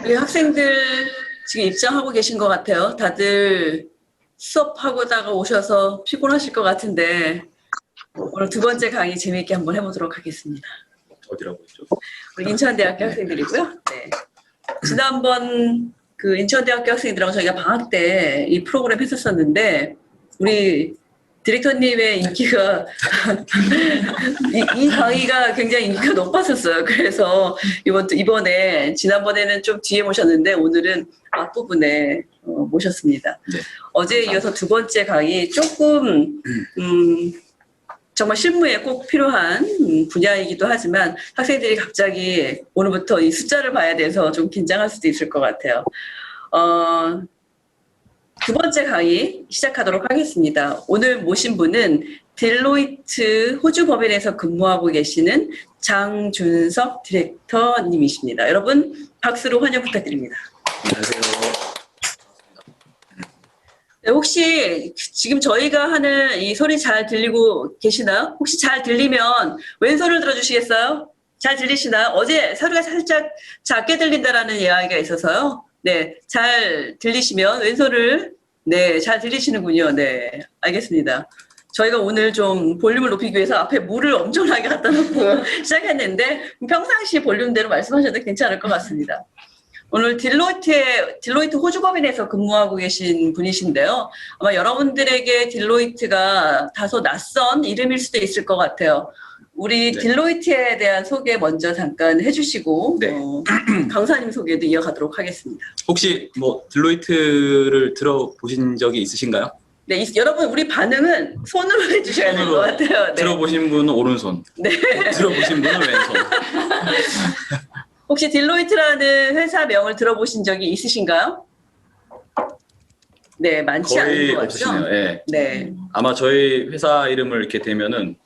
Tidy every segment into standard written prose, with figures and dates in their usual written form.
우리 학생들 지금 입장하고 계신 것 같아요. 다들 수업하고다가 오셔서 피곤하실 것 같은데 오늘 두 번째 강의 재미있게 한번 해보도록 하겠습니다. 어디라고 했죠? 우리 인천대학교 학생들이고요. 네. 지난번 그 인천대학교 학생들하고 저희가 방학 때 이 프로그램 했었었는데 우리 디렉터님의 인기가 이 강의가 굉장히 인기가 높았었어요. 그래서 이번에 지난번에는 좀 뒤에 모셨는데 오늘은 앞부분에 모셨습니다. 네. 어제에 이어서 두 번째 강의 조금 정말 실무에 꼭 필요한 분야이기도 하지만 학생들이 갑자기 오늘부터 이 숫자를 봐야 돼서 좀 긴장할 수도 있을 것 같아요. 두 번째 강의 시작하도록 하겠습니다. 오늘 모신 분은 딜로이트 호주 법인에서 근무하고 계시는 장준석 디렉터님이십니다. 여러분 박수로 환영 부탁드립니다. 안녕하세요. 네, 혹시 지금 저희가 하는 이 소리 잘 들리고 계시나요? 혹시 잘 들리면 왼손을 들어주시겠어요? 잘 들리시나요? 어제 소리가 살짝 작게 들린다라는 이야기가 있어서요. 네, 잘 들리시면 왼손을, 네, 잘 들리시는군요. 네, 알겠습니다. 저희가 오늘 좀 볼륨을 높이기 위해서 앞에 물을 엄청나게 갖다 놓고 시작했는데 평상시 볼륨대로 말씀하셔도 괜찮을 것 같습니다. 오늘 딜로이트 호주법인에서 근무하고 계신 분이신데요. 아마 여러분들에게 딜로이트가 다소 낯선 이름일 수도 있을 것 같아요. 우리 네. 딜로이트에 대한 소개 먼저 잠깐 해주시고 네. 강사님 소개도 이어가도록 하겠습니다. 혹시 뭐 딜로이트를 들어보신 적이 있으신가요? 네, 여러분 우리 반응은 손으로 해주셔야 될 것 같아요. 네. 들어보신 분은 오른손, 네. 들어보신 분은 왼손. 혹시 딜로이트라는 회사명을 들어보신 적이 있으신가요? 네, 많지 않은 거의 것 같죠? 없으시네요. 네. 네. 아마 저희 회사 이름을 이렇게 대면은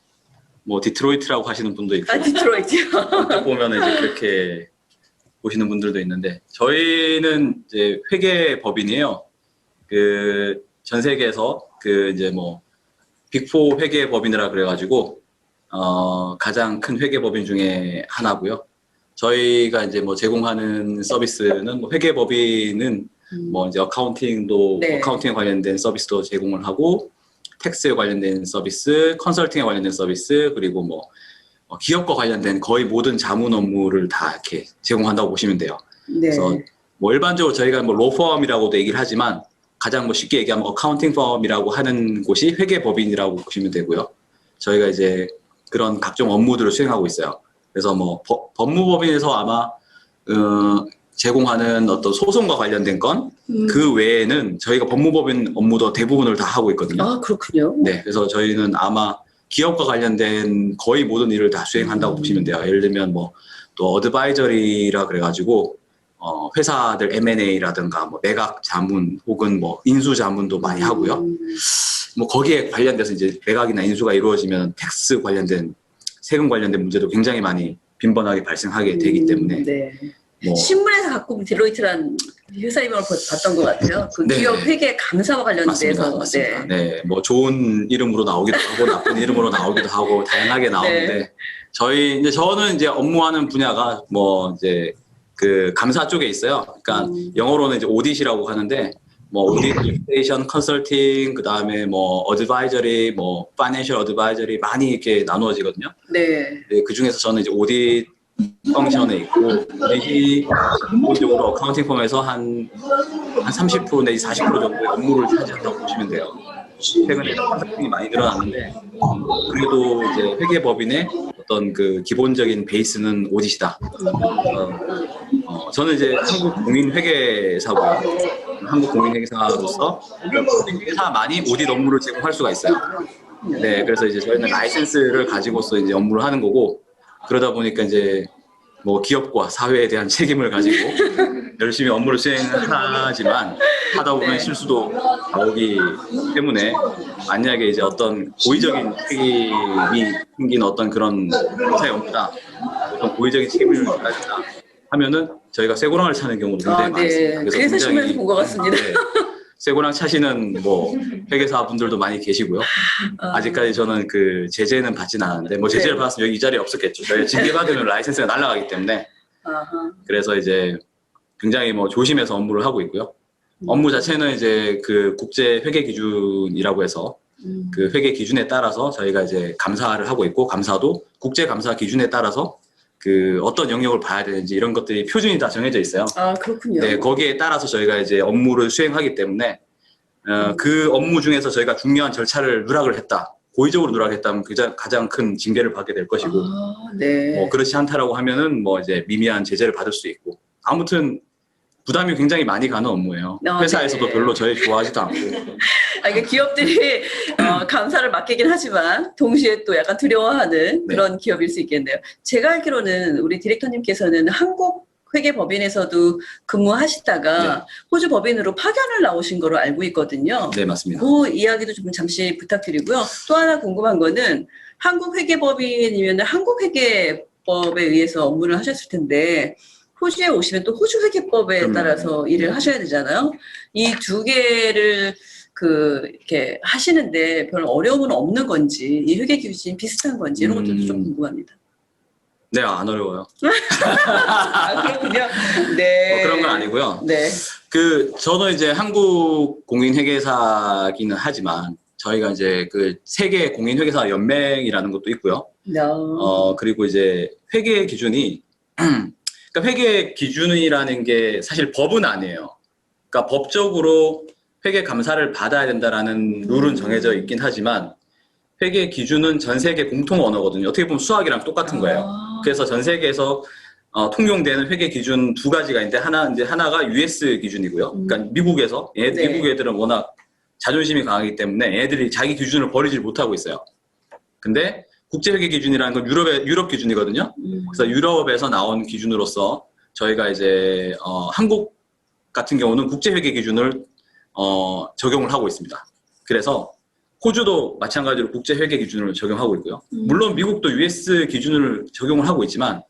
뭐 디트로이트라고 하시는 분도 있고, 아, 디트로이트요. 어떻게 보면 이제 그렇게 보시는 분들도 있는데, 저희는 이제 회계 법인이에요. 그 전 세계에서 그 이제 뭐 빅4 회계 법인이라 그래가지고 가장 큰 회계 법인 중에 하나고요. 저희가 이제 뭐 제공하는 서비스는 뭐 회계 법인은 뭐 이제 어카운팅도 네. 어카운팅에 관련된 서비스도 제공을 하고, 텍스에 관련된 서비스, 컨설팅에 관련된 서비스, 그리고 뭐 기업과 관련된 거의 모든 자문 업무를 다 이렇게 제공한다고 보시면 돼요. 네. 그래서 뭐 일반적으로 저희가 뭐 로펌이라고도 얘기를 하지만 가장 뭐 쉽게 얘기하면 어카운팅 펌이라고 하는 곳이 회계법인이라고 보시면 되고요. 저희가 이제 그런 각종 업무들을 수행하고 있어요. 그래서 뭐 법무법인에서 아마 제공하는 어떤 소송과 관련된 건 그 외에는 저희가 법무법인 업무도 대부분을 다 하고 있거든요. 아, 그렇군요. 네, 그래서 저희는 아마 기업과 관련된 거의 모든 일을 다 수행한다고 보시면 돼요. 예를 들면 뭐 또 어드바이저리라 그래가지고 회사들 M&A라든가 뭐 매각 자문 혹은 뭐 인수 자문도 많이 하고요. 뭐 거기에 관련돼서 이제 매각이나 인수가 이루어지면 텍스 관련된 세금 관련된 문제도 굉장히 많이 빈번하게 발생하게 되기 때문에 네. 뭐 신문에서 가끔 딜로이트란 회사 이름을 봤던 것 같아요. 그 네. 기업 회계 감사와 관련돼서. 맞습니다. 네. 네, 뭐 좋은 이름으로 나오기도 하고 나쁜 이름으로 나오기도 하고 다양하게 나오는데 네. 저는 이제 업무하는 분야가 뭐 이제 그 감사 쪽에 있어요. 그러니까 영어로는 이제 오디시라고 하는데 뭐 오디트, 리스테이션, 컨설팅, 그 다음에 뭐 어드바이저리, 뭐 파이낸셜 어드바이저리 많이 이렇게 나누어지거든요. 네. 네, 그 중에서 저는 이제 오디트 펑션에 있고, 오디시 기본적으로 어카운팅 펌에서 한 30% 내지 40% 정도의 업무를 차지한다고 보시면 돼요. 최근에 컨설팅이 많이 늘어났는데 그래도 이제 회계법인의 어떤 그 기본적인 베이스는 오디시다. 저는 이제 한국 공인 회계사고요. 한국 공인 회계사로서 회사만이 오디트 업무를 제공할 수가 있어요. 네, 그래서 이제 저희는 라이센스를 가지고서 이제 업무를 하는 거고, 그러다 보니까 이제 뭐 기업과 사회에 대한 책임을 가지고 열심히 업무를 수행하지만 하다 보면 네. 실수도 나오기 때문에 만약에 이제 어떤 고의적인 책임이 생긴 어떤 그런 회사의 업무다, 어떤 고의적인 책임을 가진다 하면은 저희가 쇠고랑을 차는 경우도 굉장히 많습니다. 네. 그래서 신문에서 본 것 같습니다. 네, 쇠고랑 차시는 뭐 회계사 분들도 많이 계시고요. 아직까지 저는 그 제재는 받진 않았는데 뭐 제재를 네. 받았으면 여기 이 자리에 없었겠죠. 저희 징계 받으면 라이센스가 날아가기 때문에. 아하. 그래서 이제 굉장히 뭐 조심해서 업무를 하고 있고요. 업무 자체는 이제 그 국제 회계 기준이라고 해서 그 회계 기준에 따라서 저희가 이제 감사를 하고 있고, 감사도 국제 감사 기준에 따라서 그 어떤 영역을 봐야 되는지 이런 것들이 표준이 다 정해져 있어요. 아, 그렇군요. 네, 거기에 따라서 저희가 이제 업무를 수행하기 때문에 그 업무 중에서 저희가 중요한 절차를 누락을 했다, 고의적으로 누락했다면 가장 큰 징계를 받게 될 것이고, 아, 네. 뭐 그렇지 않다라고 하면은 뭐 이제 미미한 제재를 받을 수 있고, 아무튼 부담이 굉장히 많이 가는 업무예요. 아, 회사에서도 네. 별로 저희 좋아하지도 않고. 아, 그러니까 기업들이 감사를 맡기긴 하지만 동시에 또 약간 두려워하는 네. 그런 기업일 수 있겠네요. 제가 알기로는 우리 디렉터님께서는 한국 회계법인에서도 근무하시다가 네. 호주 법인으로 파견을 나오신 거로 알고 있거든요. 네, 맞습니다. 그 이야기도 좀 잠시 부탁드리고요. 또 하나 궁금한 거는 한국 회계법인이면 한국 회계법에 의해서 업무를 하셨을 텐데 호주에 오시면 또 호주 회계법에 그럼요. 따라서 일을 네. 하셔야 되잖아요. 이 두 개를 이렇게 하시는데 별 어려움은 없는 건지, 이 회계 기준이 비슷한 건지 이런 것들도 좀 궁금합니다. 네, 안 어려워요. 아, 그렇군요. 네. 뭐 그런 건 아니고요. 네. 저는 이제 한국 공인회계사기는 하지만 저희가 이제 그 세계 공인회계사 연맹이라는 것도 있고요. 그리고 이제 회계 기준이 그러니까 회계 기준이라는 게 사실 법은 아니에요. 그러니까 법적으로 회계 감사를 받아야 된다라는 룰은 정해져 있긴 하지만 회계 기준은 전 세계 공통 언어거든요. 어떻게 보면 수학이랑 똑같은 거예요. 그래서 전 세계에서 통용되는 회계 기준 두 가지가 있는데 하나가 US 기준이고요. 그러니까 미국에서 네. 미국 애들은 워낙 자존심이 강하기 때문에 애들이 자기 기준을 버리질 못하고 있어요. 근데 국제회계 기준이라는 건 유럽 기준이거든요. 그래서 유럽에서 나온 기준으로서 저희가 이제 한국 같은 경우는 국제회계 기준을 적용을 하고 있습니다. 그래서 호주도 마찬가지로 국제회계 기준을 적용하고 있고요. 물론 미국도 US 기준을 적용을 하고 있지만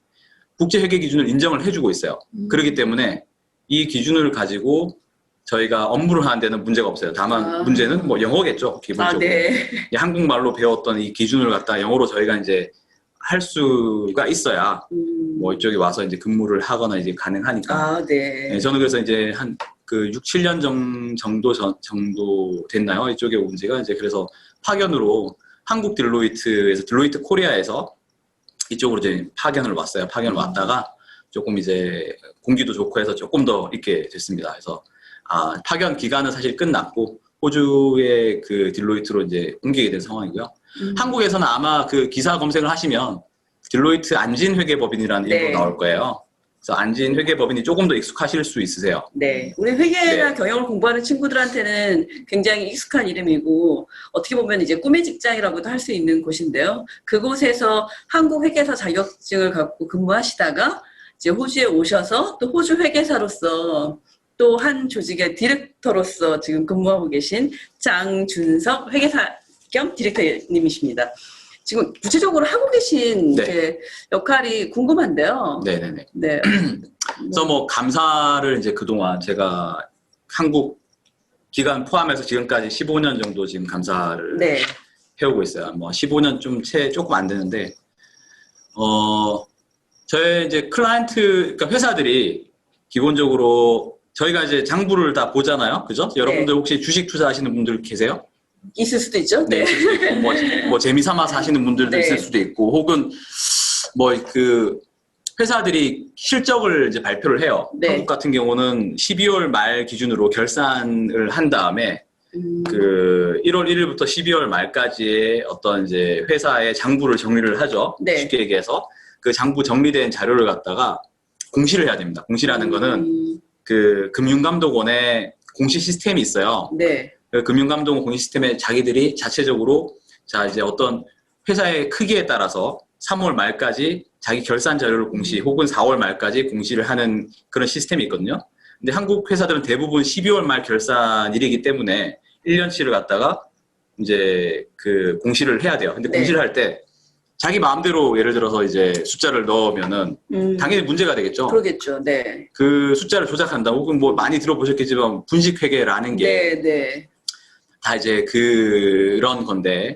국제회계 기준을 인정을 해주고 있어요. 그렇기 때문에 이 기준을 가지고 저희가 업무를 하는 데는 문제가 없어요. 다만 문제는 뭐 영어겠죠, 기본적으로. 네. 한국말로 배웠던 이 기준을 갖다 영어로 저희가 이제 할 수가 있어야 뭐 이쪽에 와서 이제 근무를 하거나 이제 가능하니까. 네. 네, 저는 그래서 이제 한 6, 7년 정도 됐나요? 이쪽에 온 지가 이제 그래서 파견으로 한국 딜로이트에서 딜로이트 코리아에서 이쪽으로 이제 파견을 왔어요. 파견을 왔다가 조금 이제 공기도 좋고 해서 조금 더 있게 됐습니다. 그래서 파견 기간은 사실 끝났고 호주의 그 딜로이트로 이제 옮기게 된 상황이고요. 한국에서는 아마 그 기사 검색을 하시면 딜로이트 안진 회계법인이라는 이름으로 나올 거예요. 그래서 안진 회계법인이 조금 더 익숙하실 수 있으세요. 네. 우리 회계나 경영을 공부하는 친구들한테는 굉장히 익숙한 이름이고 어떻게 보면 이제 꿈의 직장이라고도 할 수 있는 곳인데요. 그곳에서 한국 회계사 자격증을 갖고 근무하시다가 이제 호주에 오셔서 또 호주 회계사로서 또 한 조직의 디렉터로서 지금 근무하고 계신 장준석 회계사 겸 디렉터님이십니다. 지금 구체적으로 하고 계신 이제 역할이 궁금한데요. 네네네. 네. 그래서 뭐 감사를 이제 그동안 제가 한국 기간 포함해서 지금까지 15년 정도 지금 감사를 해오고 있어요. 뭐 15년 조금 안 되는데, 저희 이제 그러니까 회사들이 기본적으로 저희가 이제 장부를 다 보잖아요. 그죠? 여러분들 혹시 주식 투자하시는 분들 계세요? 있을 수도 있죠. 네. 뭐 재미삼아서 하시는 분들도 있을 수도 있고, 혹은 뭐 회사들이 실적을 이제 발표를 해요. 한국 같은 경우는 12월 말 기준으로 결산을 한 다음에 1월 1일부터 12월 말까지의 어떤 이제 회사의 장부를 정리를 하죠. 쉽게 얘기해서 그 장부 정리된 자료를 갖다가 공시를 해야 됩니다. 공시라는 거는 그 금융감독원의 공시 시스템이 있어요. 그 금융감독원 공시 시스템에 자기들이 자체적으로 이제 어떤 회사의 크기에 따라서 3월 말까지 자기 결산 자료를 공시, 혹은 4월 말까지 공시를 하는 그런 시스템이 있거든요. 근데 한국 회사들은 대부분 12월 말 결산일이기 때문에 1년치를 갖다가 이제 그 공시를 해야 돼요. 근데 공시를 할 때 자기 마음대로 예를 들어서 이제 숫자를 넣으면은 당연히 문제가 되겠죠. 그러겠죠. 네. 그 숫자를 조작한다. 혹은 뭐 많이 들어보셨겠지만 분식회계라는 게 다 이제 그런 건데,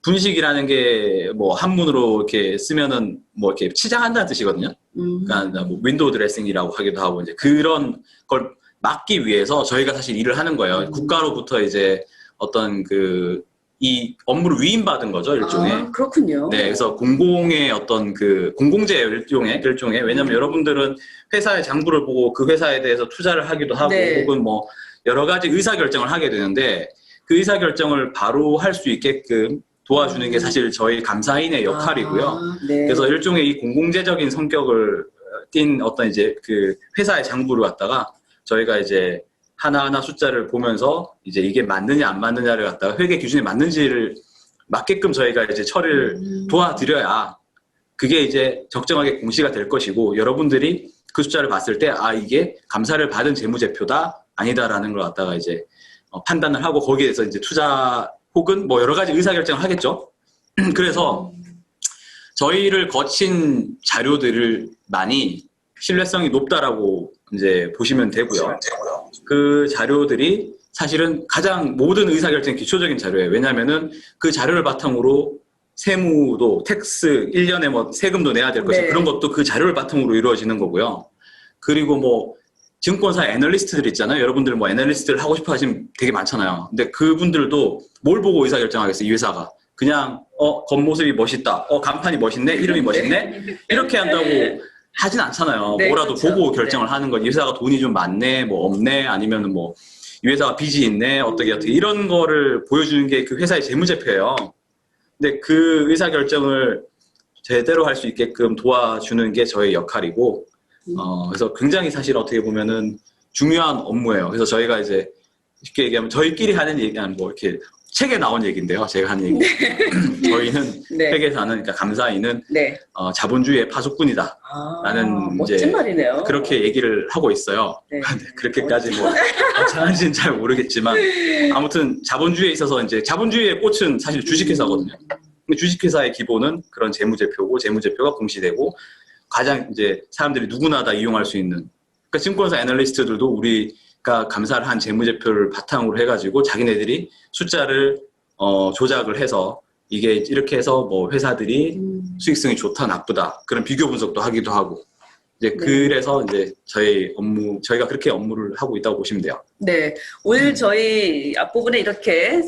분식이라는 게 뭐 한문으로 이렇게 쓰면은 뭐 이렇게 치장한다는 뜻이거든요. 그러니까 뭐 윈도우 드레싱이라고 하기도 하고 이제 그런 걸 막기 위해서 저희가 사실 일을 하는 거예요. 국가로부터 이제 어떤 이 업무를 위임받은 거죠, 일종의. 아, 그렇군요. 네, 그래서 공공의 어떤 공공재 일종의, 왜냐면 여러분들은 회사의 장부를 보고 그 회사에 대해서 투자를 하기도 하고, 네. 혹은 뭐 여러 가지 의사결정을 하게 되는데, 그 의사결정을 바로 할 수 있게끔 도와주는 게 사실 저희 감사인의 역할이고요. 아, 네. 그래서 일종의 이 공공재적인 성격을 띤 어떤 이제 그 회사의 장부를 갖다가 저희가 이제 하나하나 숫자를 보면서 이제 이게 맞느냐 안 맞느냐를 갖다가 회계 기준에 맞는지를 맞게끔 저희가 이제 처리를 도와드려야 그게 이제 적정하게 공시가 될 것이고 여러분들이 그 숫자를 봤을 때 아 이게 감사를 받은 재무제표다 아니다라는 걸 갖다가 이제 판단을 하고 거기에 대해서 이제 투자 혹은 뭐 여러 가지 의사결정을 하겠죠. 그래서 저희를 거친 자료들을 많이 신뢰성이 높다라고 이제 보시면 되고요. 그 자료들이 사실은 가장 모든 의사결정의 기초적인 자료예요. 왜냐하면은 그 자료를 바탕으로 세무도 텍스 1년에 뭐 세금도 내야 될 것이 네. 그런 것도 그 자료를 바탕으로 이루어지는 거고요. 그리고 뭐 증권사 애널리스트들 있잖아요. 여러분들 뭐 애널리스트를 하고 싶어 하시면 되게 많잖아요. 근데 그분들도 뭘 보고 의사결정하겠어요, 이 회사가. 그냥 겉모습이 멋있다. 간판이 멋있네. 이름이 멋있네. 이렇게 한다고 하진 않잖아요. 네, 뭐라도 그렇죠. 보고 결정을 하는 건 이 회사가 돈이 좀 많네, 뭐 없네, 아니면은 뭐 이 회사가 빚이 있네, 어떻게 이런 거를 보여주는 게 그 회사의 재무제표예요. 근데 그 의사결정을 제대로 할 수 있게끔 도와주는 게 저의 역할이고, 그래서 굉장히 사실 어떻게 보면은 중요한 업무예요. 그래서 저희가 이제 쉽게 얘기하면 저희끼리 하는 얘기는 뭐 이렇게 책에 나온 얘기인데요. 제가 하는 얘기. 저희는 네. 회계사는 그러니까 감사인은 네. 자본주의의 파수꾼이다. 라는 멋진 이제 말이네요. 그렇게 얘기를 하고 있어요. 네. 그렇게까지 뭐 정확한지는 잘 모르겠지만 아무튼 자본주의에 있어서 이제 자본주의의 꽃은 사실 주식회사거든요. 근데 주식회사의 기본은 그런 재무제표고 재무제표가 공시되고 가장 이제 사람들이 누구나 다 이용할 수 있는 그러니까 증권사 애널리스트들도 우리가 감사를 한 재무제표를 바탕으로 해가지고 자기네들이 숫자를 조작을 해서 이게 이렇게 해서 뭐 회사들이 수익성이 좋다 나쁘다 그런 비교 분석도 하기도 하고 이제 네. 그래서 이제 저희가 그렇게 업무를 하고 있다고 보시면 돼요. 네, 오늘 저희 앞부분에 이렇게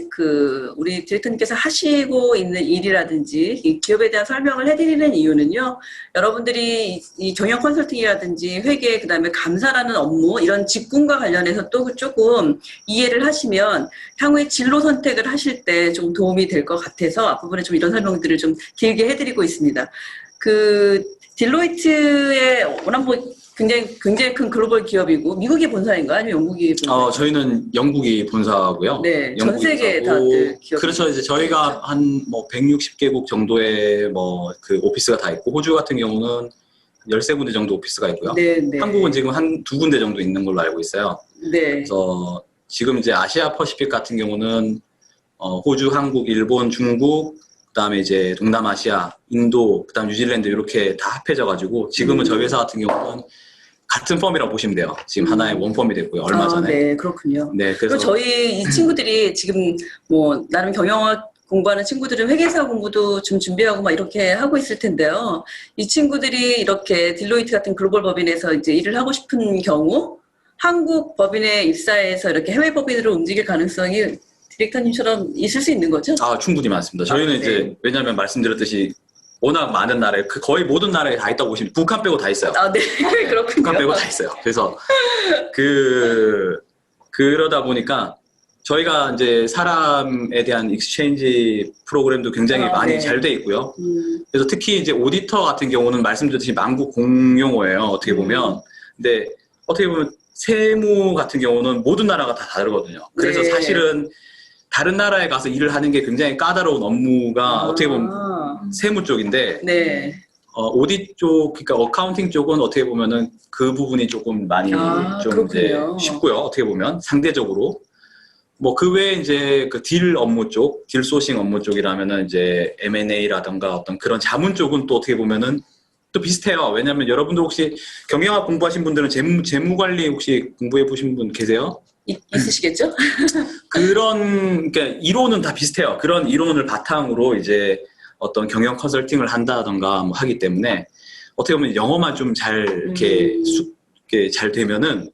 우리 디렉터님께서 하시고 있는 일이라든지 이 기업에 대한 설명을 해드리는 이유는요. 여러분들이 이 경영 컨설팅이라든지 회계 그다음에 감사라는 업무 이런 직군과 관련해서 또 조금 이해를 하시면 향후에 진로 선택을 하실 때 좀 도움이 될 것 같아서 앞부분에 좀 이런 설명들을 좀 길게 해드리고 있습니다. 딜로이트의 워낙 뭐 굉장히 큰 글로벌 기업이고 미국이 본사인가요? 아니면 영국이 본사인가요? 저희는 영국이 본사고요. 네, 전 세계 본사고, 다들 기업. 그렇죠. 이제 저희가 한 뭐 160개국 정도의 뭐 그 오피스가 다 있고 호주 같은 경우는 13군데 정도 오피스가 있고요. 네, 네. 한국은 지금 한 2군데 정도 있는 걸로 알고 있어요. 네. 그래서 지금 이제 아시아 퍼시픽 같은 경우는 호주, 한국, 일본, 중국 그다음에 이제 동남아시아, 인도, 그다음 뉴질랜드 이렇게 다 합해져가지고 지금은 저희 회사 같은 경우는 같은 펌이라고 보시면 돼요. 지금 하나의 원펌이 됐고요. 얼마 전에. 네, 그렇군요. 네, 그리고 그래서 저희 이 친구들이 지금 뭐 나름 경영학 공부하는 친구들은 회계사 공부도 좀 준비하고 막 이렇게 하고 있을 텐데요. 이 친구들이 이렇게 딜로이트 같은 글로벌 법인에서 이제 일을 하고 싶은 경우 한국 법인에 입사해서 이렇게 해외 법인으로 움직일 가능성이 디렉터님처럼 있을 수 있는 거죠? 충분히 많습니다. 저희는 네. 이제 왜냐하면 말씀드렸듯이 워낙 많은 나라에 거의 모든 나라에 다 있다고 보시면 북한 빼고 다 있어요. 네, 그렇군요. 북한 빼고 다 있어요. 그래서 그러다 보니까 저희가 이제 사람에 대한 익스체인지 프로그램도 굉장히 많이 네. 잘 돼 있고요. 그래서 특히 이제 오디터 같은 경우는 말씀드렸듯이 만국 공용어예요. 어떻게 보면. 근데 어떻게 보면 세무 같은 경우는 모든 나라가 다 다르거든요. 그래서 네. 사실은 다른 나라에 가서 일을 하는 게 굉장히 까다로운 업무가 어떻게 보면 세무 쪽인데 네. 오디 쪽, 그러니까 어카운팅 쪽은 어떻게 보면은 그 부분이 조금 많이 좀 이제 그렇군요. 쉽고요. 어떻게 보면 상대적으로 뭐 그 외에 이제 그 딜 업무 쪽, 딜 소싱 업무 쪽이라면은 이제 M&A라던가 어떤 그런 자문 쪽은 또 어떻게 보면은 또 비슷해요. 왜냐하면 여러분들 혹시 경영학 공부하신 분들은 재무 관리 혹시 공부해 보신 분 계세요? 있으시겠죠? 그러니까 이론은 다 비슷해요. 그런 이론을 바탕으로 이제 어떤 경영 컨설팅을 한다던가 뭐 하기 때문에 어떻게 보면 영어만 좀 잘 이렇게 잘 되면은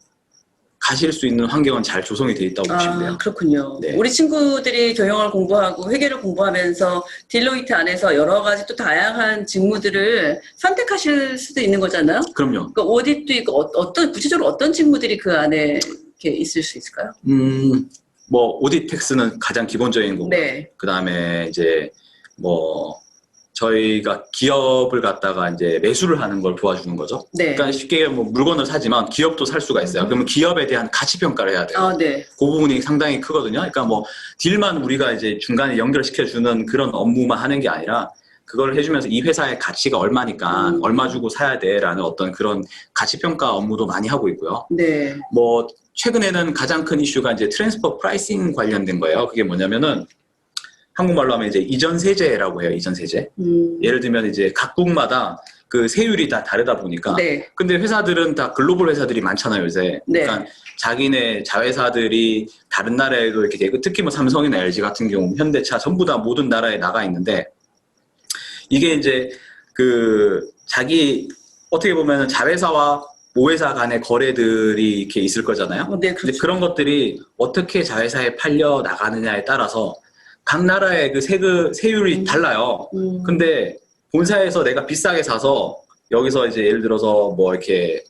가실 수 있는 환경은 잘 조성이 돼 있다고 보시면 돼요. 그렇군요. 네. 우리 친구들이 경영을 공부하고 회계를 공부하면서 딜로이트 안에서 여러 가지 또 다양한 직무들을 선택하실 수도 있는 거잖아요. 그럼요. 그러니까 오디도 있고 어떤 구체적으로 어떤 직무들이 그 안에 이렇게 있을 수 있을까요? 뭐 오디트 텍스는 가장 기본적인 거고, 네. 그 다음에 이제 뭐 저희가 기업을 갖다가 이제 매수를 하는 걸 도와주는 거죠. 네. 그러니까 쉽게 뭐 물건을 사지만 기업도 살 수가 있어요. 그러면 기업에 대한 가치 평가를 해야 돼요. 네. 그 부분이 상당히 크거든요. 그러니까 뭐 딜만 우리가 이제 중간에 연결시켜 주는 그런 업무만 하는 게 아니라 그걸 해주면서 이 회사의 가치가 얼마니까 얼마 주고 사야 돼라는 어떤 그런 가치 평가 업무도 많이 하고 있고요. 네. 뭐 최근에는 가장 큰 이슈가 이제 트랜스퍼 프라이싱 관련된 거예요. 그게 뭐냐면은 한국말로 하면 이제 이전 세제라고 해요. 이전 세제. 예를 들면 이제 각국마다 그 세율이 다 다르다 보니까. 네. 근데 회사들은 다 글로벌 회사들이 많잖아요, 요새. 네. 그러니까 자기네 자회사들이 다른 나라에도 이렇게 특히 뭐 삼성이나 LG 같은 경우, 현대차 전부 다 모든 나라에 나가 있는데 이게 이제 그 자기 어떻게 보면은 자회사와 모회사 간의 거래들이 이렇게 있을 거잖아요. 네, 근데 그렇죠. 그런 것들이 어떻게 자회사에 팔려 나가느냐에 따라서 각 나라의 그 세율이 달라요. 근데 본사에서 내가 비싸게 사서 여기서 이제 예를 들어서 뭐 이렇게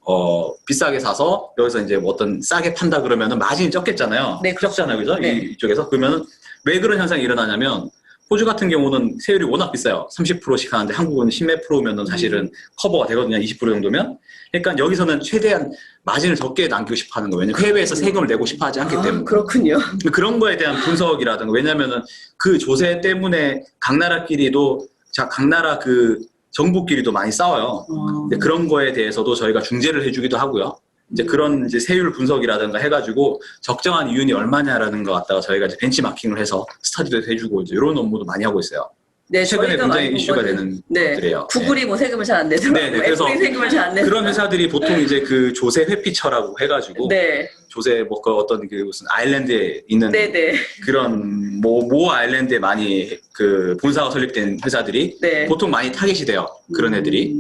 비싸게 사서 여기서 이제 뭐 어떤 싸게 판다 그러면은 마진이 적겠잖아요. 네, 그렇죠. 적잖아요, 그죠? 네. 이쪽에서 그러면은 왜 그런 현상이 일어나냐면 호주 같은 경우는 세율이 워낙 비싸요. 30%씩 하는데 한국은 10몇 프로면은 사실은 커버가 되거든요. 20% 정도면. 그러니까 여기서는 최대한 마진을 적게 남기고 싶어 하는 거예요. 왜냐면 해외에서 세금을 내고 싶어 하지 않기 때문에. 그렇군요. 그런 거에 대한 분석이라든가, 왜냐면은 그 조세 때문에 각 나라끼리도, 각 나라 그 정부끼리도 많이 싸워요. 근데 그런 거에 대해서도 저희가 중재를 해주기도 하고요. 이제 그런 이제 세율 분석이라든가 해가지고 적정한 이윤이 얼마냐라는 거 갖다가 저희가 이제 벤치마킹을 해서 스터디도 해주고 이제 이런 업무도 많이 하고 있어요. 네, 최근에 저희가 굉장히 많이 이슈가 보거든요. 되는 네. 것들이에요. 구글이 뭐 세금을 잘 안 내더라고요. 네, 그래서 애플이 세금을 잘 안 내더라고요. 그런 회사들이 보통 이제 그 조세 회피처라고 해가지고 네. 조세 뭐 그 어떤 그 무슨 아일랜드에 있는 네네. 그런 모 아일랜드에 많이 그 본사가 설립된 회사들이 네. 보통 많이 타깃이 돼요. 그런 애들이.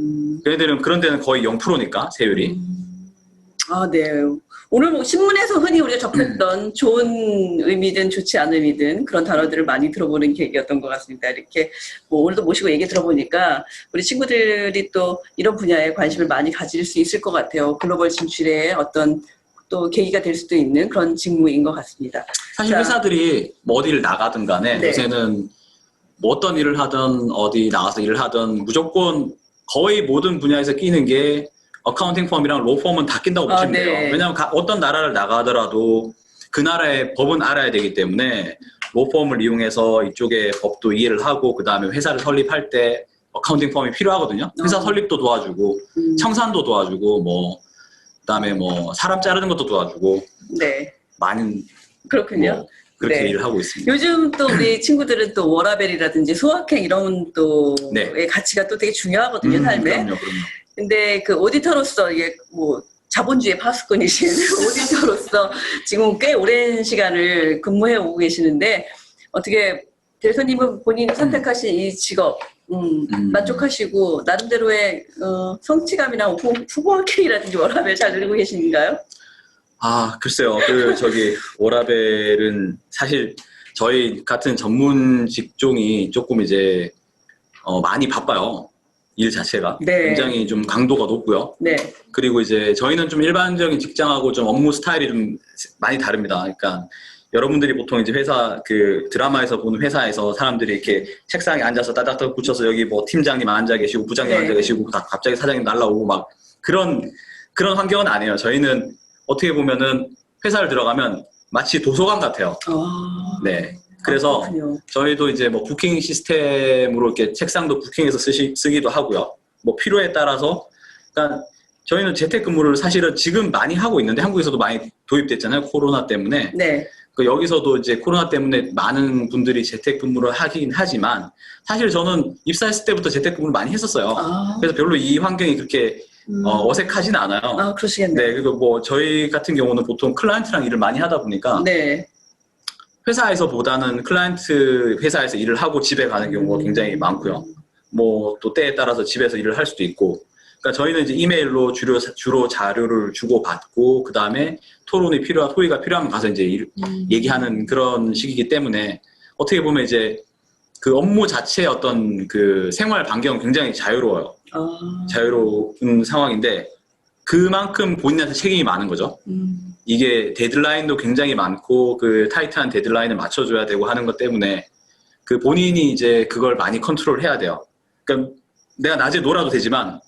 걔네들은 그런 데는 거의 0%니까 세율이. 네. 오늘 뭐 신문에서 흔히 우리가 접했던 좋은 의미든 좋지 않은 의미든 그런 단어들을 많이 들어보는 계기였던 것 같습니다. 이렇게 뭐 오늘도 모시고 얘기 들어보니까 우리 친구들이 또 이런 분야에 관심을 많이 가질 수 있을 것 같아요. 글로벌 진출에 어떤 또 계기가 될 수도 있는 그런 직무인 것 같습니다. 사실 회사들이 뭐 어디를 나가든 간에 네. 요새는 뭐 어떤 일을 하든 어디 나가서 일을 하든 무조건 거의 모든 분야에서 끼는 게 어카운팅 펌이랑 로 펌은 다 낀다고 보시면 네. 돼요. 왜냐하면 어떤 나라를 나가더라도 그 나라의 법은 알아야 되기 때문에 로 펌을 이용해서 이쪽의 법도 이해를 하고 그 다음에 회사를 설립할 때 어카운팅 펌이 필요하거든요. 회사 설립도 도와주고 청산도 도와주고 뭐 그다음에 뭐 사람 자르는 것도 도와주고 네. 많은 그렇군요. 뭐 그렇게 네. 일을 하고 있습니다. 요즘 또 우리 친구들은 또 워라벨이라든지 소확행 이런 또의 네. 가치가 또 되게 중요하거든요, 삶에. 그럼요. 근데 그 오디터로서 이게 뭐 자본주의 파수꾼이신 오디터로서 지금 꽤 오랜 시간을 근무해 오고 계시는데 어떻게 대표님은 본인이 선택하신 이 직업 만족하시고 나름대로의 성취감이나 소확행이라든지 워라벨 잘 누리고 계신가요? 글쎄요. 저기 워라벨은 사실 저희 같은 전문 직종이 조금 이제 많이 바빠요. 일 자체가. 네. 굉장히 좀 강도가 높고요. 네. 그리고 이제 저희는 좀 일반적인 직장하고 좀 업무 스타일이 좀 많이 다릅니다. 그러니까 여러분들이 보통 이제 회사 그 드라마에서 보는 회사에서 사람들이 이렇게 책상에 앉아서 따닥따닥 붙여서 여기 뭐 팀장님 앉아 계시고 부장님 네. 앉아 계시고 갑자기 사장님 날라오고 막 그런 환경은 아니에요. 저희는 어떻게 보면은 회사를 들어가면 마치 도서관 같아요. 네. 그래서 그렇군요. 저희도 이제 뭐 부킹 시스템으로 이렇게 책상도 부킹해서 쓰기도 하고요. 뭐 필요에 따라서, 그러니까 저희는 재택근무를 사실은 지금 많이 하고 있는데 한국에서도 많이 도입됐잖아요. 코로나 때문에. 네. 여기서도 이제 코로나 때문에 많은 분들이 재택근무를 하긴 하지만 사실 저는 입사했을 때부터 재택근무를 많이 했었어요. 그래서 별로 이 환경이 그렇게 어색하진 않아요. 아, 그러시겠네요. 네, 그리고 뭐 저희 같은 경우는 보통 클라이언트랑 일을 많이 하다 보니까 네. 회사에서보다는 클라이언트 회사에서 일을 하고 집에 가는 경우가 굉장히 많고요. 뭐 또 때에 따라서 집에서 일을 할 수도 있고. 그러니까 저희는 이제 이메일로 주로 자료를 주고 받고 그 다음에 토의가 필요하면 가서 이제 얘기하는 그런 식이기 때문에 어떻게 보면 이제 그 업무 자체의 어떤 그 생활 반경은 굉장히 자유로워요. 자유로운 상황인데 그만큼 본인한테 책임이 많은 거죠. 이게 데드라인도 굉장히 많고 그 타이트한 데드라인을 맞춰줘야 되고 하는 것 때문에 그 본인이 이제 그걸 많이 컨트롤해야 돼요. 그러니까 내가 낮에 놀아도 되지만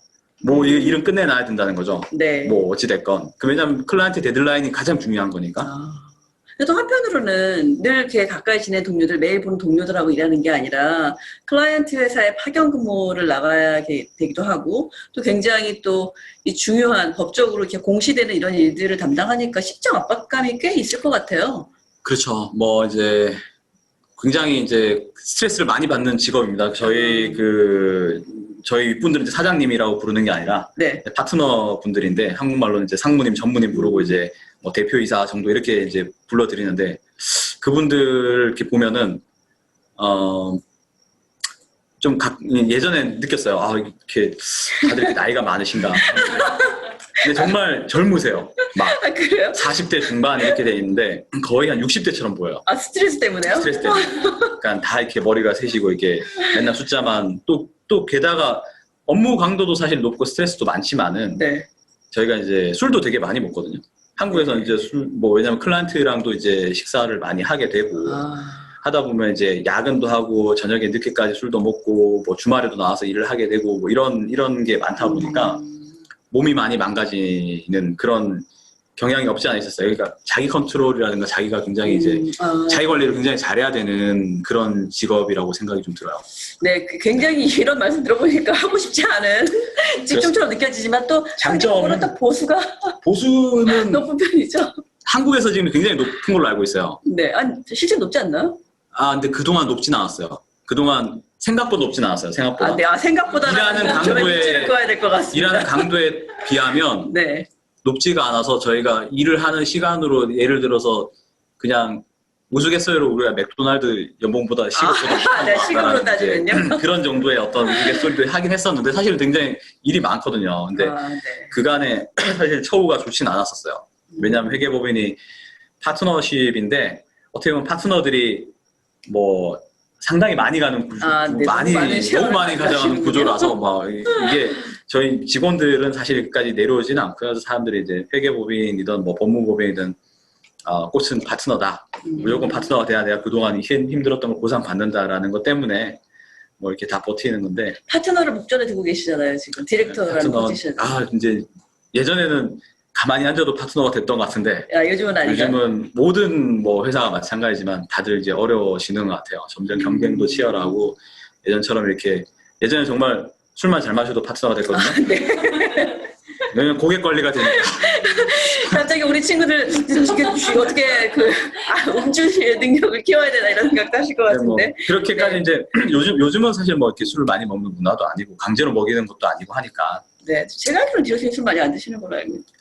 뭐 일은 끝내놔야 된다는 거죠. 네. 뭐 어찌됐건. 왜냐면 클라이언트 데드라인이 가장 중요한 거니까. 근데 또 한편으로는 늘 이렇게 가까이 지낸 동료들, 매일 보는 동료들하고 일하는 게 아니라 클라이언트 회사에 파견 근무를 나가야 되기도 하고 또 굉장히 또 이 중요한 법적으로 이렇게 공시되는 이런 일들을 담당하니까 심적 압박감이 꽤 있을 것 같아요. 그렇죠. 뭐 이제 굉장히 이제 스트레스를 많이 받는 직업입니다. 저희 분들은 이제 사장님이라고 부르는 게 아니라 네. 파트너 분들인데 한국말로는 이제 상무님, 전무님 부르고 이제 뭐 대표이사 정도 이렇게 이제 불러드리는데 그분들 이렇게 보면은 좀 예전에 느꼈어요. 아, 이렇게 다들 이렇게 나이가 많으신가. 근데 정말 젊으세요. 막 그래요? 40대 중반 이렇게 돼 있는데 거의 한 60대처럼 보여요. 아, 스트레스 때문에요? 스트레스 때문에. 그러니까 다 이렇게 머리가 새시고 이게 맨날 숫자만 또 게다가 업무 강도도 사실 높고 스트레스도 많지만은 네. 저희가 이제 술도 되게 많이 먹거든요. 한국에서는 이제 왜냐면 클라이언트랑도 이제 식사를 많이 하게 되고 하다 보면 이제 야근도 하고 저녁에 늦게까지 술도 먹고 뭐 주말에도 나와서 일을 하게 되고 뭐 이런 게 많다 보니까 몸이 많이 망가지는 그런 경향이 없지 않아 있었어요. 그러니까 자기 컨트롤이라든가 자기가 굉장히 이제 자기 관리를 굉장히 잘해야 되는 그런 직업이라고 생각이 좀 들어요. 네, 굉장히 이런 말씀 들어보니까 하고 싶지 않은 직종처럼 느껴지지만 또 장점으로 또 보수는 높은 편이죠. 한국에서 지금 굉장히 높은 걸로 알고 있어요. 네, 아니 실제 높지 않나요? 아, 근데 그동안 높진 않았어요. 그동안 생각보다 높진 않았어요. 생각보다. 아, 네, 생각보다는 일하는 강도에 비하면 네. 높지가 않아서 저희가 일을 하는 시간으로 예를 들어서 그냥 우스갯소리로 우리가 맥도날드 연봉보다 시급보다 네, 시급으로 따지면요. 그런 정도의 어떤 우스갯소리도 하긴 했었는데 사실은 굉장히 일이 많거든요. 근데 네. 그간에 사실 처우가 좋진 않았었어요. 왜냐하면 회계법인이 파트너십인데 어떻게 보면 파트너들이 뭐 상당히 많이 가는 구조, 네, 너무 많이 가져가는 구조라서 막 이게 저희 직원들은 사실 여기까지 내려오지는 않고요. 그래서 사람들이 이제 회계법인이든 뭐 법무법인이든 꽃은 파트너다. 무조건 파트너가 돼야 내가 그동안 힘들었던 걸 보상받는다라는 것 때문에 뭐 이렇게 다 버티는 건데. 파트너를 목전에 두고 계시잖아요, 지금. 디렉터라는 포지션. 이제 예전에는 가만히 앉아도 파트너가 됐던 것 같은데. 요즘은 아니죠. 요즘은 모든 뭐 회사가 마찬가지지만 다들 이제 어려워지는 것 같아요. 점점 경쟁도 치열하고 예전처럼 이렇게 예전에 정말 술만 잘 마셔도 파트너가 됐거든요. 네. 왜냐면 고객 관리가 되니까. 갑자기 우리 친구들 어떻게 음주의 능력을 키워야 되나 이런 생각도 하실 것 같은데. 뭐 그렇게까지 이제 요즘은 사실 뭐 이렇게 술을 많이 먹는 문화도 아니고 강제로 먹이는 것도 아니고 하니까. 네, 제가 알기로는 디오님 술 많이 안 드시는 걸로 알고 있는데.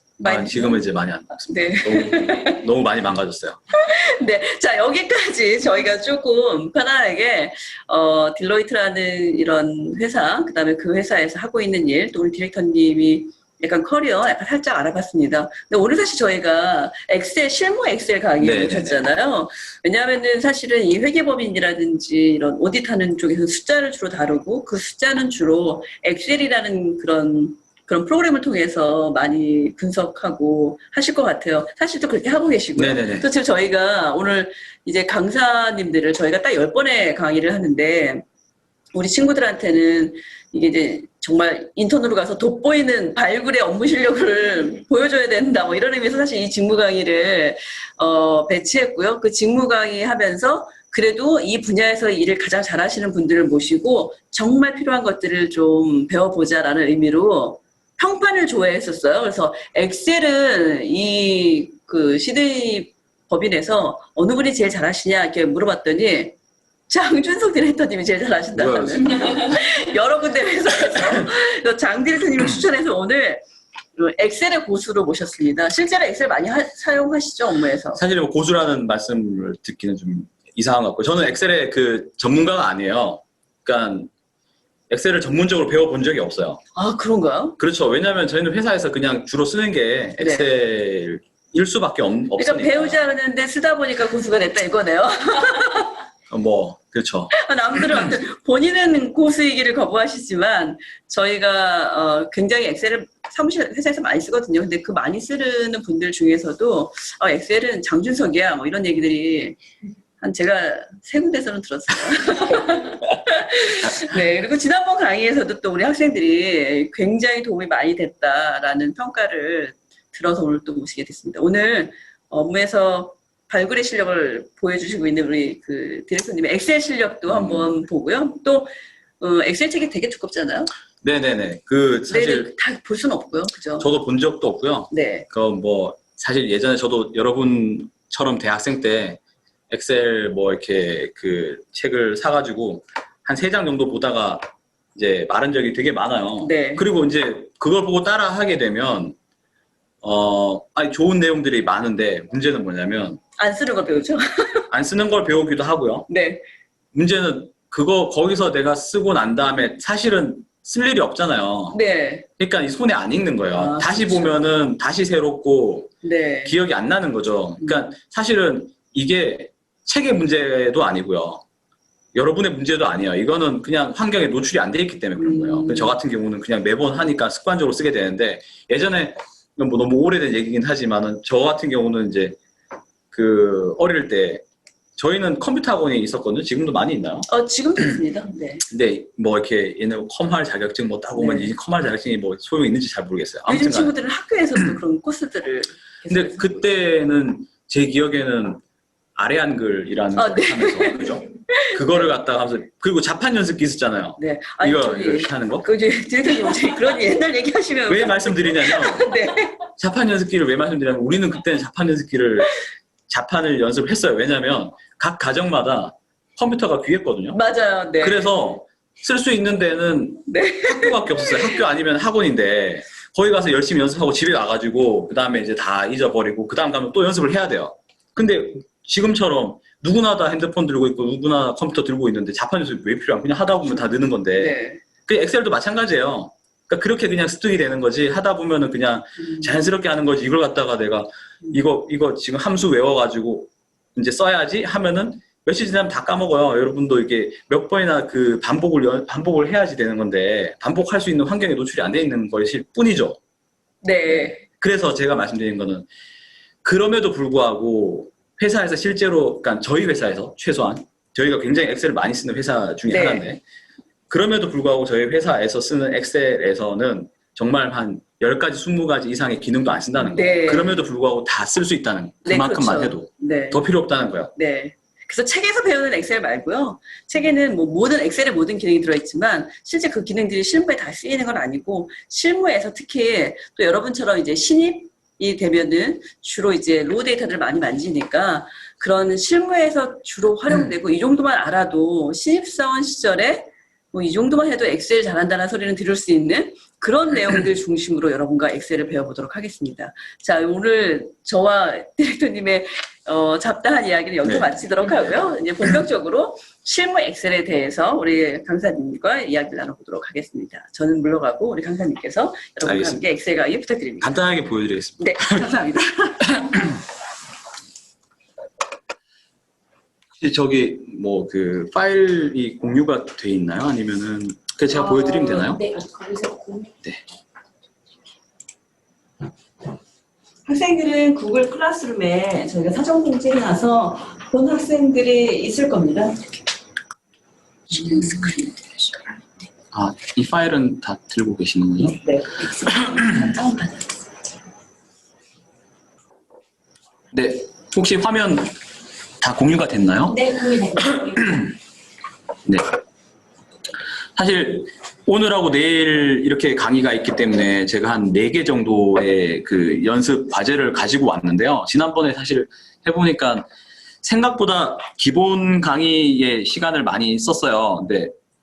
지금은 이제 많이 안 먹습니다. 네. 너무 많이 망가졌어요. 네, 자 여기까지 저희가 조금 편안하게 딜로이트라는 이런 회사, 그다음에 그 회사에서 하고 있는 일, 또 우리 디렉터님이 약간 커리어 약간 살짝 알아봤습니다. 근데 오늘 사실 저희가 실무 엑셀 강의를 보셨잖아요. 왜냐하면은 사실은 이 회계법인이라든지 이런 오디트하는 쪽에서 숫자를 주로 다루고 그 숫자는 주로 엑셀이라는 그런 프로그램을 통해서 많이 분석하고 하실 것 같아요. 사실 또 그렇게 하고 계시고요. 네네네. 또 지금 저희가 오늘 이제 강사님들을 저희가 딱 10번의 강의를 하는데 우리 친구들한테는 이게 이제 정말 인턴으로 가서 돋보이는 발굴의 업무 실력을 보여줘야 된다. 뭐 이런 의미에서 사실 이 직무 강의를 배치했고요. 그 직무 강의 하면서 그래도 이 분야에서 일을 가장 잘하시는 분들을 모시고 정말 필요한 것들을 좀 배워보자라는 의미로 평판을 조회했었어요. 그래서 엑셀은 시드니 법인에서 어느 분이 제일 잘하시냐 이렇게 물어봤더니 장준석 디렉터님이 제일 잘하신다는 여러 군데 회사에서 장 디렉터님을 추천해서 오늘 엑셀의 고수로 모셨습니다. 실제로 엑셀 많이 사용하시죠, 업무에서? 사실 뭐 고수라는 말씀을 듣기는 좀 이상한 것 같고, 저는 엑셀의 그 전문가가 아니에요. 그러니까 엑셀을 전문적으로 배워본 적이 없어요. 아, 그런가요? 그렇죠. 왜냐하면 저희는 회사에서 그냥 주로 쓰는 게 엑셀 일 수밖에 없으니까. 그러니까 배우지 않았는데 쓰다 보니까 고수가 됐다 이거네요. 뭐 그렇죠. 남들은 본인은 고수이기를 거부하시지만 저희가 굉장히 엑셀을 사무실 회사에서 많이 쓰거든요. 근데 그 많이 쓰는 분들 중에서도 엑셀은 장준석이야 뭐 이런 얘기들이 제가 3군데서는 들었어요. 네, 그리고 지난번 강의에서도 또 우리 학생들이 굉장히 도움이 많이 됐다라는 평가를 들어서 오늘 또 모시게 됐습니다. 오늘 업무에서 발굴의 실력을 보여주시고 있는 우리 그 디렉터님의 엑셀 실력도 한번 보고요. 또 엑셀 책이 되게 두껍잖아요. 네네네. 그 사실 다 볼 수는 없고요, 그죠? 저도 본 적도 없고요. 네. 그 뭐 사실 예전에 저도 여러분처럼 대학생 때 엑셀 뭐 이렇게 그 책을 사가지고 한 3장 정도 보다가 이제 마른 적이 되게 많아요. 네. 그리고 이제 그걸 보고 따라 하게 되면 아니 좋은 내용들이 많은데 문제는 뭐냐면 안 쓰는 걸 배우죠? 안 쓰는 걸 배우기도 하고요. 네. 문제는 거기서 내가 쓰고 난 다음에 사실은 쓸 일이 없잖아요. 네. 그러니까 이 손에 안 익는 거예요. 아, 다시 그렇죠. 보면은 다시 새롭고 네. 기억이 안 나는 거죠. 그러니까 사실은 이게 책의 문제도 아니고요. 여러분의 문제도 아니에요. 이거는 그냥 환경에 노출이 안 돼 있기 때문에 그런 거예요. 저 같은 경우는 그냥 매번 하니까 습관적으로 쓰게 되는데, 예전에 뭐 너무 오래된 얘기긴 하지만은 저 같은 경우는 이제 그 어릴 때 저희는 컴퓨터 학원이 있었거든요. 지금도 많이 있나요? 지금도 있습니다. 네. 근데 뭐 이렇게 얘네 컴활 자격증 뭐 따고 보면 네. 이 컴활 자격증이 뭐 소용이 있는지 잘 모르겠어요. 요즘 아무튼 친구들은 학교에서도 그런 코스들을. 근데 계속해서 그때는 제 기억에는 아래 한글이라는 걸 네. 하면서 그죠? 그거를 갖다가 하면서, 그리고 자판 연습기 있었잖아요. 네. 아니, 이거 이렇게 하는 거? 디렉터님 혹시 그런 옛날 얘기하시면 왜 말씀드리냐면 네. 자판 연습기를 왜 말씀드리냐면 우리는 그때는 자판을 연습을 했어요. 왜냐면 각 가정마다 컴퓨터가 귀했거든요. 맞아요. 네. 그래서 쓸 수 있는 데는 네. 학교밖에 없었어요. 학교 아니면 학원인데 거기 가서 열심히 연습하고 집에 와가지고 그 다음에 이제 다 잊어버리고 그 다음 가면 또 연습을 해야 돼요. 근데 지금처럼 누구나 다 핸드폰 들고 있고 누구나 컴퓨터 들고 있는데 자판 연습이 왜 필요한? 그냥 하다 보면 다 느는 건데. 네. 그 엑셀도 마찬가지예요. 그러니까 그렇게 그냥 습득이 되는 거지, 하다 보면은 그냥 자연스럽게 하는 거지. 이걸 갖다가 내가 이거 지금 함수 외워가지고 이제 써야지 하면은 며칠 지나면 다 까먹어요. 여러분도 이게 몇 번이나 그 반복을 해야지 되는 건데, 반복할 수 있는 환경에 노출이 안 돼 있는 것일 뿐이죠. 네. 그래서 제가 말씀드린 거는, 그럼에도 불구하고 회사에서 실제로, 그러니까 저희 회사에서 최소한 저희가 굉장히 엑셀을 많이 쓰는 회사 중에 네. 하나인데, 그럼에도 불구하고 저희 회사에서 쓰는 엑셀에서는 정말 한 10가지, 20가지 이상의 기능도 안 쓴다는 거예요. 네. 그럼에도 불구하고 다 쓸 수 있다는, 네, 그만큼만 그렇죠. 해도 네. 더 필요 없다는 거예요. 네. 그래서 책에서 배우는 엑셀 말고요. 책에는 뭐 엑셀의 모든 기능이 들어있지만 실제 그 기능들이 실무에 다 쓰이는 건 아니고, 실무에서 특히 또 여러분처럼 이제 신입이 되면은 주로 이제 로우 데이터들을 많이 만지니까 그런 실무에서 주로 활용되고 이 정도만 알아도 신입사원 시절에 뭐 이 정도만 해도 엑셀 잘한다는 소리는 들을 수 있는 그런 내용들 중심으로 여러분과 엑셀을 배워보도록 하겠습니다. 자, 오늘 저와 디렉터님의 잡다한 이야기는 여기서 네. 마치도록 하고요. 이제 본격적으로 실무 엑셀에 대해서 우리 강사님과 이야기를 나눠보도록 하겠습니다. 저는 물러가고 우리 강사님께서 여러분과 알겠습니다. 함께 엑셀 강의 부탁드립니다. 간단하게 보여드리겠습니다. 네, 감사합니다. 혹시 저기 뭐 그 파일이 공유가 돼 있나요? 아니면은 그 제가 보여드리면 되나요? 네, 거기서 공유. 네. 학생들은 구글 클래스룸에 저희가 사전 공지해놔서 본 학생들이 있을 겁니다. 아, 이 파일은 다 들고 계시는 거죠? 네. 네. 혹시 화면 다 공유가 됐나요? 네, 공유됩니다. 네. 사실 오늘하고 내일 이렇게 강의가 있기 때문에 제가 한 4개 정도의 그 연습 과제를 가지고 왔는데요. 지난번에 사실 해보니까 생각보다 기본 강의에 시간을 많이 썼어요.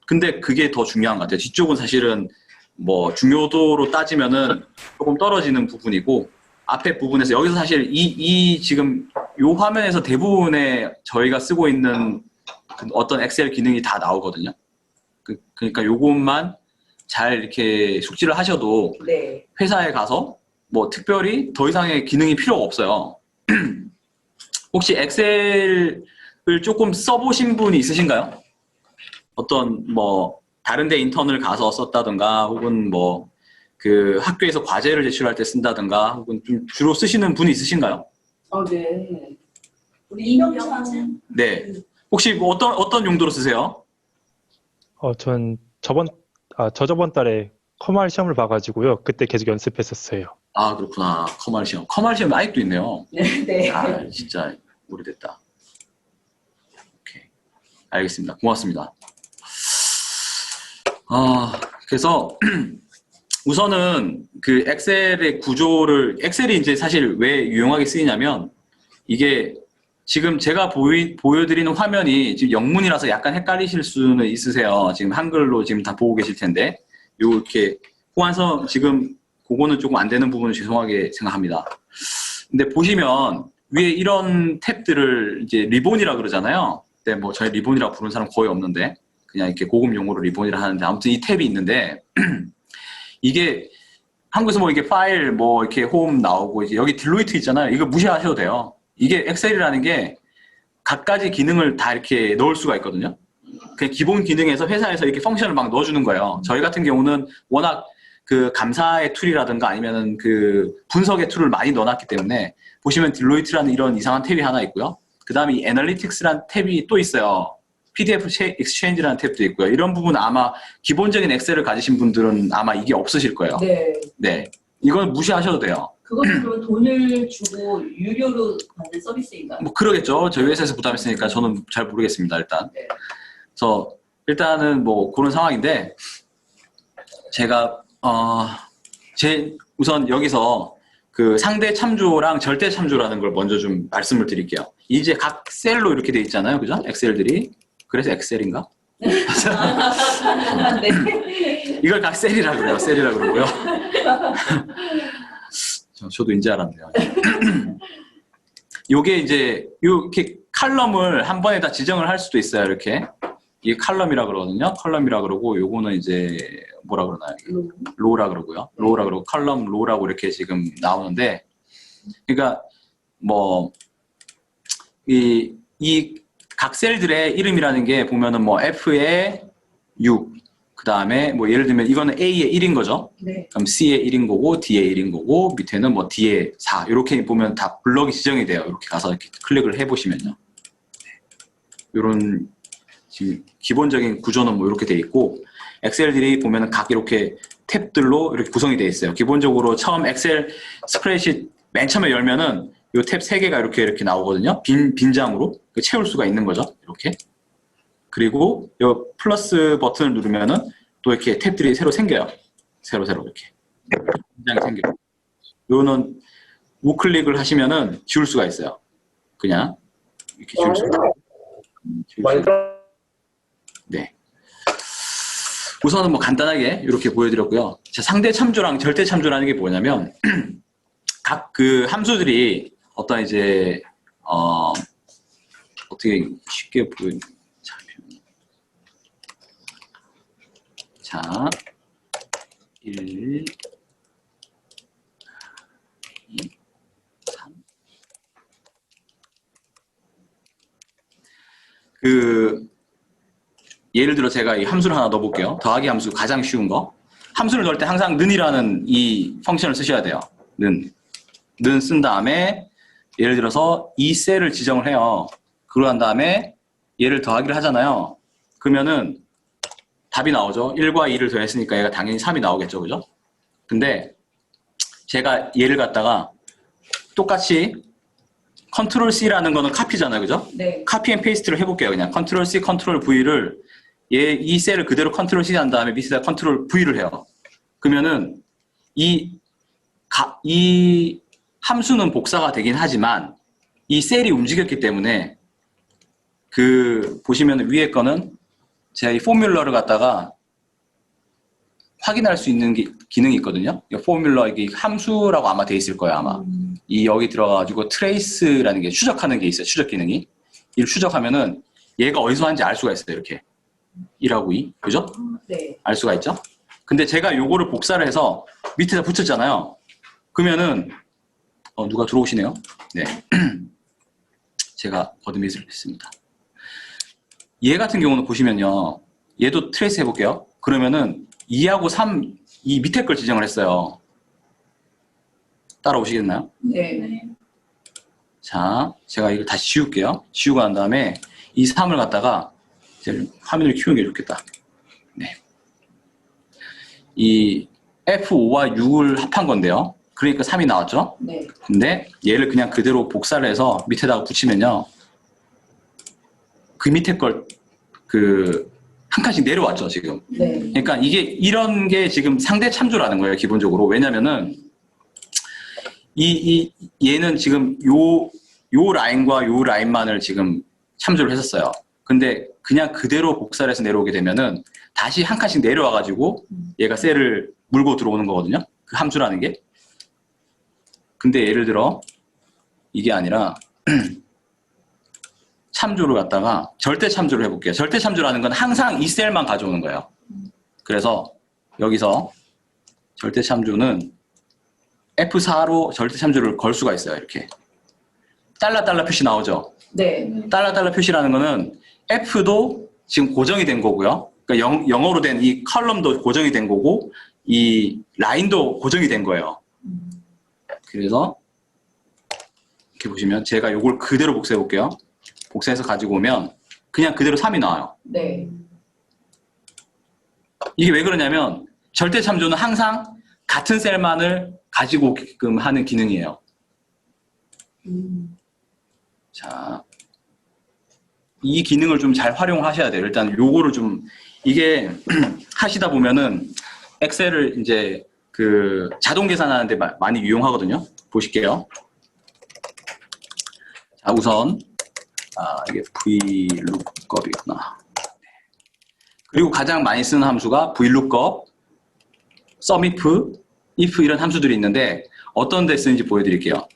근데 그게 더 중요한 것 같아요. 뒤쪽은 사실은 뭐 중요도로 따지면은 조금 떨어지는 부분이고, 앞에 부분에서 여기서 사실 지금 요 화면에서 대부분의 저희가 쓰고 있는 그 어떤 엑셀 기능이 다 나오거든요. 그러니까 요것만 잘 이렇게 숙지를 하셔도 네. 회사에 가서 뭐 특별히 더 이상의 기능이 필요가 없어요. 혹시 엑셀을 조금 써보신 분이 있으신가요? 어떤 뭐 다른 데 인턴을 가서 썼다든가, 혹은 뭐 그 학교에서 과제를 제출할 때 쓴다든가, 혹은 좀 주로 쓰시는 분이 있으신가요? 네. 우리 이명찬. 네. 혹시 뭐 어떤 용도로 쓰세요? 전 저저번 달에 커말 시험을 봐가지고요. 그때 계속 연습했었어요. 아, 그렇구나. 커말 시험. 커말 시험 아직도 있네요. 네. 네. 아, 진짜 오래됐다. 오케이. 알겠습니다. 고맙습니다. 그래서 우선은 그 엑셀의 구조를, 엑셀이 이제 사실 왜 유용하게 쓰이냐면, 이게 지금 제가 보여드리는 화면이 지금 영문이라서 약간 헷갈리실 수는 있으세요. 지금 한글로 지금 다 보고 계실 텐데, 요렇게 호환성 지금 그거는 조금 안 되는 부분은 죄송하게 생각합니다. 근데 보시면 위에 이런 탭들을 이제 리본이라 그러잖아요. 근데 뭐 저희 리본이라고 부르는 사람 거의 없는데, 그냥 이렇게 고급 용어로 리본이라 하는데, 아무튼 이 탭이 있는데, 이게 한국에서 뭐 이게 파일 뭐 이렇게 홈 나오고, 이제 여기 딜로이트 있잖아요. 이거 무시하셔도 돼요. 이게 엑셀이라는 게 갖가지 기능을 다 이렇게 넣을 수가 있거든요. 그 기본 기능에서 회사에서 이렇게 펑션을 막 넣어주는 거예요. 저희 같은 경우는 워낙 그 감사의 툴이라든가 아니면은 그 분석의 툴을 많이 넣어놨기 때문에, 보시면 딜로이트라는 이런 이상한 탭이 하나 있고요. 그 다음에 이 애널리틱스라는 탭이 또 있어요. PDF Exchange라는 탭도 있고요. 이런 부분은 아마 기본적인 엑셀을 가지신 분들은 아마 이게 없으실 거예요. 네. 네. 이건 무시하셔도 돼요. 그것은 그럼 돈을 주고 유료로 받는 서비스인가요? 뭐 그러겠죠. 저희 회사에서 부담했으니까 저는 잘 모르겠습니다, 일단. 네. 그래서 일단은 뭐 그런 상황인데, 제가 우선 여기서 그 상대 참조랑 절대 참조라는 걸 먼저 좀 말씀을 드릴게요. 이제 각 셀로 이렇게 돼 있잖아요, 그죠? 엑셀들이. 그래서 엑셀인가? 네. 이걸 각 셀이라 그래요. 셀이라 그러고요. 저도 인지 알았네요. 요게 이제 이렇게 칼럼을 한 번에 다 지정을 할 수도 있어요. 이렇게 이게 칼럼이라 그러거든요. 컬럼이라 그러고, 요거는 이제 뭐라 그러나요? 로우라 그러고요. 로우라 그러고 컬럼 로우라고 이렇게 지금 나오는데, 그러니까 뭐 이 각 셀들의 이름이라는 게 보면은 뭐 F에 6, 그 다음에 뭐 예를 들면 이거는 A의 1인 거죠. 네. 그럼 C의 1인 거고, D의 1인 거고, 밑에는 뭐 D의 4, 이렇게 보면 다 블럭이 지정이 돼요. 이렇게 가서 이렇게 클릭을 해보시면요. 이런 지금 기본적인 구조는 뭐 이렇게 돼 있고, 엑셀들이 보면은 각 이렇게 탭들로 이렇게 구성이 돼 있어요. 기본적으로 처음 엑셀 스프레드시트 맨 처음에 열면은 이 탭 3개가 이렇게 나오거든요. 빈장으로 채울 수가 있는 거죠. 이렇게. 그리고 이 플러스 버튼을 누르면은 또 이렇게 탭들이 새로 생겨요. 새로 이렇게. 빈장이 생겨요. 요거는 우클릭을 하시면은 지울 수가 있어요. 그냥 이렇게 지울 수가 있어요. 네. 우선은 뭐 간단하게 이렇게 보여드렸고요. 자, 상대 참조랑 절대 참조라는 게 뭐냐면, 각 그 함수들이 어떤 이제 어떻게 쉽게 자, 1, 2, 3. 예를 들어 제가 이 함수를 하나 넣어볼게요. 더하기 함수 가장 쉬운 거. 함수를 넣을 때 항상 는이라는 이 펑션을 쓰셔야 돼요. 는 쓴 다음에 예를 들어서 이 셀을 지정을 해요. 그러고 난 다음에 얘를 더하기를 하잖아요. 그러면은 답이 나오죠. 1과 2를 더했으니까 얘가 당연히 3이 나오겠죠. 그죠? 근데 제가 얘를 갖다가 똑같이 컨트롤 C라는 거는 카피잖아요. 그죠? 네. 카피 앤 페이스트를 해볼게요. 그냥 컨트롤 C, 컨트롤 V를 이 셀을 그대로 컨트롤 C 한 다음에 밑에다 컨트롤 V를 해요. 그러면은 이 함수는 복사가 되긴 하지만 이 셀이 움직였기 때문에 그 보시면 위에 거는 제가 이 포뮬러를 갖다가 확인할 수 있는 기능이 있거든요. 이 포뮬러 이게 함수라고 아마 돼 있을 거예요, 아마. 이 여기 들어가가지고 트레이스라는 게 추적하는 게 있어요. 추적 기능이. 이를 추적하면은 얘가 어디서 하는지 알 수가 있어요. 이렇게 1하고 2, 그죠? 네. 알 수가 있죠. 근데 제가 요거를 복사를 해서 밑에다 붙였잖아요. 그러면은 누가 들어오시네요. 네. 제가 버드밋을 했습니다. 얘 같은 경우는 보시면요. 얘도 트레이스 해볼게요. 그러면은 2하고 3, 이 밑에 걸 지정을 했어요. 따라오시겠나요? 네. 자, 제가 이걸 다시 지울게요. 지우고 난 다음에 이 3을 갖다가 이제 화면을 키우는 게 좋겠다. 네. 이 F5와 6을 합한 건데요. 그러니까 3이 나왔죠? 네. 근데 얘를 그냥 그대로 복사를 해서 밑에다가 붙이면요. 그 밑에 걸 한 칸씩 내려왔죠, 지금. 네. 그러니까 이런 게 지금 상대 참조라는 거예요, 기본적으로. 왜냐면은 얘는 지금 요 라인과 요 라인만을 지금 참조를 했었어요. 근데 그냥 그대로 복사를 해서 내려오게 되면은 다시 한 칸씩 내려와가지고 얘가 셀을 물고 들어오는 거거든요. 그 함수라는 게. 근데 예를 들어 이게 아니라 참조를 갖다가 절대 참조를 해볼게요. 절대 참조라는 건 항상 이 셀만 가져오는 거예요. 그래서 여기서 절대 참조는 F4로 절대 참조를 걸 수가 있어요. 이렇게 달러 표시 나오죠. 네. 달러 표시라는 거는 F도 지금 고정이 된 거고요. 그러니까 영어로 된 이 컬럼도 고정이 된 거고 이 라인도 고정이 된 거예요. 그래서 이렇게 보시면 제가 이걸 그대로 복사해 볼게요. 복사해서 가지고 오면 그냥 그대로 3이 나와요. 네. 이게 왜 그러냐면 절대 참조는 항상 같은 셀만을 가지고 오게끔 하는 기능이에요. 자, 이 기능을 좀 잘 활용하셔야 돼요. 일단 요거를 좀 이게 하시다 보면은 엑셀을 이제 그 자동 계산하는데 많이 유용하거든요. 보실게요. 자, 우선 이게 VLOOKUP이구나. 그리고 가장 많이 쓰는 함수가 VLOOKUP, SUMIF, IF 이런 함수들이 있는데 어떤 데 쓰는지 보여드릴게요.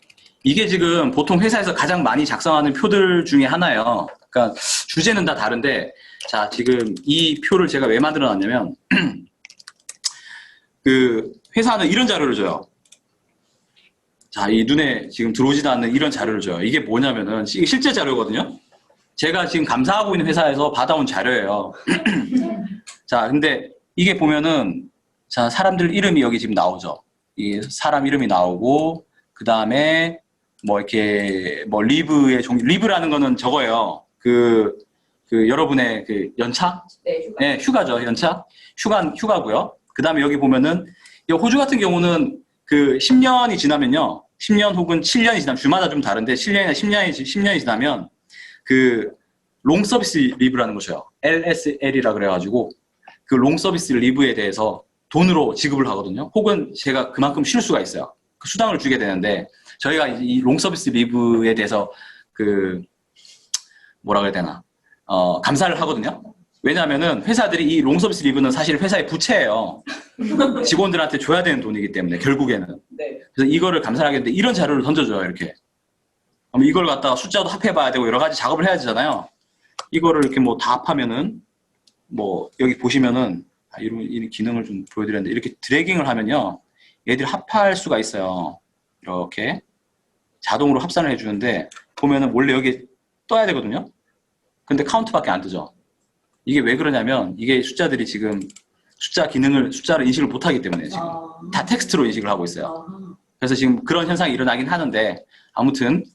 이게 지금 보통 회사에서 가장 많이 작성하는 표들 중에 하나예요. 그러니까 주제는 다 다른데 자, 지금 이 표를 제가 왜 만들어 놨냐면 그 회사는 이런 자료를 줘요. 자, 이 눈에 지금 들어오지도 않는 이런 자료를 줘요. 이게 뭐냐면은 이게 실제 자료거든요. 제가 지금 감사하고 있는 회사에서 받아온 자료예요. 자, 근데 이게 보면은 자, 사람들 이름이 여기 지금 나오죠. 이 사람 이름이 나오고 그 다음에 뭐 이렇게 뭐 리브의 종류, 리브라는 거는 저거예요. 그 여러분의 그 연차? 네. 휴가. 네, 휴가죠, 연차. 휴가고요. 그 다음에 여기 보면은 이 호주 같은 경우는 그 10년이 지나면요. 10년 혹은 7년이 지나면 주마다 좀 다른데 7년이나 10년이 지나면 그 롱 서비스 리브라는 것이에요. LSL이라 그래가지고 그 롱 서비스 리브에 대해서 돈으로 지급을 하거든요. 혹은 제가 그만큼 쉴 수가 있어요. 그 수당을 주게 되는데 저희가 이 롱 서비스 리브에 대해서 그 뭐라 그래야 되나 감사를 하거든요. 왜냐하면은 회사들이 이 롱 서비스 리브는 사실 회사의 부채예요. 직원들한테 줘야 되는 돈이기 때문에 결국에는. 네. 그래서 이거를 감사를 하겠는데 이런 자료를 던져줘요. 이렇게. 그럼 이걸 갖다가 숫자도 합해봐야 되고 여러 가지 작업을 해야 되잖아요. 이거를 이렇게 뭐 다 합하면은 뭐 여기 보시면은 이런 기능을 좀 보여드렸는데 이렇게 드래깅을 하면요. 얘들이 합할 수가 있어요. 이렇게 자동으로 합산을 해주는데 보면은 원래 여기 떠야 되거든요. 근데 카운트밖에 안 뜨죠. 이게 왜 그러냐면 이게 숫자들이 지금 숫자를 인식을 못하기 때문에 지금 다 텍스트로 인식을 하고 있어요. 그래서 지금 그런 현상이 일어나긴 하는데 아무튼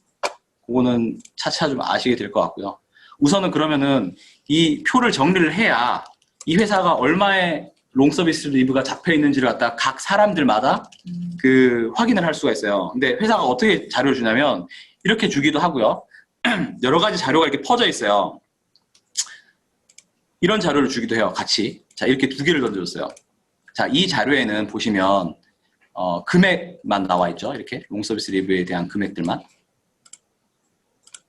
그거는 차차 좀 아시게 될 것 같고요. 우선은 그러면은 이 표를 정리를 해야 이 회사가 얼마의 롱 서비스 리브가 잡혀 있는지를 갖다 각 사람들마다 그 확인을 할 수가 있어요. 근데 회사가 어떻게 자료를 주냐면 이렇게 주기도 하고요. 여러 가지 자료가 이렇게 퍼져 있어요. 이런 자료를 주기도 해요. 같이. 자, 이렇게 두 개를 던져줬어요. 자, 이 자료에는 보시면 금액만 나와 있죠. 이렇게 롱 서비스 리뷰에 대한 금액들만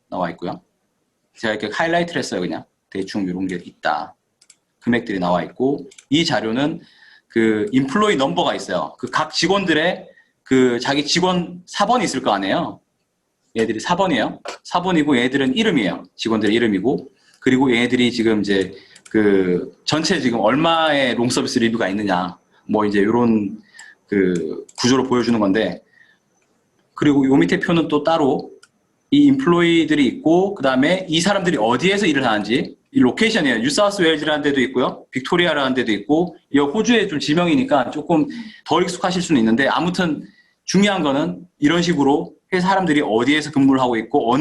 나와 있고요. 제가 이렇게 하이라이트를 했어요. 그냥 대충 이런 게 있다. 금액들이 나와 있고 이 자료는 그 인플로이 넘버가 있어요. 그 각 직원들의 그 자기 직원 4번이 있을 거 아니에요. 얘들이 4번이에요. 4번이고 얘들은 이름이에요. 직원들의 이름이고 그리고 얘들이 지금 이제 그 전체 지금 얼마의 롱서비스 리뷰가 있느냐 뭐 이제 이런 그 구조로 보여주는 건데 그리고 요 밑에 표는 또 따로 이 인플로이들이 있고 그 다음에 이 사람들이 어디에서 일을 하는지 이 로케이션이에요. 뉴사우스 웨일즈라는 데도 있고요. 빅토리아라는 데도 있고 이 호주의 좀 지명이니까 조금 덜 익숙하실 수는 있는데 아무튼 중요한 거는 이런 식으로 회사 사람들이 어디에서 근무를 하고 있고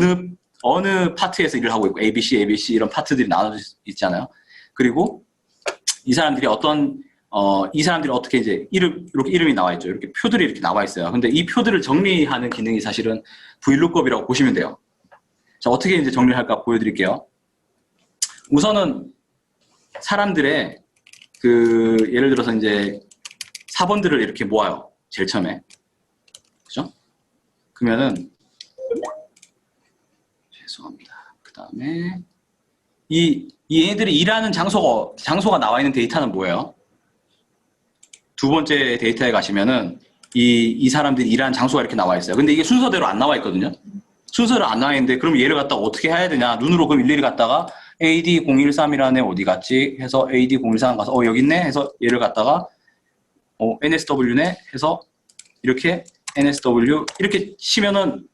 어느 파트에서 일을 하고 있고 ABC 이런 파트들이 나눠져 있잖아요. 그리고 이 사람들이 이 사람들이 어떻게 이제 이렇게 이름이 나와 있죠. 이렇게 표들이 이렇게 나와 있어요. 근데 이 표들을 정리하는 기능이 사실은 VLOOKUP이라고 보시면 돼요. 자, 어떻게 이제 정리를 할까 보여드릴게요. 우선은 사람들의 예를 들어서 이제 4번들을 이렇게 모아요. 제일 처음에. 그죠? 그러면은, 죄송합니다. 그 다음에, 얘네들이 일하는 장소가 나와 있는 데이터는 뭐예요? 두 번째 데이터에 가시면은, 이 사람들이 일하는 장소가 이렇게 나와 있어요. 근데 이게 순서대로 안 나와 있거든요. 순서대로 안 나와 있는데, 그럼 얘를 갖다가 어떻게 해야 되냐? 눈으로 그럼 일일이 갔다가, AD013이라는 애 어디 갔지? 해서 AD013 가서, 여기 있네? 해서 얘를 갖다가, NSW네? 해서, 이렇게 NSW, 이렇게 치면은,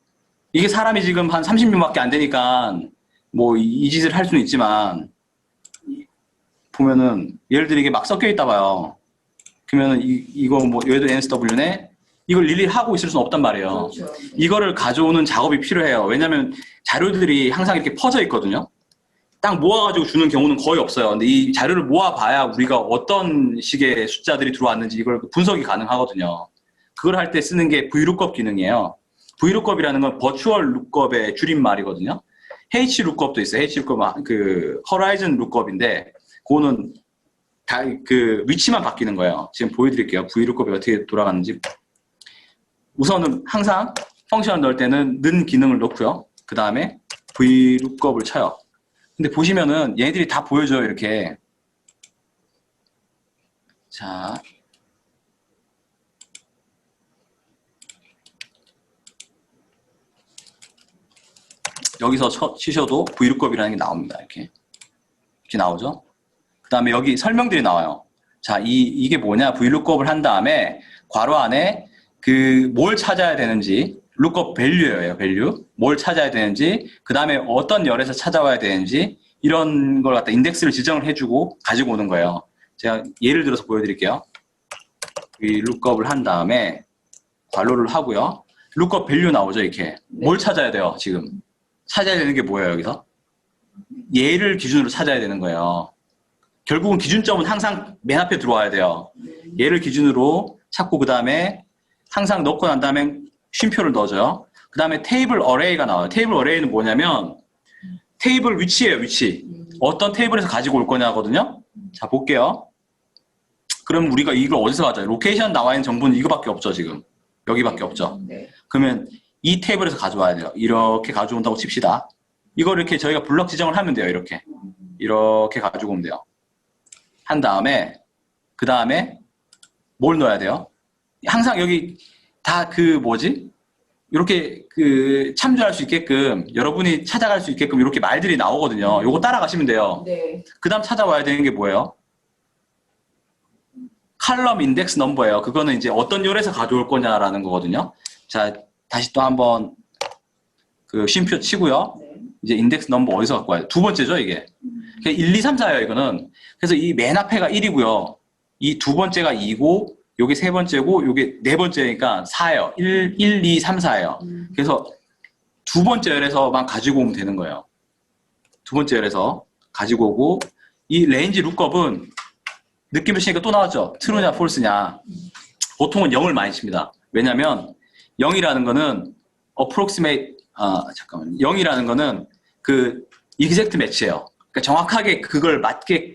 이게 사람이 지금 한 30명밖에 안 되니까, 뭐, 이 짓을 할 수는 있지만, 보면은, 예를 들어 이게 막 섞여 있다 봐요. 그러면은, 이거 뭐, 얘도 NSW네? 이걸 일일이 하고 있을 수는 없단 말이에요. 그렇죠. 이거를 가져오는 작업이 필요해요. 왜냐면, 자료들이 항상 이렇게 퍼져 있거든요. 딱 모아가지고 주는 경우는 거의 없어요. 근데 이 자료를 모아봐야 우리가 어떤 식의 숫자들이 들어왔는지 이걸 분석이 가능하거든요. 그걸 할 때 쓰는 게 VLOOKUP 기능이에요. VLOOKUP이라는 건 버추얼 룩업의 줄임말이거든요. HLOOKUP도 있어요. HLOOKUP, Horizon Lookup인데, 그거는 다 위치만 바뀌는 거예요. 지금 보여드릴게요. VLOOKUP이 어떻게 돌아가는지. 우선은 항상 펑션을 넣을 때는 는 기능을 넣고요. 그 다음에 VLOOKUP을 쳐요. 근데 보시면은 얘네들이 다 보여줘요. 이렇게. 자. 여기서 치셔도 VLOOKUP이라는 게 나옵니다. 이렇게 나오죠. 그 다음에 여기 설명들이 나와요. 자, 이게 뭐냐? VLOOKUP을 한 다음에 괄호 안에 뭘 찾아야 되는지, lookup value예요, value. 뭘 찾아야 되는지, 그 다음에 어떤 열에서 찾아와야 되는지, 이런 걸 갖다 인덱스를 지정을 해주고 가지고 오는 거예요. 제가 예를 들어서 보여드릴게요. VLOOKUP을 한 다음에 괄호를 하고요. lookup value 나오죠, 이렇게. 뭘 찾아야 돼요, 지금? 찾아야 되는 게 뭐예요, 여기서? 얘를 기준으로 찾아야 되는 거예요. 결국은 기준점은 항상 맨 앞에 들어와야 돼요. 얘를 기준으로 찾고 그 다음에 항상 넣고 난 다음에 쉼표를 넣어줘요. 그 다음에 테이블 어레이가 나와요. 테이블 어레이는 뭐냐면 테이블 위치예요, 위치. 어떤 테이블에서 가지고 올 거냐거든요. 자, 볼게요. 그럼 우리가 이걸 어디서 가져요? 로케이션 나와 있는 정보는 이거밖에 없죠, 지금. 여기밖에 없죠. 네. 그러면 이 테이블에서 가져와야 돼요. 이렇게 가져온다고 칩시다. 이걸 이렇게 저희가 블럭 지정을 하면 돼요, 이렇게. 이렇게 가지고 오면 돼요. 한 다음에, 그 다음에 뭘 넣어야 돼요? 항상 여기 다 이렇게 참조할 수 있게끔, 여러분이 찾아갈 수 있게끔 이렇게 말들이 나오거든요. 요거 따라가시면 돼요. 네. 그 다음 찾아와야 되는 게 뭐예요? 칼럼 인덱스 넘버예요. 그거는 이제 어떤 열에서 가져올 거냐라는 거거든요. 자, 다시 또 한번 쉼표 치고요. 네. 이제 인덱스 넘버 어디서 갖고 와요? 두 번째죠, 이게. 1, 2, 3, 4예요, 이거는. 그래서 이 맨 앞에가 1이고요. 이 두 번째가 2고, 요게 세 번째고, 요게 네 번째니까 4예요. 1, 2, 3, 4예요. 그래서 두 번째 열에서만 가지고 오면 되는 거예요. 두 번째 열에서 가지고 오고, 이 레인지 룩업은 느낌을 치니까 또 나왔죠. true냐, false냐. 보통은 0을 많이 칩니다. 왜냐면 0이라는 거는 approximate, 0이라는 거는 exact match예요. 그러니까 정확하게 그걸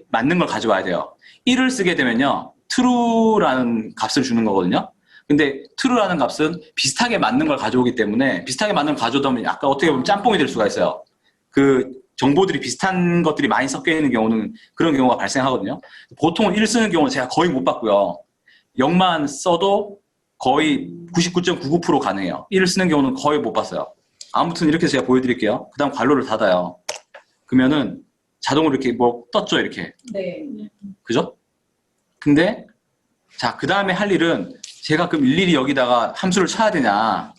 맞는 걸 가져와야 돼요. 1을 쓰게 되면요, true라는 값을 주는 거거든요. 근데 true라는 값은 비슷하게 맞는 걸 가져오기 때문에 비슷하게 맞는 걸 가져오다 보면 약간 어떻게 보면 짬뽕이 될 수가 있어요. 정보들이 비슷한 것들이 많이 섞여 있는 경우는 그런 경우가 발생하거든요. 보통 1 쓰는 경우는 제가 거의 못 봤고요. 0만 써도 거의 99.99% 가능해요. 1을 쓰는 경우는 거의 못 봤어요. 아무튼 이렇게 제가 보여드릴게요. 그 다음 괄호를 닫아요. 그러면은 자동으로 이렇게 뭐 떴죠, 이렇게. 네. 그죠? 근데 자, 그 다음에 할 일은 제가 그럼 일일이 여기다가 함수를 쳐야 되냐,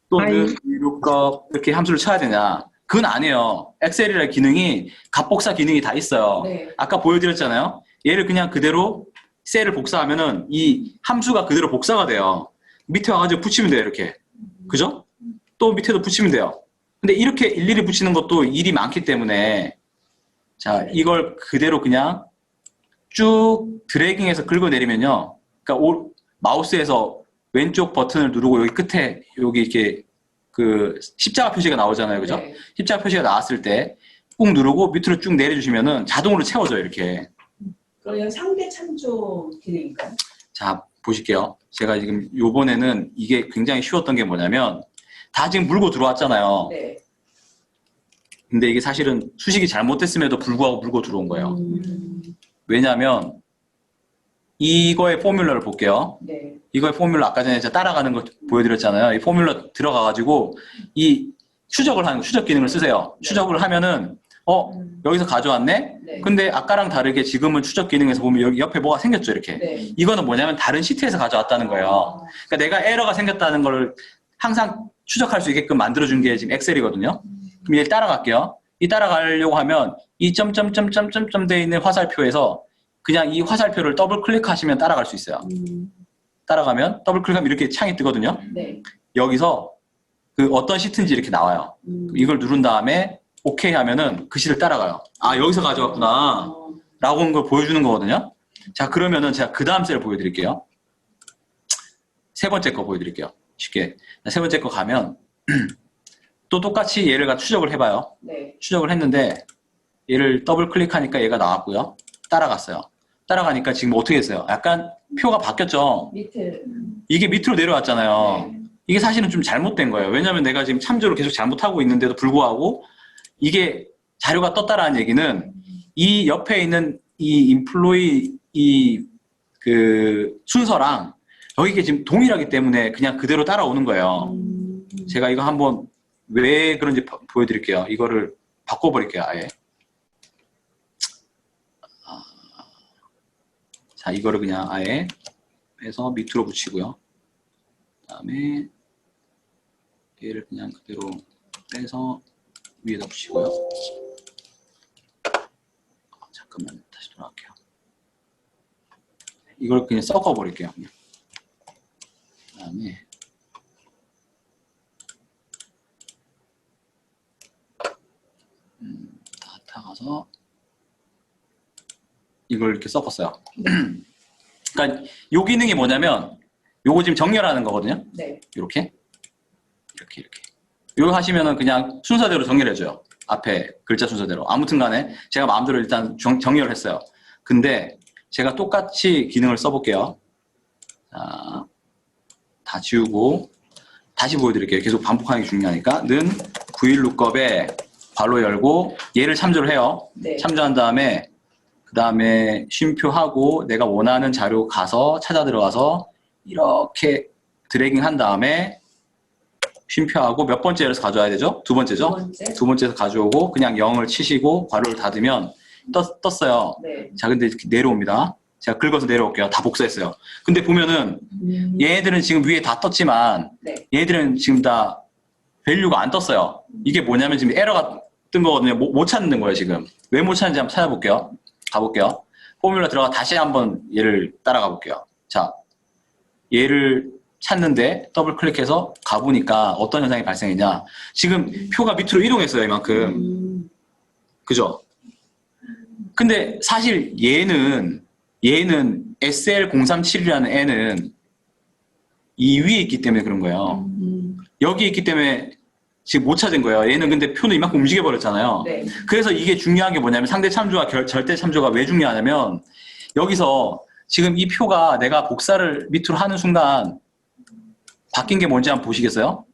또는 lookup 이렇게 함수를 쳐야 되냐, 그건 아니에요. 엑셀이라는 기능이 값복사 기능이 다 있어요. 네. 아까 보여드렸잖아요. 얘를 그냥 그대로 셀을 복사하면은 이 함수가 그대로 복사가 돼요. 밑에 와가지고 붙이면 돼요, 이렇게. 그죠? 또 밑에도 붙이면 돼요. 근데 이렇게 일일이 붙이는 것도 일이 많기 때문에, 자, 이걸 그대로 그냥 쭉 드래깅해서 긁어내리면요. 그러니까 마우스에서 왼쪽 버튼을 누르고 여기 끝에 여기 이렇게 그 십자가 표시가 나오잖아요. 그죠? 네. 십자가 표시가 나왔을 때 꾹 누르고 밑으로 쭉 내려주시면은 자동으로 채워져요, 이렇게. 그러면 상대 참조 기능인가요? 자, 보실게요. 제가 지금 요번에는 이게 굉장히 쉬웠던 게 뭐냐면, 다 지금 물고 들어왔잖아요. 네. 근데 이게 사실은 수식이 잘못됐음에도 불구하고 물고 들어온 거예요. 왜냐하면 이거의 포뮬러를 볼게요. 네. 이거의 포뮬러 아까 전에 제가 따라가는 거 보여드렸잖아요. 이 포뮬러 들어가가지고 이 추적을 하는 추적 기능을 쓰세요. 네. 추적을 하면은 여기서 가져왔네? 네. 근데 아까랑 다르게 지금은 추적 기능에서 보면 여기 옆에 뭐가 생겼죠, 이렇게. 네. 이거는 뭐냐면 다른 시트에서 가져왔다는 거예요. 그러니까 내가 에러가 생겼다는 걸 항상 추적할 수 있게끔 만들어준 게 지금 엑셀이거든요. 그럼 얘를 따라갈게요. 이 따라가려고 하면 이 점점점점점점 돼 있는 화살표에서 그냥 이 화살표를 더블 클릭하시면 따라갈 수 있어요. 따라가면 더블 클릭하면 이렇게 창이 뜨거든요. 네. 여기서 그 어떤 시트인지 이렇게 나와요. 이걸 누른 다음에 오케이 하면은 그 시트를 따라가요. 아, 여기서 가져왔구나 라고 하는 걸 보여주는 거거든요. 자, 그러면은 제가 그 다음 셀을 보여드릴게요. 세 번째 거 보여드릴게요. 쉽게. 세 번째 거 가면 또 똑같이 얘를 추적을 해봐요. 네. 추적을 했는데 얘를 더블 클릭하니까 얘가 나왔고요. 따라갔어요. 따라가니까 지금 어떻게 했어요? 약간 표가 바뀌었죠? 밑에. 이게 밑으로 내려왔잖아요. 네. 이게 사실은 좀 잘못된 거예요. 왜냐하면 내가 지금 참조를 계속 잘못하고 있는데도 불구하고 이게 자료가 떴다라는 얘기는 이 옆에 있는 이 인플로이 그 순서랑 여기가 지금 동일하기 때문에 그냥 그대로 따라오는 거예요. 제가 이거 한번 왜 그런지 보여드릴게요. 이거를 바꿔버릴게요, 아예. 자, 이거를 그냥 아예 해서 밑으로 붙이고요. 그 다음에 얘를 그냥 그대로 빼서 위에다 붙이고요. 잠깐만, 다시 돌아갈게요. 이걸 그냥 섞어버릴게요. 그냥. 그 다음에 다 가서 이걸 이렇게 섞었어요. 그러니까 요 기능이 뭐냐면 요거 지금 정렬하는 거거든요. 네. 이렇게 요거 하시면은 그냥 순서대로 정렬해줘요. 앞에 글자 순서대로. 아무튼 간에 제가 마음대로 일단 정렬을 했어요. 근데 제가 똑같이 기능을 써볼게요. 자, 다 지우고 다시 보여드릴게요. 계속 반복하는 게 중요하니까. 는 9일 룩업에 괄호 열고 얘를 참조를 해요. 네. 참조한 다음에 그 다음에 쉼표하고 내가 원하는 자료 가서 찾아 들어가서 이렇게 드래깅 한 다음에 쉼표하고 몇 번째에서 가져와야 되죠? 두 번째죠? 두 번째. 두 번째에서 가져오고 그냥 0을 치시고 괄호를 닫으면 떴어요. 네. 자, 근데 이렇게 내려옵니다. 제가 긁어서 내려올게요. 다 복사했어요. 근데 보면은 얘네들은 지금 위에 다 떴지만 네. 얘네들은 지금 다 밸류가 안 떴어요. 이게 뭐냐면 지금 에러가 뜬 거거든요. 못 찾는 거예요, 지금. 왜 못 찾는지 한번 찾아볼게요. 가볼게요. 포뮬러 들어가 다시 한번 얘를 따라가 볼게요. 자, 얘를 찾는데 더블 클릭해서 가보니까 어떤 현상이 발생했냐. 지금 표가 밑으로 이동했어요, 이만큼. 그죠? 근데 사실 얘는 SL037이라는 애는 이 위에 있기 때문에 그런 거예요. 여기 있기 때문에 지금 못 찾은 거예요. 얘는 근데 표는 이만큼 움직여 버렸잖아요. 네. 그래서 이게 중요한 게 뭐냐면 상대 참조와 절대 참조가 왜 중요하냐면 여기서 지금 이 표가 내가 복사를 밑으로 하는 순간 바뀐 게 뭔지 한번 보시겠어요?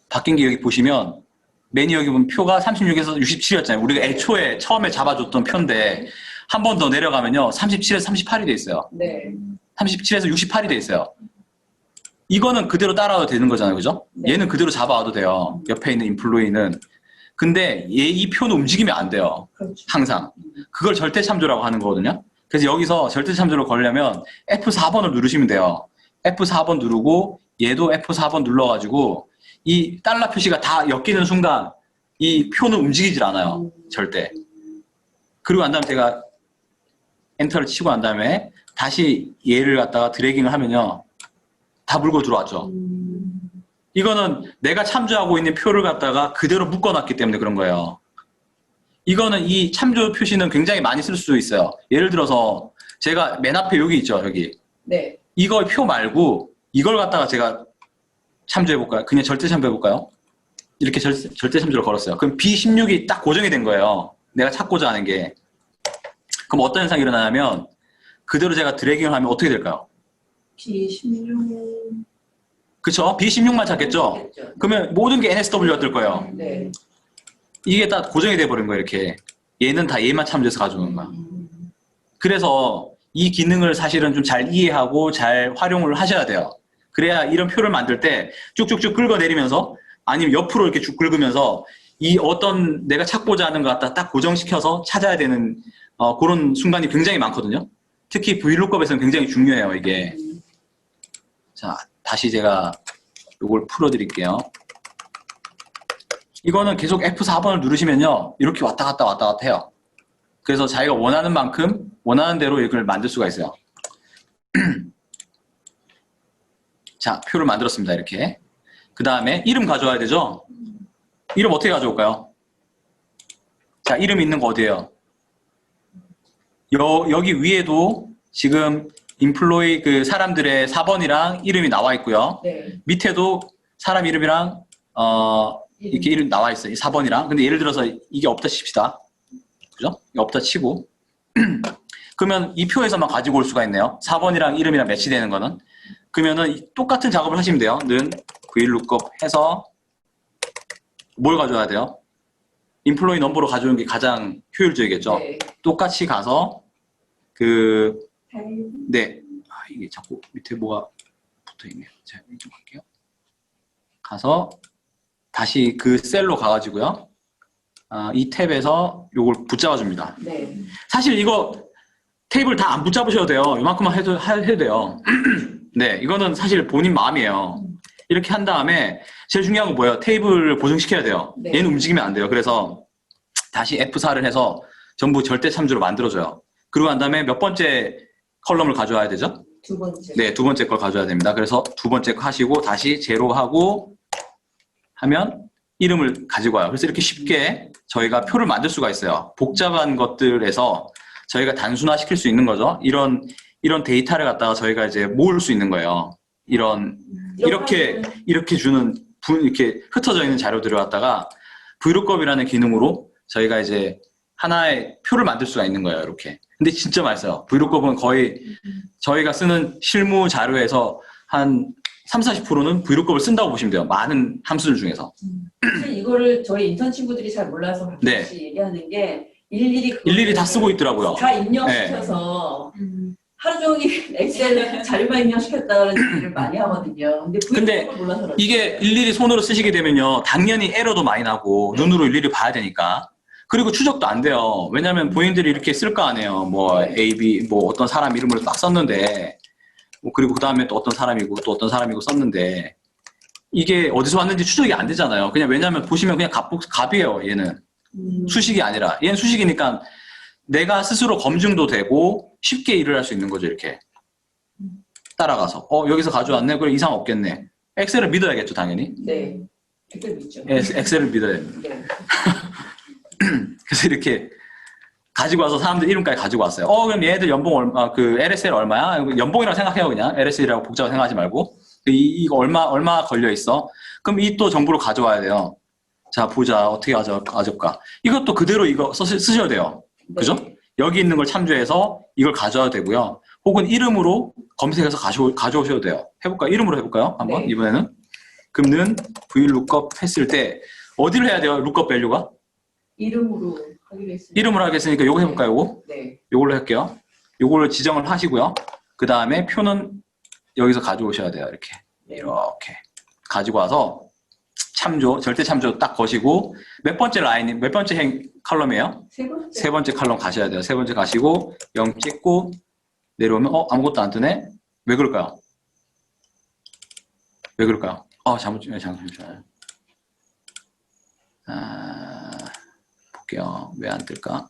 바뀐 게 여기 보시면 맨이 여기 보면 표가 36에서 67이었잖아요. 우리가 애초에 처음에 잡아줬던 표인데 한 번 더 내려가면요. 37에서 38이 돼 있어요. 네. 37에서 68이 돼 있어요. 이거는 그대로 따라와도 되는 거잖아요. 그죠? 네. 얘는 그대로 잡아와도 돼요. 옆에 있는 인플로이는. 근데 이 표는 움직이면 안 돼요. 그렇죠. 항상. 그걸 절대 참조라고 하는 거거든요. 그래서 여기서 절대 참조를 걸려면 F4번을 누르시면 돼요. F4번 누르고 얘도 F4번 눌러가지고 이 달러 표시가 다 엮이는 순간 이 표는 움직이질 않아요. 절대. 그리고 난 다음에 제가 엔터를 치고 난 다음에 다시 얘를 갖다가 드래깅을 하면요. 다 물고 들어왔죠. 이거는 내가 참조하고 있는 표를 갖다가 그대로 묶어놨기 때문에 그런 거예요. 이거는 이 참조 표시는 굉장히 많이 쓸 수 있어요. 예를 들어서 제가 맨 앞에 여기 있죠. 여기. 네. 이거 표 말고 이걸 갖다가 제가 참조해볼까요? 그냥 절대 참조해볼까요? 이렇게 절대 참조를 걸었어요. 그럼 B16이 딱 고정이 된 거예요. 내가 찾고자 하는 게. 그럼 어떤 현상이 일어나냐면 그대로 제가 드래깅을 하면 어떻게 될까요? B16. 그쵸? B16만 찾겠죠? 그러면 모든 게 NSW가 뜰 거예요. 네. 이게 딱 고정이 돼버린 거예요. 이렇게. 얘는 다 얘만 참조해서 가져오는 거야. 그래서 이 기능을 사실은 좀 잘 이해하고 잘 활용을 하셔야 돼요. 그래야 이런 표를 만들 때 쭉쭉쭉 긁어내리면서 아니면 옆으로 이렇게 쭉 긁으면서 이 어떤 내가 찾고자 하는 것 갖다 딱 고정시켜서 찾아야 되는 그런 순간이 굉장히 많거든요. 특히 VLOOKUP에서는 굉장히 중요해요, 이게. 자, 다시 제가 이걸 풀어드릴게요. 이거는 계속 F4번을 누르시면요. 이렇게 왔다 갔다 해요. 그래서 자기가 원하는 만큼 원하는 대로 이걸 만들 수가 있어요. 자, 표를 만들었습니다. 이렇게. 그 다음에 이름 가져와야 되죠? 이름 어떻게 가져올까요? 자, 이름 있는 거 어디예요? 여기 위에도 지금 인플로이 그 사람들의 4번이랑 이름이 나와 있고요. 네. 밑에도 사람 이름이랑 이렇게 이름 나와 있어요. 4번이랑. 근데 예를 들어서 이게 없다 칩시다. 그죠? 이게 없다 치고 그러면 이 표에서만 가지고 올 수가 있네요. 4번이랑 이름이랑 매치되는 거는. 그러면은 똑같은 작업을 하시면 돼요. 는 VLOOKUP 해서 뭘 가져와야 돼요? 인플로이 넘버로 가져오는 게 가장 효율적이겠죠. 네. 똑같이 가서 네. 이게 자꾸 밑에 뭐가 붙어 있네요. 제가 좀 할게요. 가서 다시 그 셀로 가가지고요. 이 탭에서 요걸 붙잡아 줍니다. 네. 사실 이거 테이블 다 안 붙잡으셔도 돼요. 이만큼만 해도 돼요. 네, 이거는 사실 본인 마음이에요. 이렇게 한 다음에 제일 중요한 건 뭐예요? 테이블을 고정시켜야 돼요. 네. 얘는 움직이면 안 돼요. 그래서 다시 F4를 해서 전부 절대 참조로 만들어줘요. 그리고 난 다음에 몇 번째 컬럼을 가져와야 되죠? 두 번째. 네, 두 번째 걸 가져와야 됩니다. 그래서 두 번째 거 하시고 다시 제로하고 하면 이름을 가지고 와요. 그래서 이렇게 쉽게 저희가 표를 만들 수가 있어요. 복잡한 것들에서 저희가 단순화 시킬 수 있는 거죠. 이런 데이터를 갖다가 저희가 이제 모을 수 있는 거예요. 이렇게 주는 이렇게 흩어져 있는 자료들을 갖다가 VLOOKUP이라는 기능으로 저희가 이제 하나의 표를 만들 수가 있는 거예요. 이렇게. 근데 진짜 맛있어요. VLOOKUP은 거의 저희가 쓰는 실무 자료에서 한 30-40%는 VLOOKUP을 쓴다고 보시면 돼요. 많은 함수들 중에서. 사실 이거를 저희 인턴 친구들이 잘 몰라서 가끔씩 네. 얘기하는 게 일일이 일일이 다 쓰고 있더라고요. 다 입력시켜서 하루 종일 엑셀 자료만 입력시켰다는 얘기를 많이 하거든요. 근데 VLOOKUP을 몰라서 그렇죠. 이게 일일이 손으로 쓰시게 되면요. 당연히 에러도 많이 나고 눈으로 일일이 봐야 되니까. 그리고 추적도 안 돼요. 왜냐면 본인들이 이렇게 쓸 거 아니에요. 뭐 A, B, 뭐 어떤 사람 이름을 딱 썼는데 그리고 그 다음에 또 어떤 사람이고 또 어떤 사람이고 썼는데 이게 어디서 왔는지 추적이 안 되잖아요. 그냥 왜냐면 보시면 그냥 값이에요. 얘는. 수식이 아니라. 얘는 수식이니까 내가 스스로 검증도 되고 쉽게 일을 할 수 있는 거죠. 이렇게. 따라가서. 여기서 가져왔네? 그래 이상 없겠네. 엑셀을 믿어야겠죠. 당연히. 네. 엑셀 믿죠. 엑셀을 믿어야 돼요. 네. 그래서 이렇게 가지고 와서 사람들 이름까지 가지고 왔어요. 그럼 얘들 연봉 얼마, LSL 얼마야? 연봉이라고 생각해요, 그냥. LSL이라고 복잡하게 생각하지 말고. 이거 얼마 걸려있어? 그럼 이 또 정보를 가져와야 돼요. 자, 보자. 어떻게 가져올까? 이것도 그대로 이거 쓰셔야 돼요. 그죠? 네. 여기 있는 걸 참조해서 이걸 가져와도 되고요. 혹은 이름으로 검색해서 가져오셔도 돼요. 해볼까요? 이름으로 해볼까요? 한번, 네. 이번에는. 그러면 VLOOKUP 했을 때, 어디를 해야 돼요? 룩업 밸류가? 이름으로 하기로 했습니다. 이름으로 하겠으니까 요거 해볼까요? 요거? 네. 요걸로 할게요. 요걸로 지정을 하시고요. 그 다음에 표는 여기서 가져오셔야 돼요. 이렇게. 이렇게. 가지고 와서 참조, 절대 참조 딱 거시고 몇 번째 라인, 몇 번째 컬럼이에요? 세 번째 컬럼 가셔야 돼요. 세 번째 가시고 0 찍고 내려오면 아무것도 안 뜨네? 왜 그럴까요? 왜 그럴까요? 잠시만요. 볼게요. 왜 안 뜰까?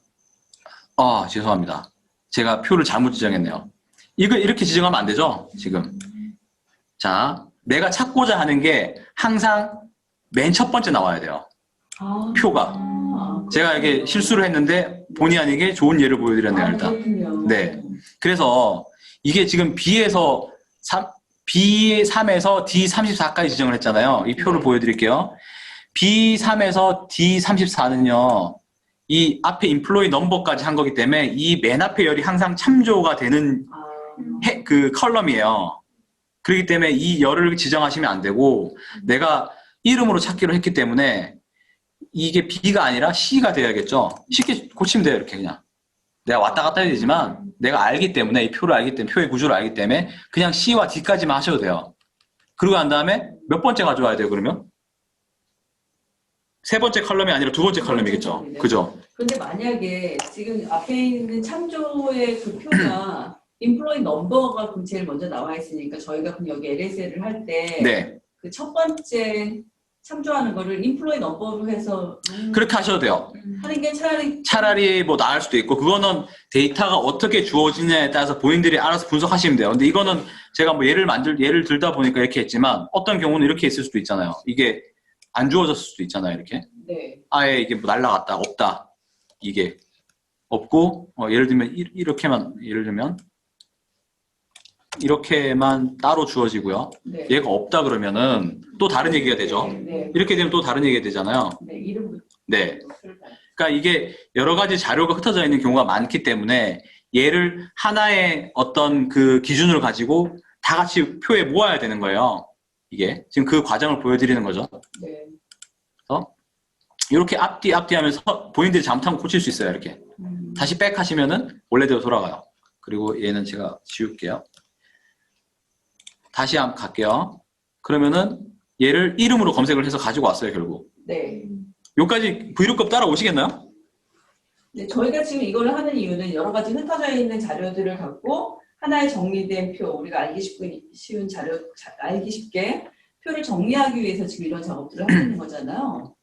죄송합니다. 제가 표를 잘못 지정했네요. 이거 이렇게 지정하면 안 되죠? 지금. 자, 내가 찾고자 하는 게 항상 맨 첫 번째 나와야 돼요. 표가. 제가 이게 실수를 했는데 본의 아니게 좋은 예를 보여드렸네요, 일단. 그렇군요. 네. 그래서 이게 지금 B에서 3에서 D34까지 지정을 했잖아요. 이 표를 보여드릴게요. B3에서 D34는요, 이 앞에 인플로이 넘버까지 한 거기 때문에 이 맨 앞에 열이 항상 참조가 되는 그 컬럼이에요. 그렇기 때문에 이 열을 지정하시면 안 되고, 내가 이름으로 찾기로 했기 때문에 이게 B가 아니라 C가 돼야겠죠. 쉽게 고치면 돼요, 이렇게 그냥. 내가 왔다 갔다 해야 되지만 내가 알기 때문에, 이 표를 알기 때문에, 표의 구조를 알기 때문에 그냥 C와 D까지만 하셔도 돼요. 그러고 난 다음에 몇 번째 가져와야 돼요, 그러면? 세 번째 컬럼이 아니라 두 번째 컬럼이겠죠. 그죠? 그런데 만약에 지금 앞에 있는 참조의 그 표가 인플로이 넘버가 그럼 제일 먼저 나와 있으니까 저희가 그럼 여기 LSL을 할 때 네. 그 첫 번째 참조하는 거를 인플로이 넘버로 해서 그렇게 하셔도 돼요. 하는 게 차라리 뭐 나을 수도 있고, 그거는 데이터가 어떻게 주어지냐에 따라서 본인들이 알아서 분석하시면 돼요. 근데 이거는 제가 뭐 예를 들다 보니까 이렇게 했지만, 어떤 경우는 이렇게 있을 수도 있잖아요. 이게 안 주어졌을 수도 있잖아요, 이렇게. 네. 아예 이게 뭐 날라갔다, 없다. 이게 없고, 예를 들면 예를 들면 이렇게만 따로 주어지고요. 네. 얘가 없다 그러면은 또 다른 얘기가 되죠. 네. 이렇게 되면 또 다른 얘기가 되잖아요. 네. 이름부터. 네. 그러니까 이게 여러 가지 자료가 흩어져 있는 경우가 많기 때문에 얘를 하나의 어떤 그 기준을 가지고 다 같이 표에 모아야 되는 거예요. 이게 지금 그 과정을 보여드리는 거죠. 네. 그래서 이렇게 앞뒤 하면서 본인들이 잘못하면 고칠 수 있어요. 이렇게 다시 백 하시면은 원래대로 돌아가요. 그리고 얘는 제가 지울게요. 다시 한번 갈게요. 그러면은 얘를 이름으로 검색을 해서 가지고 왔어요, 결국. 네. 여기까지 브이로그 따라오시겠나요? 네, 저희가 지금 이걸 하는 이유는 여러 가지 흩어져 있는 자료들을 갖고 하나의 정리된 표, 우리가 알기 쉬운 자료, 알기 쉽게 표를 정리하기 위해서 지금 이런 작업들을 하고 있는 거잖아요.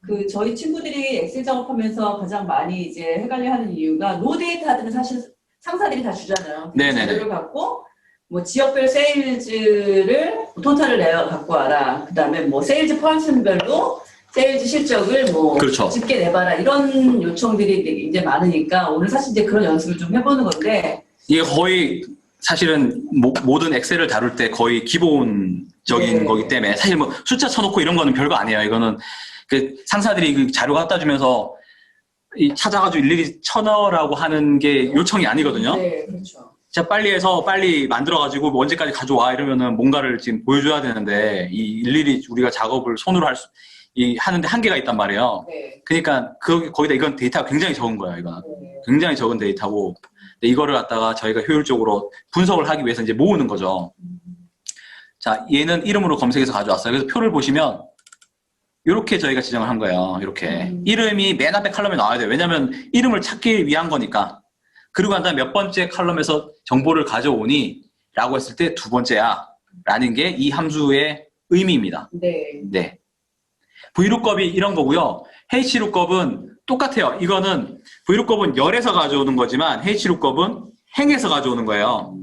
그 저희 친구들이 엑셀 작업하면서 가장 많이 이제 헷갈려하는 이유가 노 데이터들은 사실 상사들이 다 주잖아요. 네네네. 자료를 갖고 뭐 지역별 세일즈를 토탈을 내어 갖고 와라. 그다음에 뭐 세일즈 퍼센별로 세일즈 실적을 뭐 그렇죠. 집게 내봐라. 이런 요청들이 이제 많으니까 오늘 사실 이제 그런 연습을 좀 해보는 건데 이게 거의 사실은 모든 엑셀을 다룰 때 거의 기본적인 네. 거기 때문에 사실 뭐 숫자 쳐놓고 이런 거는 별거 아니에요. 이거는 그 상사들이 그 자료 갖다 주면서 찾아가지고 일일이 쳐넣으라고 하는 게 요청이 아니거든요. 네, 그렇죠. 진짜 빨리 해서 빨리 만들어가지고 뭐 언제까지 가져와 이러면은 뭔가를 지금 보여줘야 되는데 이 일일이 우리가 작업을 손으로 하는데 한계가 있단 말이에요. 네. 그러니까 거기다 이건 데이터가 굉장히 적은 거예요. 이건 네. 굉장히 적은 데이터고 근데 이거를 갖다가 저희가 효율적으로 분석을 하기 위해서 이제 모으는 거죠. 자, 얘는 이름으로 검색해서 가져왔어요. 그래서 표를 보시면 이렇게 저희가 지정을 한 거예요. 이렇게 이름이 맨 앞에 칼럼에 나와야 돼요. 왜냐하면 이름을 찾기 위한 거니까. 그리고 난 다음에 몇 번째 칼럼에서 정보를 가져오니 라고 했을 때 두 번째야 라는 게 이 함수의 의미입니다. 네. 네. VLOOKUP이 이런 거고요. HLOOKUP은 똑같아요. 이거는 VLOOKUP은 열에서 가져오는 거지만 HLOOKUP은 행에서 가져오는 거예요.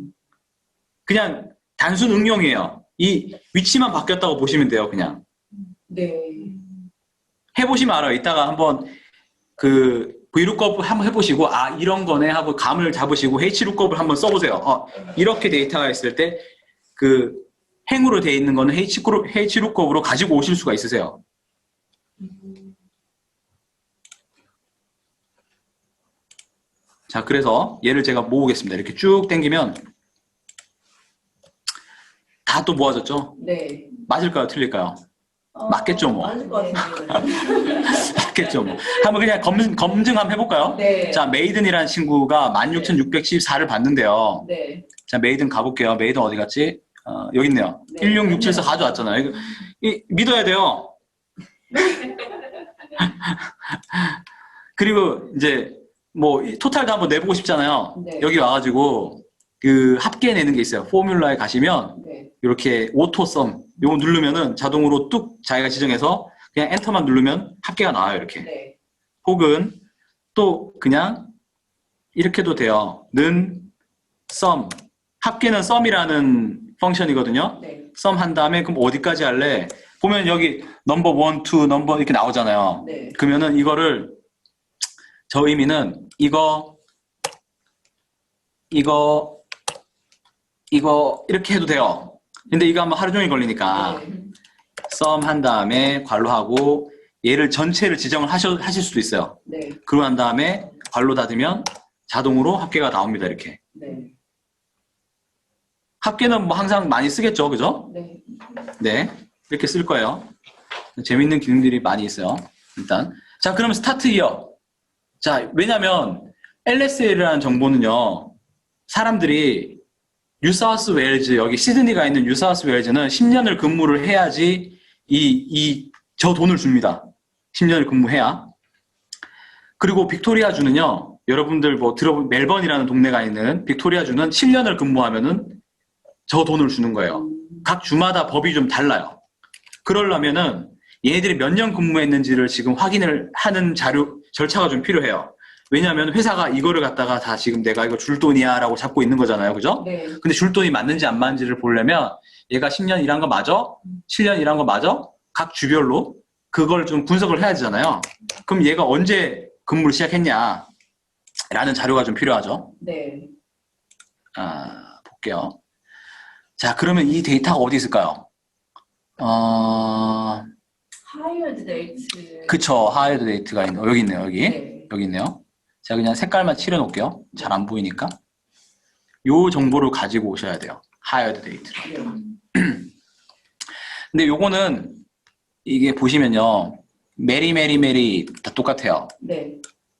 그냥 단순 응용이에요. 이 위치만 바뀌었다고 보시면 돼요. 그냥. 네. 해보시면 알아요. 이따가 한번 그 VLOOKUP 한번 해보시고 이런 거네 하고 감을 잡으시고 HLOOKUP을 한번 써보세요. 이렇게 데이터가 있을 때 그 행으로 되어 있는 거는 HLOOKUP으로 가지고 오실 수가 있으세요. 자, 그래서 얘를 제가 모으겠습니다. 이렇게 쭉 당기면 다 또 모아졌죠? 네. 맞을까요? 틀릴까요? 맞겠죠, 뭐. 맞을 것 같은데. 맞겠죠, 뭐. 한번 그냥 검증 한번 해볼까요? 네. 자, 메이든이라는 친구가 16,614를 받는데요. 네. 자, 메이든 가볼게요. 메이든 어디 갔지? 여기 있네요. 네. 16674 가져왔잖아요. 믿어야 돼요. 그리고 이제 뭐 토탈도 한번 내보고 싶잖아요. 네. 여기 와가지고 그 합계 내는 게 있어요. 포뮬러에 가시면 네. 이렇게 오토썸 요거 누르면은 자동으로 뚝 자기가 지정해서 그냥 엔터만 누르면 합계가 나와요. 이렇게. 네. 혹은 또 그냥 이렇게도 돼요. 는 sum 합계는 sum이라는 펑션이거든요. 네. sum 한 다음에 그럼 어디까지 할래? 보면 여기 넘버 1, 2, 넘버 이렇게 나오잖아요. 네. 그러면은 이거를 저 의미는 이거 이렇게 해도 돼요. 근데 이거 하면 하루 종일 걸리니까 네. sum 한 다음에 괄호하고 얘를 전체를 지정을 하실 수도 있어요. 네. 그러고 한 다음에 괄호 닫으면 자동으로 합계가 나옵니다. 이렇게. 네. 합계는 뭐 항상 많이 쓰겠죠. 그죠? 네. 네. 이렇게 쓸 거예요. 재밌는 기능들이 많이 있어요. 일단. 자, 그러면 스타트 이어. 자, 왜냐면 LSL이라는 정보는요. 사람들이 뉴사우스 웨일즈, 여기 시드니가 있는 뉴사우스 웨일즈는 10년을 근무를 해야지 저 돈을 줍니다. 10년을 근무해야. 그리고 빅토리아주는요. 여러분들 뭐 들어본 멜번이라는 동네가 있는 빅토리아주는 7년을 근무하면은 저 돈을 주는 거예요. 각 주마다 법이 좀 달라요. 그러려면은 얘네들이 몇 년 근무했는지를 지금 확인을 하는 절차가 좀 필요해요. 왜냐하면 회사가 이거를 갖다가 다 지금 내가 이거 줄 돈이야 라고 잡고 있는 거잖아요. 그죠? 네. 근데 줄 돈이 맞는지 안 맞는지를 보려면 얘가 10년 일한 거 맞아? 7년 일한 거 맞아? 각 주별로 그걸 좀 분석을 해야 되잖아요. 그럼 얘가 언제 근무를 시작했냐 라는 자료가 좀 필요하죠. 네. 볼게요. 자, 그러면 이 데이터가 어디 있을까요? 하이어드 데이트. 그쵸. 하이어드 데이트가 여기 있네요. 여기. 네. 여기 있네요. 제가 그냥 색깔만 칠해 놓을게요. 잘 안 보이니까. 요 정보를 가지고 오셔야 돼요. 하이어드 데이트. 네. 근데 요거는 이게 보시면요. 메리 다 똑같아요. 네.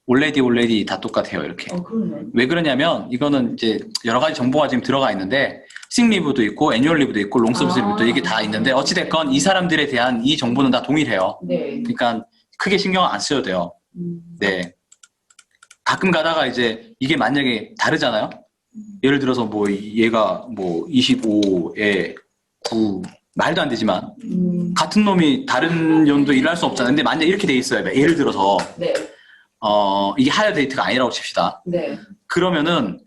올레디 다 똑같아요. 이렇게. 그러네. 왜 그러냐면 이거는 이제 여러 가지 정보가 지금 들어가 있는데 식리브도 있고 애뉴얼 리브도 있고 롱서비스 리브도 이게 다 있는데 어찌됐건 이 사람들에 대한 이 정보는 다 동일해요. 네. 그러니까 크게 신경 안 써도 돼요. 네. 가끔 가다가 이제 이게 만약에 다르잖아요. 예를 들어서 뭐 얘가 뭐 25에 9 말도 안 되지만 같은 놈이 다른 연도 일할 수 없잖아요. 근데 만약에 이렇게 돼 있어요. 예를 들어서 네. 이게 하이어 데이트가 아니라고 칩시다. 네. 그러면은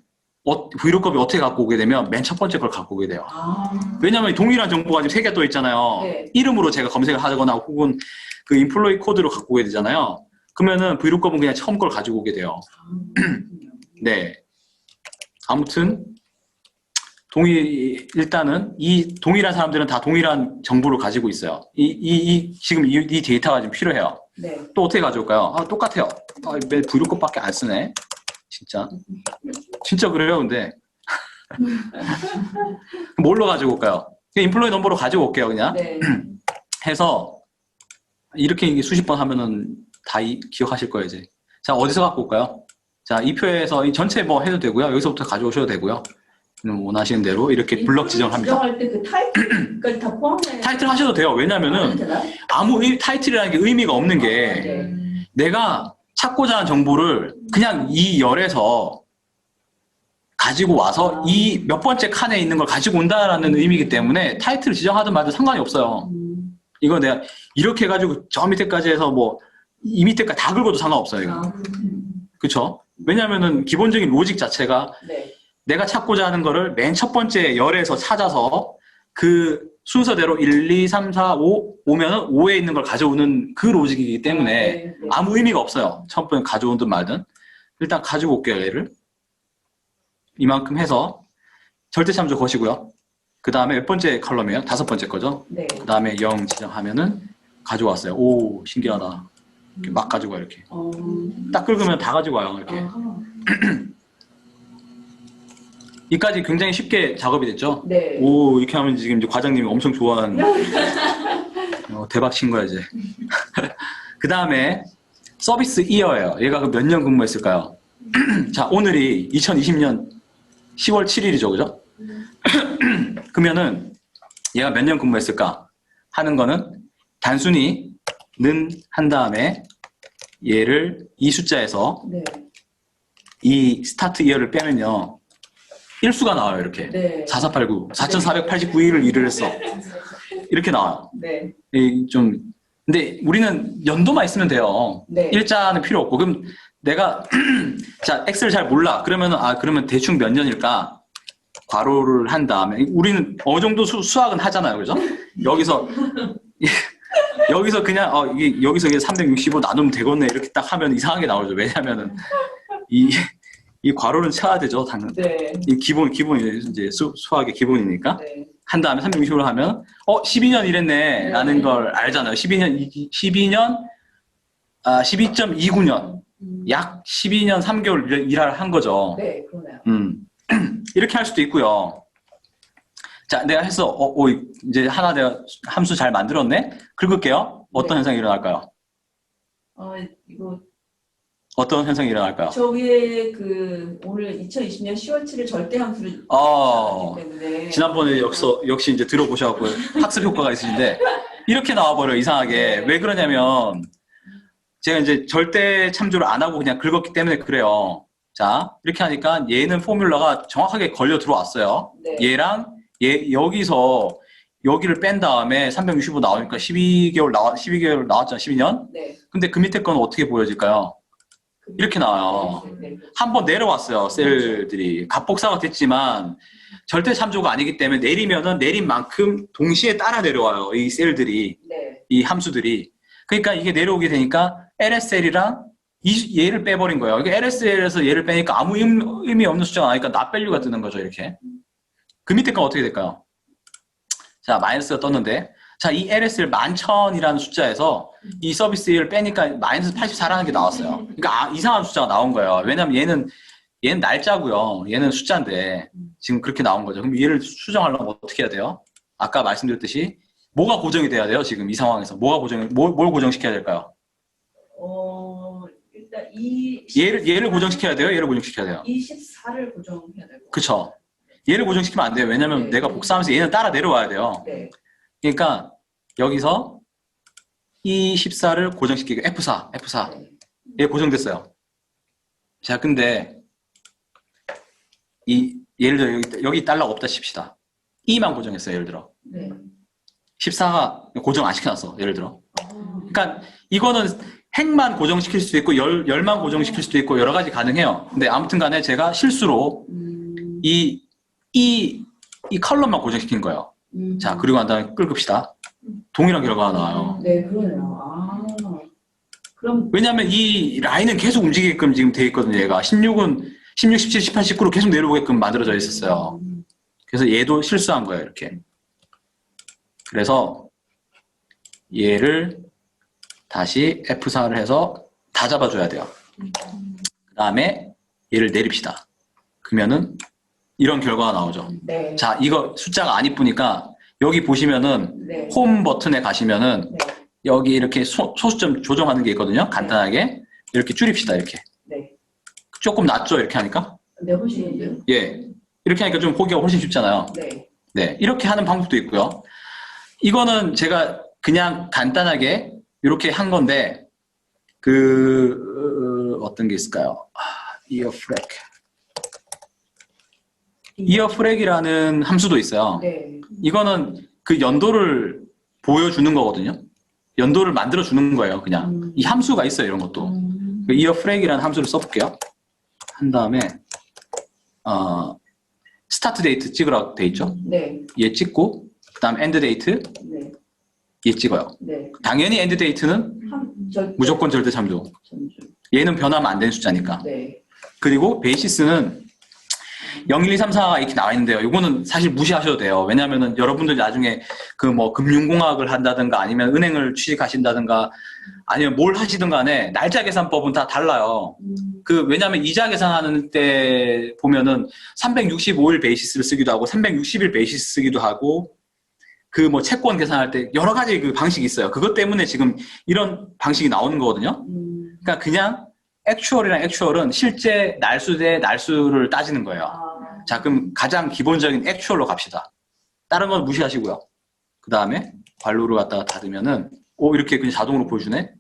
브이로그컵이 어떻게 갖고 오게 되면 맨 첫 번째 걸 갖고 오게 돼요. 왜냐면 동일한 정보가 지금 3개 또 있잖아요. 네. 이름으로 제가 검색을 하거나 혹은 그 인플로이 코드로 갖고 오게 되잖아요. 그러면은 브이로그컵은 그냥 처음 걸 가지고 오게 돼요. 네. 아무튼 일단은 이 동일한 사람들은 다 동일한 정보를 가지고 있어요. 지금 이 데이터가 좀 필요해요. 네. 또 어떻게 가져올까요? 똑같아요. 왜 브이로그컵밖에 안 쓰네? 진짜 그래요. 근데 뭘로 가지고 올까요? 인플로이 넘버로 가지고 올게요. 그냥 네. 해서 이렇게 수십 번 하면은 다 기억하실 거예요. 이제. 자, 어디서 갖고 올까요? 자, 이 표에서 이 전체 뭐 해도 되고요. 여기서부터 가져오셔도 되고요. 원하시는 대로 이렇게 블럭 지정을 합니다. 지정할 때 그 타이틀까지 다 포함해. 타이틀 하셔도 돼요. 왜냐면은 아무 타이틀이라는 게 의미가 없는 게 네. 내가 찾고자 하는 정보를 그냥 이 열에서 가지고 와서 이 몇 번째 칸에 있는 걸 가지고 온다라는 의미이기 때문에 타이틀을 지정하든 말든 상관이 없어요. 이거 내가 이렇게 해가지고 저 밑에까지 해서 뭐 이 밑에까지 다 긁어도 상관없어요. 이거. 그쵸? 왜냐면은 기본적인 로직 자체가 네. 내가 찾고자 하는 거를 맨 첫 번째 열에서 찾아서 그 순서대로 1, 2, 3, 4, 5 오면은 5에 있는 걸 가져오는 그 로직이기 때문에 네. 아무 의미가 없어요. 첫 번째 가져오든 말든. 일단 가지고 올게요, 얘를. 이만큼 해서 절대참조 거시고요. 그 다음에 몇 번째 컬럼이에요? 5번째 거죠? 네. 그 다음에 0 지정하면은 가져왔어요. 오, 신기하다. 이렇게 막 가지고 와요, 이렇게. 딱 긁으면 다 가지고 와요, 이렇게. 이까지 굉장히 쉽게 작업이 됐죠? 네. 오, 이렇게 하면 지금 이제 과장님이 엄청 좋아하는 대박 친 거야, 이제. 그 다음에 서비스 이어예요. 얘가 몇 년 근무했을까요? 자, 오늘이 2020년 10월 7일이죠, 그죠? 그러면은 얘가 몇 년 근무했을까 하는 거는 단순히 는 한 다음에 얘를 이 숫자에서 네. 이 스타트 이어를 빼면요. 일수가 나와요, 이렇게. 네. 4489, 4489일을 일을 했어. 이렇게 나와요. 네. 근데 우리는 연도만 있으면 돼요. 네. 일자는 필요 없고. 그럼 내가, 자, 엑셀 잘 몰라. 그러면 대충 몇 년일까? 괄호를 한 다음에, 우리는 어느 정도 수학은 하잖아요. 그죠? 여기서 그냥, 여기서 365 나누면 되겠네. 이렇게 딱 하면 이상하게 나오죠. 왜냐면은, 이 괄호는 쳐야 되죠. 당연. 네. 이 기본이 이제 수학의 기본이니까. 네. 한 다음에 360을 하면 12년 일했네 라는 걸 알잖아요. 12.29년 약 12년 3개월 일을 한 거죠. 네, 그러네요. 이렇게 할 수도 있고요. 자, 내가 해서 이제 하나 내가 함수 잘 만들었네. 긁을게요. 어떤 네. 현상이 일어날까요? 이거 어떤 현상이 일어날까요? 저 위에 오늘 2020년 10월 7일 절대함수를 어, 때문에 지난번에 역시 이제 들어보셔갖고 학습 효과가 있으신데 이렇게 나와버려요. 이상하게. 네. 왜 그러냐면 제가 이제 절대 참조를 안 하고 그냥 긁었기 때문에 그래요. 자, 이렇게 하니까 얘는 포뮬러가 정확하게 걸려 들어왔어요. 네. 얘랑 여기서 여기를 뺀 다음에 365 나오니까 12개월 나왔잖아. 12년. 네. 근데 그 밑에 거는 어떻게 보여질까요? 이렇게 나와요. 네. 한번 내려왔어요. 셀들이. 갑복사가 됐지만 절대 참조가 아니기 때문에 내리면은 내린 만큼 동시에 따라 내려와요. 이 셀들이. 네. 이 함수들이. 그러니까 이게 내려오게 되니까 LSL이랑 얘를 빼버린 거예요. 이게 LSL에서 얘를 빼니까 아무 의미 없는 숫자가 나니까 낫밸류가 뜨는 거죠. 이렇게. 그 밑에 건 어떻게 될까요? 자, 마이너스가 떴는데. 자, 이 LSL 11,000이라는 숫자에서 이 서비스 1을 빼니까 마이너스 84라는 게 나왔어요. 그러니까 이상한 숫자가 나온 거예요. 왜냐면 얘는 날짜고요. 얘는 숫자인데 지금 그렇게 나온 거죠. 그럼 얘를 수정하려면 어떻게 해야 돼요? 아까 말씀드렸듯이 뭐가 고정이 돼야 돼요? 지금 이 상황에서 뭘 고정시켜야 될까요? 일단 얘를 고정시켜야 돼요? 얘를 고정시켜야 돼요? 24를 고정해야 되고. 그쵸. 얘를 고정시키면 안 돼요. 왜냐면 네. 내가 복사하면서 얘는 따라 내려와야 돼요. 네. 그러니까 여기서 이 14를 고정시키고 F4. 네. 얘 고정됐어요. 자, 근데 예를 들어 여기 달러가 없다 칩시다. 2만 고정했어요. 예를 들어. 네. 14가 고정 안 시켜놨어. 예를 들어. 그러니까 이거는 행만 고정시킬 수도 있고 열만 고정시킬 수도 있고 여러 가지 가능해요. 근데 아무튼 간에 제가 실수로 이 컬럼만 고정시킨 거예요. 자, 그리고 난 다음에 긁읍시다. 동일한 결과가 나와요. 네, 그러네요. 그럼 왜냐하면 이 라인은 계속 움직이게끔 지금 돼 있거든요. 얘가 16은 16, 17, 18, 19로 계속 내려오게끔 만들어져 있었어요. 그래서 얘도 실수한 거예요. 이렇게. 그래서 얘를 다시 F4를 해서 다 잡아줘야 돼요. 그 다음에 얘를 내립시다. 그러면은 이런 결과가 나오죠. 네. 자, 이거 숫자가 안 이쁘니까 여기 보시면은 네. 홈 버튼에 가시면은 네. 여기 이렇게 소수점 조정하는 게 있거든요. 간단하게 이렇게 줄입시다. 이렇게 네. 조금 낫죠. 이렇게 하니까. 네, 훨씬 예, 이렇게 하니까 좀 보기가 훨씬 쉽잖아요. 네. 네, 이렇게 하는 방법도 있고요. 이거는 제가 그냥 간단하게 이렇게 한 건데 어떤 게 있을까요? 이어프렉이라는 함수도 있어요. 네. 이거는 그 연도를 보여주는 거거든요. 연도를 만들어 주는 거예요. 그냥 이 함수가 있어요. 이런 것도. 그 이어프렉이라는 함수를 써볼게요. 한 다음에 스타트 데이트 찍으라고 돼 있죠. 네. 얘 찍고 그다음 엔드 데이트 네. 얘 찍어요. 네. 당연히 엔드 데이트는 무조건 절대 참조. 전주. 얘는 변하면 안 되는 숫자니까. 네. 그리고 베이시스는 0, 1, 2, 3, 4가 이렇게 나와 있는데요. 이거는 사실 무시하셔도 돼요. 왜냐하면은 여러분들 나중에 그 뭐 금융공학을 한다든가 아니면 은행을 취직하신다든가 아니면 뭘 하시든 간에 날짜 계산법은 다 달라요. 왜냐하면 이자 계산하는 때 보면은 365일 베이시스를 쓰기도 하고 360일 베이시스 쓰기도 하고 그 뭐 채권 계산할 때 여러 가지 그 방식이 있어요. 그것 때문에 지금 이런 방식이 나오는 거거든요. 그러니까 그냥 액추얼이랑 액추얼은 실제 날수 대 날수를 따지는 거예요. 자, 그럼 가장 기본적인 액추얼로 갑시다. 다른 건 무시하시고요. 그 다음에 관로를 갖다가 닫으면은 이렇게 그냥 자동으로 보여주네?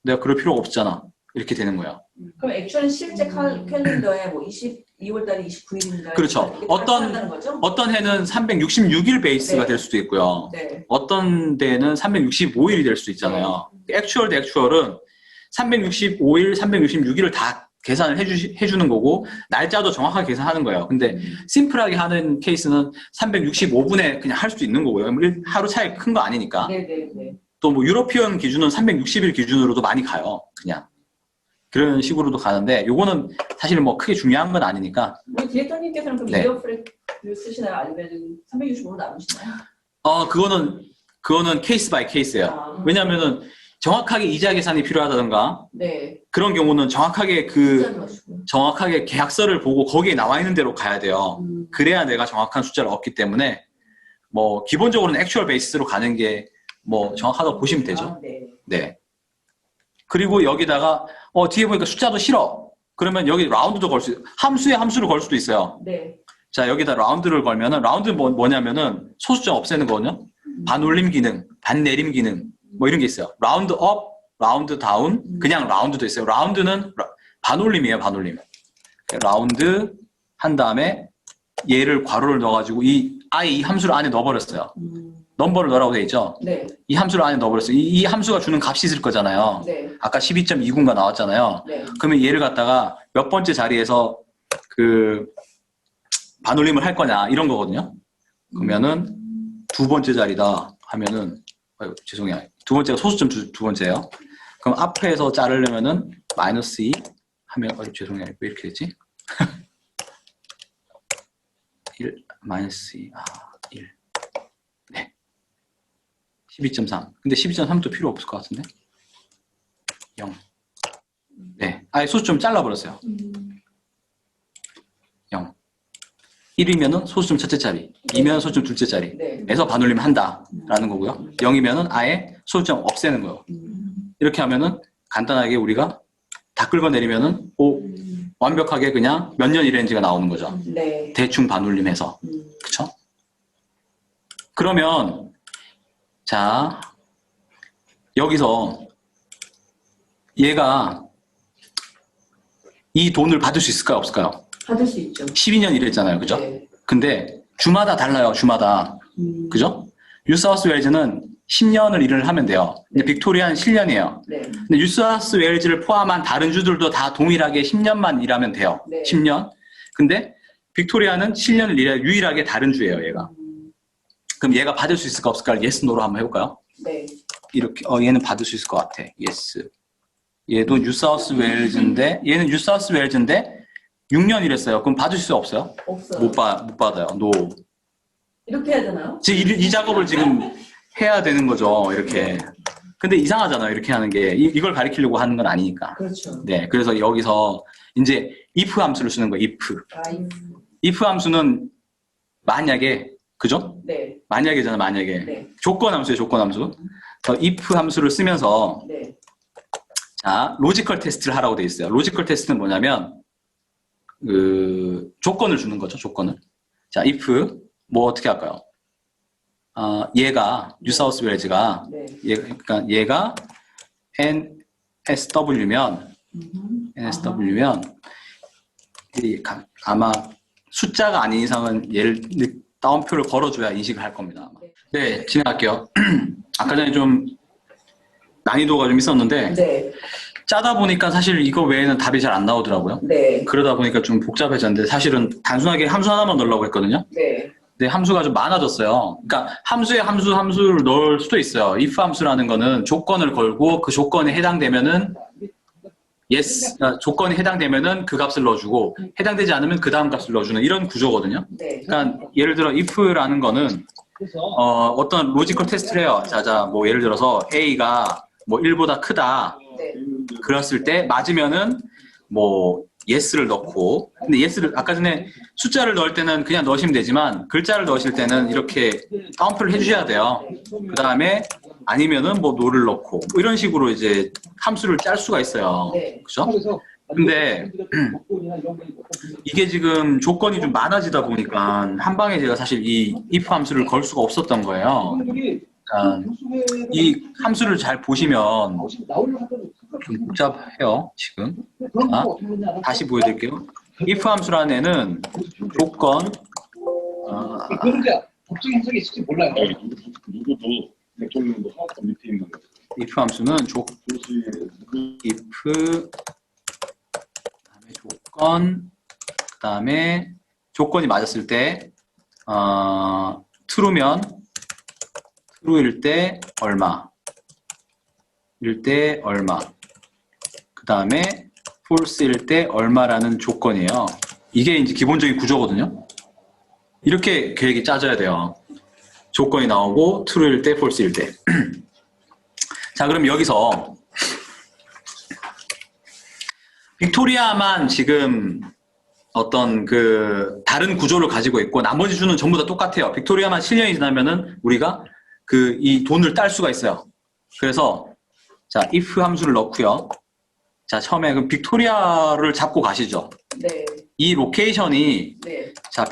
내가 그럴 필요가 없잖아. 이렇게 되는 거예요. 그럼 액츄얼은 실제 캘린더에 뭐 22월 달에 29일입니다. 그렇죠. 어떤 해는 366일 베이스가 네. 될 수도 있고요. 네. 어떤 데는 365일이 될 수도 있잖아요. 액추얼 대 액추얼은 365일, 366일을 다 계산을 해주는 거고 날짜도 정확하게 계산하는 거예요. 근데 심플하게 하는 케이스는 365분에 그냥 할 수도 있는 거고요. 하루 차이 큰 거 아니니까. 네네네. 또 뭐 유러피언 기준은 360일 기준으로도 많이 가요. 그냥 그런 식으로도 가는데 요거는 사실 뭐 크게 중요한 건 아니니까. 우리 디렉터님께서는 그럼 네. 이어 프레를 쓰시나요? 아니면 365로 나누시나요? 그거는 케이스 바이 케이스예요. 왜냐면은 정확하게 이자 계산이 필요하다던가 네. 그런 경우는 정확하게 숫자를 넣으시고. 정확하게 계약서를 보고 거기에 나와 있는 대로 가야 돼요. 그래야 내가 정확한 숫자를 얻기 때문에 뭐 기본적으로는 액추얼 베이스로 가는 게 뭐 정확하다고 보시면 되죠. 네. 네. 그리고 여기다가 뒤에 보니까 숫자도 싫어. 그러면 여기 라운드도 걸 수, 함수에 함수를 걸 수도 있어요. 네. 자, 여기다 라운드를 걸면은 라운드 뭐냐면은 소수점 없애는 거거든요. 반올림 기능, 반내림 기능 뭐 이런 게 있어요. 라운드 업, 라운드 다운, 그냥 라운드도 있어요. 라운드는 반올림이에요, 반올림. 라운드 한 다음에 얘를 괄호를 넣어가지고 아예 이 함수를 안에 넣어버렸어요. 넘버를 넣으라고 돼 있죠. 네. 이 함수를 안에 넣어버렸어요. 이 함수가 주는 값이 있을 거잖아요. 네. 아까 12.29가 나왔잖아요. 네. 그러면 얘를 갖다가 몇 번째 자리에서 그 반올림을 할 거냐 이런 거거든요. 그러면은 두 번째 자리다 하면은 죄송해요. 두 번째가 소수점 두 번째예요. 그럼 앞에서 자르려면은 마이너스 2 하면 죄송해요. 왜 이렇게 됐지? 1 마이너스 2 1 네. 12.3 근데 12.3도 필요 없을 것 같은데 0 네. 아예 소수점 잘라버렸어요. 0 1이면은 소수점 첫째 자리, 2면 소수점 둘째 자리 네. 에서 반올림 한다라는 거고요. 0이면은 아예 소수점 없애는 거예요. 이렇게 하면은 간단하게 우리가 다 긁어내리면은 완벽하게 그냥 몇 년 이렌지가 나오는 거죠. 네. 대충 반올림해서. 그쵸? 그러면 자 여기서 얘가 이 돈을 받을 수 있을까요? 없을까요? 받을 수 있죠. 12년 일했잖아요. 그죠? 네. 근데 주마다 달라요. 주마다. 그죠? 뉴사우스 웨일즈는 10년을 일을 하면 돼요. 근데 빅토리아는 7년이에요. 네. 근데 뉴사우스 웨일즈를 포함한 다른 주들도 다 동일하게 10년만 일하면 돼요. 네. 10년. 근데 빅토리아는 7년을 일해 유일하게 다른 주예요. 얘가. 그럼 얘가 받을 수 있을까 없을까? yes, no로 한번 해볼까요? 네. 이렇게 얘는 받을 수 있을 것 같아. yes. 얘도 뉴사우스 웨일즈인데 얘는 뉴사우스 웨일즈인데 6년 일했어요. 그럼 받을 수 없어요? 없어요. 못 받아요. no. 이렇게 해야 되나요? 지금 이 작업을 지금 해야 되는 거죠. 이렇게. 근데 이상하잖아요. 이렇게 하는 게. 이걸 가리키려고 하는 건 아니니까. 그렇죠. 네. 그래서 여기서 이제 if 함수를 쓰는 거예요. if. if 함수는 만약에, 그죠? 네. 만약에잖아, 만약에. 네. 조건 함수예요, 조건 함수. 그래서 if 함수를 쓰면서 네. 자, 로지컬 테스트를 하라고 돼 있어요. 로지컬 테스트는 뭐냐면 조건을 주는 거죠, 조건을. 자, if 뭐 어떻게 할까요? 얘가 뉴사우스 웨일즈가 네. 그러니까 얘가 NSW면 아마 숫자가 아닌 이상은 얘를 따옴표를 걸어줘야 인식을 할 겁니다. 네, 진행할게요. 아까 전에 좀 난이도가 좀 있었는데 네. 짜다 보니까 사실 이거 외에는 답이 잘 안 나오더라고요. 네. 그러다 보니까 좀 복잡해졌는데 사실은 단순하게 함수 하나만 넣으려고 했거든요. 네. 근데 함수가 좀 많아졌어요. 그러니까 함수에 함수를 넣을 수도 있어요. if 함수라는 거는 조건을 걸고 그 조건에 해당되면은 yes 조건이 해당되면은 그 값을 넣어주고 해당되지 않으면 그 다음 값을 넣어주는 이런 구조거든요. 네. 그러니까 예를 들어 if라는 거는 어떤 로지컬 테스트를 해요. 자자 뭐 예를 들어서 a가 뭐 1보다 크다. 네. 그랬을 때 맞으면은 뭐 yes를 넣고 근데 yes를 아까 전에 숫자를 넣을 때는 그냥 넣으시면 되지만 글자를 넣으실 때는 이렇게 따옴표를 해주셔야 돼요. 그 다음에 아니면은 뭐 no를 넣고 뭐 이런 식으로 이제 함수를 짤 수가 있어요. 네. 그죠? 근데 이게 지금 조건이 좀 많아지다 보니까 한 방에 제가 사실 이 if 함수를 걸 수가 없었던 거예요. 그러니까 이 함수를 잘 보시면 좀 복잡해요, 지금. 자, 다시 보여드릴게요. if 함수라는 애는 조건, 그러니까 법적 해석이 있을지 몰라요. 누구도 대통령도 사업권 밑에 있는 거죠. if 함수는 if, 그다음에 조건, 그다음에 조건이 맞았을 때, true일 때 얼마, 그 다음에 false일 때 얼마라는 조건이에요. 이게 이제 기본적인 구조거든요. 이렇게 계획이 짜져야 돼요. 조건이 나오고 true일 때, false일 때. 자, 그럼 여기서 빅토리아만 지금 어떤 그 다른 구조를 가지고 있고 나머지 수는 전부 다 똑같아요. 빅토리아만 7년이 지나면은 우리가 그 이 돈을 딸 수가 있어요. 그래서 자, if 함수를 넣고요. 자, 처음에 그 빅토리아를 잡고 가시죠. 네. 이 로케이션이 네. 자,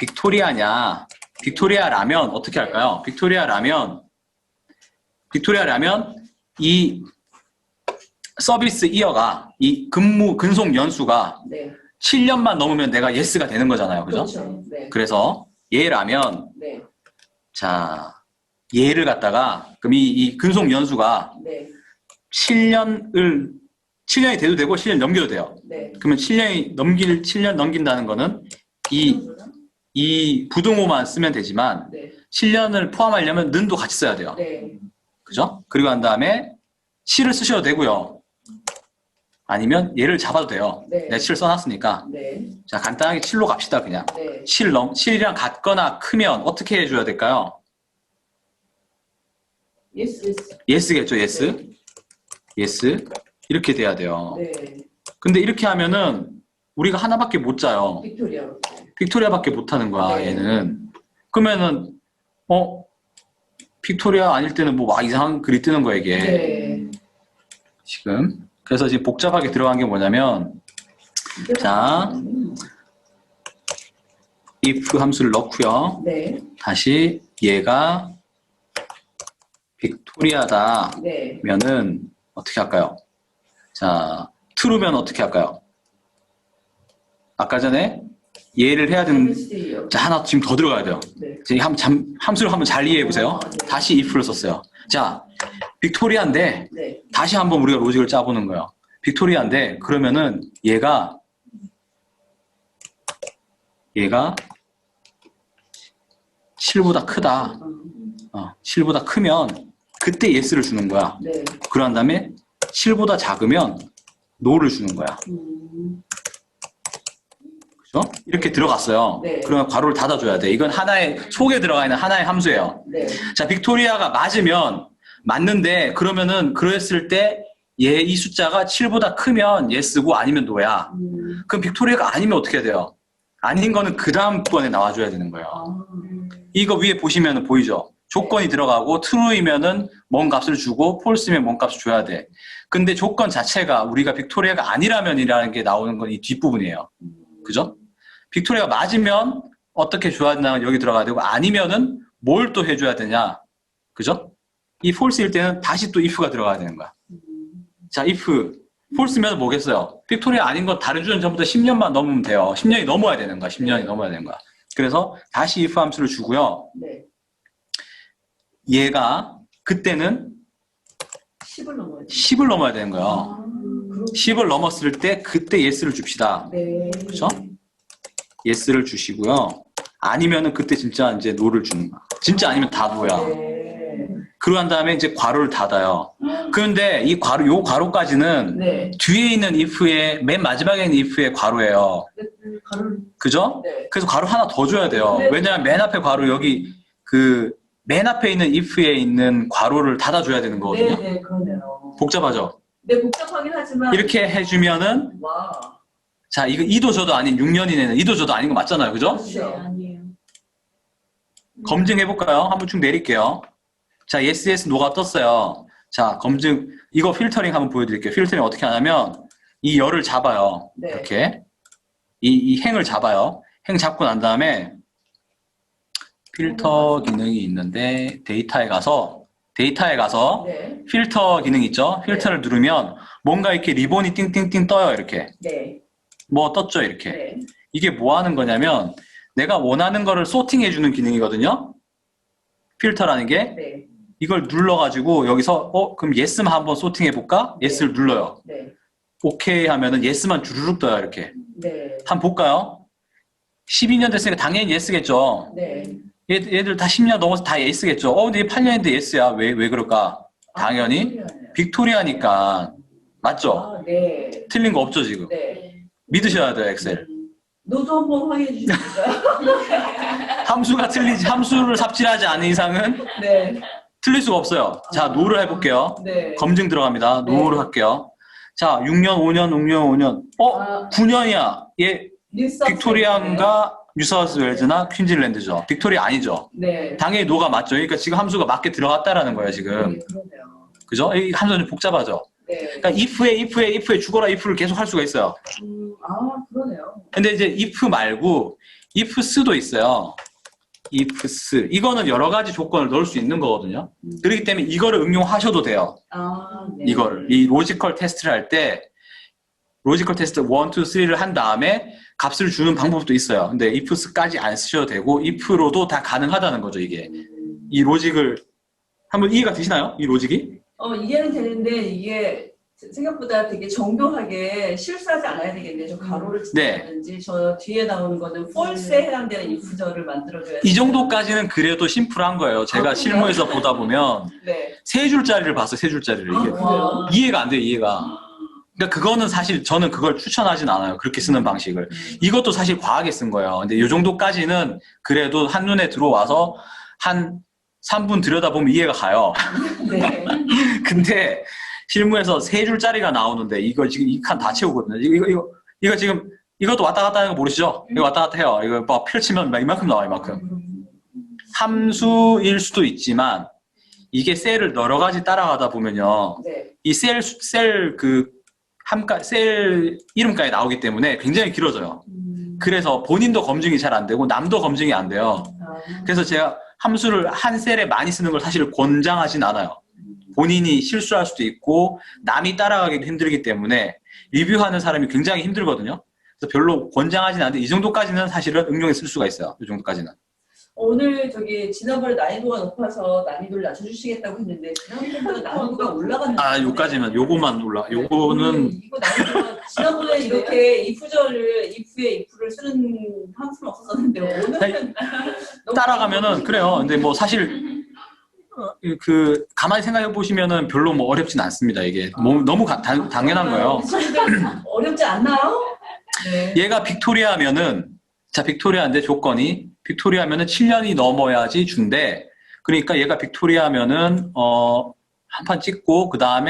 빅토리아라면 어떻게 할까요? 빅토리아라면 이 서비스 이어가 이 근속 연수가 네. 7년만 넘으면 내가 예스가 되는 거잖아요. 그죠? 그렇죠. 네. 그래서 얘라면 네. 자, 얘를 갖다가 그럼 이 근속 연수가 네. 7년이 돼도 되고 7년 넘겨도 돼요. 네. 그러면 7년 넘긴다는 거는 이 부등호만 쓰면 되지만 네. 7년을 포함하려면 는도 같이 써야 돼요. 네. 그죠? 그리고 한 다음에 실을 쓰셔도 되고요. 아니면 얘를 잡아도 돼요. 네. 내가 실 써놨으니까. 네. 자, 간단하게 7로 갑시다, 그냥. 네. 7이랑 같거나 크면 어떻게 해줘야 될까요? 예스. 예스겠죠, 예스. 예스. 이렇게 돼야 돼요. 네. 근데 이렇게 하면은 우리가 하나밖에 못 짜요. 빅토리아로. 빅토리아밖에 못 하는 거야, 네. 얘는. 그러면은, 빅토리아 아닐 때는 뭐 막 이상한 글이 뜨는 거야, 이게. 네. 지금. 그래서 지금 복잡하게 들어간 게 뭐냐면, 자, if 함수를 넣고요. 네. 다시 얘가 빅토리아다 네. 면은 어떻게 할까요? 자, true면 어떻게 할까요? 아까 전에 얘를 해야 되는, 서비스요. 자, 하나 지금 더 들어가야 돼요. 네. 지금 함수를 한번 잘 이해해 보세요. 다시 if를 썼어요. 자, 빅토리아인데 네. 다시 한번 우리가 로직을 짜보는 거예요. 빅토리아인데 그러면은 얘가 7보다 크다. 7보다 크면 그때 yes를 주는 거야. 네. 그런 다음에 7보다 작으면 no를 주는 거야. 그죠? 이렇게 들어갔어요. 네. 그러면 괄호를 닫아줘야 돼. 이건 하나의 속에 들어가 있는 하나의 함수예요. 네. 자, 빅토리아가 맞는데 그러면은 그랬을 때 이 숫자가 7보다 크면 yes고 아니면 no야. 그럼 빅토리아가 아니면 어떻게 해야 돼요? 아닌 거는 그 다음 번에 나와줘야 되는 거예요. 이거 위에 보시면 보이죠? 조건이 들어가고 true이면은 뭔 값을 주고 false면 뭔 값을 줘야 돼. 근데 조건 자체가 우리가 빅토리아가 아니라면이라는 게 나오는 건 이 뒷부분이에요. 그죠? 빅토리아가 맞으면 어떻게 줘야 되나 여기 들어가야 되고 아니면은 뭘 또 해줘야 되냐. 그죠? 이 false일 때는 다시 또 if가 들어가야 되는 거야. 자, if false면 뭐겠어요? 빅토리아 아닌 건 다른 주는 전부터 10년만 넘으면 돼요. 10년이 넘어야 되는 거야. 10년이 넘어야 되는 거야. 그래서 다시 if 함수를 주고요. 네. 얘가 그때는 10을 넘어야 돼. 10을 넘어야 되는 거예요. 그렇구나. 10을 넘었을 때 그때 yes를 줍시다. 네. 그죠? yes를 주시고요. 아니면은 그때 진짜 이제 no를 주는 거야. 진짜 아니면 다 no야. 네. 그러고 난 다음에 이제 괄호를 닫아요. 그런데 요 괄호까지는 네. 뒤에 있는 if의 맨 마지막에 있는 if의 괄호예요. 가로를. 그죠? 네. 그래서 괄호 하나 더 줘야 돼요. 네. 왜냐하면 맨 앞에 괄호 여기 맨 앞에 있는 if에 있는 괄호를 닫아줘야 되는 거거든요. 네, 그러네요. 복잡하죠? 네, 복잡하긴 하지만. 이렇게 해주면은 와. 자, 이거 이도 저도 아닌 6년이네는 이도 저도 아닌 거 맞잖아요. 그죠? 그렇죠. 아니에요. 검증해볼까요? 한번 쭉 내릴게요. 자, yes, yes, no가 떴어요. 자, 검증, 이거 필터링 한번 보여드릴게요. 필터링 어떻게 하냐면, 이 열을 잡아요. 네. 이렇게. 이 행을 잡아요. 행 잡고 난 다음에, 필터 기능이 있는데, 데이터에 가서, 네. 필터 기능 있죠? 필터를 누르면, 뭔가 이렇게 리본이 띵띵띵 떠요. 이렇게. 네. 뭐 떴죠? 이렇게. 네. 이게 뭐 하는 거냐면, 내가 원하는 거를 소팅해주는 기능이거든요? 필터라는 게. 네. 이걸 눌러가지고 여기서 그럼 yes만 한번 소팅해볼까? yes를 눌러요. 네. 오케이 하면은 yes만 주르륵 떠요. 이렇게. 네. 한번 볼까요? 12년 됐으니까 당연히 yes겠죠. 네. 얘들 다 10년 넘어서 다 yes겠죠. 근데 8년인데 yes야. 왜 그럴까? 당연히 빅토리아니까. 맞죠? 아, 네. 틀린 거 없죠, 지금. 네. 믿으셔야 돼요, 엑셀. 노도 한번 확인해 주실까요? 함수를 삽질하지 않은 이상은 네. 틀릴 수가 없어요. 자, 노를 해볼게요. 네. 검증 들어갑니다. 네. 노를 할게요. 자, 6년, 5년, 6년, 5년. 9년이야. 얘 빅토리아인가 뉴사우스 웨일즈나 퀸즐랜드죠. 빅토리아 아니죠. 네. 당연히 노가 맞죠. 그러니까 지금 함수가 맞게 들어갔다라는 거예요, 지금. 네, 그러네요. 그죠? 이 함수는 좀 복잡하죠. 네. 그러니까 if에 죽어라 if를 계속 할 수가 있어요. 그러네요. 근데 이제 if 말고 ifs도 있어요. ifs. 이거는 여러 가지 조건을 넣을 수 있는 거거든요. 그렇기 때문에 이거를 응용하셔도 돼요. 네. 이거를. 이 로지컬 테스트를 할 때 로지컬 테스트 1, 2, 3를 한 다음에 값을 주는 방법도 있어요. 근데 ifs까지 안 쓰셔도 되고 if로도 다 가능하다는 거죠, 이게. 이 로직을 한번 이해가 되시나요? 이 로직이? 이해는 되는데 이게 생각보다 되게 정교하게 실수하지 않아야 되겠네요. 저 가로를 쓴다든지 저 뒤에 나오는 거는 false에 해당되는 if절을 만들어줘야 이 정도까지는 그래도 심플한 거예요. 제가 실무에서 보다 보면 네. 세 줄짜리를 봤어요. 세 줄짜리를. 이게 그래요? 이해가 안 돼요. 이해가. 그러니까 그거는 사실 저는 그걸 추천하진 않아요. 그렇게 쓰는 방식을. 이것도 사실 과하게 쓴 거예요. 근데 이 정도까지는 그래도 한눈에 들어와서 한 3분 들여다보면 이해가 가요. 네. 근데 실무에서 세 줄짜리가 나오는데 이거 지금 이 칸 다 채우거든요. 이거 지금 이것도 왔다 갔다 하는 거 모르시죠? 이거 왔다 갔다 해요. 이거 막 펼치면 이만큼 나와, 이만큼. 함수일 수도 있지만 이게 셀을 여러 가지 따라가다 보면요. 네. 이 셀 이름까지 나오기 때문에 굉장히 길어져요. 그래서 본인도 검증이 잘 안 되고 남도 검증이 안 돼요. 그래서 제가 함수를 한 셀에 많이 쓰는 걸 사실 권장하진 않아요. 본인이 실수할 수도 있고 남이 따라가기도 힘들기 때문에 리뷰하는 사람이 굉장히 힘들거든요. 그래서 별로 권장하진 않는데 이 정도까지는 사실은 응용에 쓸 수가 있어요. 이 정도까지는. 오늘 지난번에 난이도가 높아서 난이도를 낮춰주시겠다고 했는데 지난번보다 난이도가 올라갔는데. 아, 요까지만 요거만 올라. 요거는 이거 난이도가 지난번에 이렇게 if에 if를 쓰는 함수는 없었었는데 오늘은 너무 따라가면은 그래요. 근데 뭐 사실 가만히 생각해 보시면은 별로 뭐 어렵진 않습니다. 이게 너무 당연한 거예요. 어렵지 않나요? 네. 얘가 빅토리아면은 자, 빅토리아인데 조건이 빅토리아면은 7년이 넘어야지 준대. 그러니까 얘가 빅토리아면은 한 판 찍고 그다음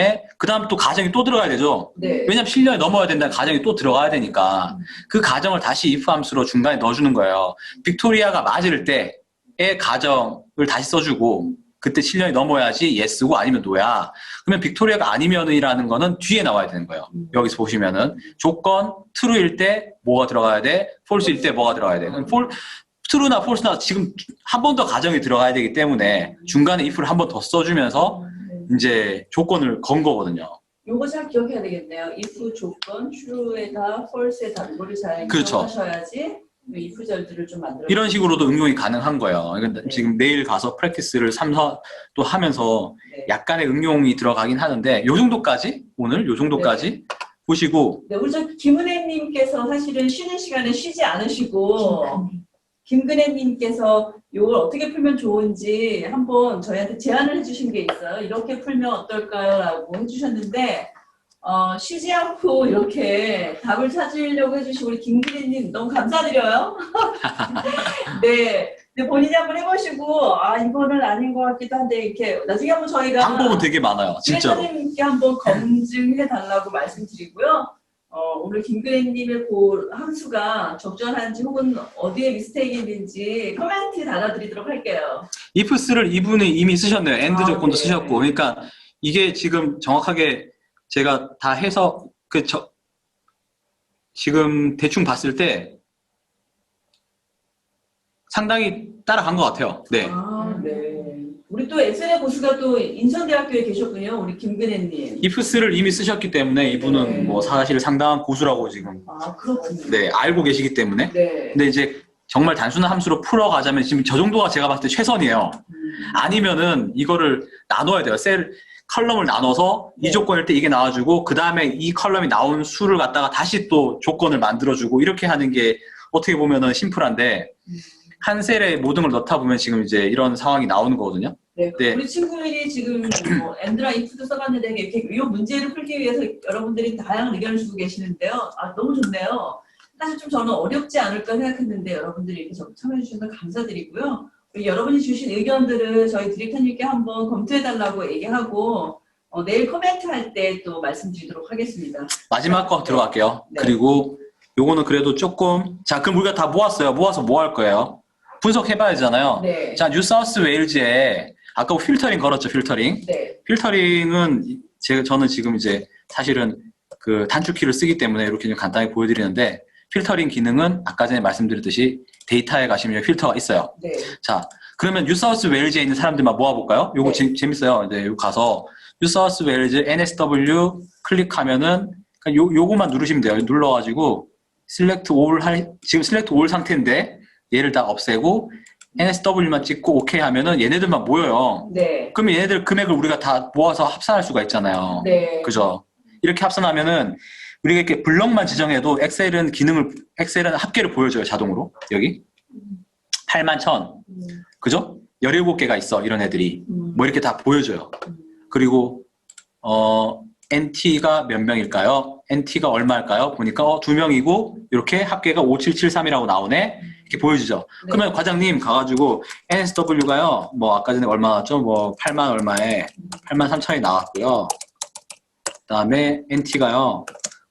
또 가정이 또 들어가야 되죠. 네. 왜냐면 7년이 넘어야 된다는 가정이 또 들어가야 되니까 그 가정을 다시 if 함수로 중간에 넣어주는 거예요. 빅토리아가 맞을 때의 가정을 다시 써주고 그때 7년이 넘어야지 yes고 아니면 no야. 그러면 빅토리아가 아니면이라는 거는 뒤에 나와야 되는 거예요. 여기서 보시면은 조건 true일 때 뭐가 들어가야 돼? false일 때 뭐가 들어가야 돼? true나 false나 지금 한 번 더 가정이 들어가야 되기 때문에 중간에 if를 한 번 더 써주면서 이제 조건을 건 거거든요. 요거 잘 기억해야 되겠네요. if 조건, true에다 false에다 이거를 잘 그렇죠. 기억하셔야지 if절들을 좀 만들어. 이런 식으로도 응용이 가능한 거예요. 그러니까 네. 지금 내일 가서 프랙티스를 3사 또 하면서 네. 약간의 응용이 들어가긴 하는데 요 정도까지 오늘 요 정도까지 보시고 네, 우리 저 김은혜님께서 사실은 쉬는 시간에 쉬지 않으시고 김근혜님께서 이걸 어떻게 풀면 좋은지 한번 저희한테 제안을 해주신 게 있어요. 이렇게 풀면 어떨까요? 라고 해주셨는데 쉬지 않고 이렇게 답을 찾으려고 해주신 우리 김근혜님 너무 감사드려요. 네. 근데 본인이 한번 해보시고 이거는 아닌 것 같기도 한데 이렇게 나중에 한번 저희가 방법은 되게 많아요. 진짜로. 김혜선님께 한번 검증해 달라고 말씀드리고요. 오늘 김근혜님의 그 함수가 적절한지 혹은 어디에 미스테이크 있는지 코멘트 달아드리도록 할게요. ifs를 이분이 이미 쓰셨네요. and 조건도 네. 쓰셨고. 그러니까 이게 지금 정확하게 제가 다 해서 지금 대충 봤을 때 상당히 따라간 것 같아요. 네. 네. 우리 또 엑셀의 고수가 또 인천대학교에 계셨군요. 우리 김근혜님. ifs를 이미 쓰셨기 때문에 이분은 네. 뭐 사실 상당한 고수라고 지금 그렇군요. 네, 알고 계시기 때문에. 네. 근데 이제 정말 단순한 함수로 풀어가자면 지금 저 정도가 제가 봤을 때 최선이에요. 아니면은 이거를 나눠야 돼요. 컬럼을 나눠서 네. 이 조건일 때 이게 나와주고 그 다음에 이 컬럼이 나온 수를 갖다가 다시 또 조건을 만들어주고 이렇게 하는 게 어떻게 보면은 심플한데 한 셀에 모든 걸 넣다 보면 지금 이제 이런 상황이 나오는 거거든요. 네. 네. 우리 친구들이 지금 엔드라 if도 써봤는데 이렇게 이 문제를 풀기 위해서 여러분들이 다양한 의견을 주고 계시는데요. 너무 좋네요. 사실 좀 저는 어렵지 않을까 생각했는데 여러분들이 이렇게 참여해 주셔서 감사드리고요. 여러분이 주신 의견들을 저희 디렉터님께 한번 검토해달라고 얘기하고 내일 코멘트 할 때 또 말씀드리도록 하겠습니다. 마지막 거 들어갈게요. 네. 그리고 요거는 그래도 조금 자 그럼 우리가 다 모았어요. 모아서 뭐 할 거예요? 분석해봐야 되잖아요. 네. 자 뉴사우스 웨일즈에 아까 필터링 걸었죠. 필터링. 네. 필터링은 저는 지금 이제 사실은 그 단축키를 쓰기 때문에 이렇게 좀 간단히 보여드리는데 필터링 기능은 아까 전에 말씀드렸듯이 데이터에 가시면 필터가 있어요. 네. 자 그러면 뉴사우스 웨일즈에 있는 사람들만 모아볼까요? 요거 네. 재밌어요. 네, 여기 가서 뉴사우스 웨일즈 NSW 클릭하면은 요거만 누르시면 돼요. 눌러가지고 select all 지금 select all 상태인데 얘를 다 없애고 NSW만 찍고 OK 하면은 얘네들만 모여요. 네. 그러면 얘네들 금액을 우리가 다 모아서 합산할 수가 있잖아요. 네. 그죠? 이렇게 합산하면은 우리가 이렇게 블럭만 지정해도 엑셀은 합계를 보여줘요. 자동으로. 여기 81,000. 그죠? 17개가 있어. 이런 애들이. 뭐 이렇게 다 보여줘요. 그리고 NT가 몇 명일까요? NT가 얼마일까요? 보니까 2명이고 이렇게 합계가 5773이라고 나오네. 이렇게 보여주죠. 네. 그러면 과장님 가가지고 NSW가요. 뭐 아까 전에 얼마 나왔죠? 뭐 8만 얼마에 83,000이 나왔고요. 그다음에 NT가요.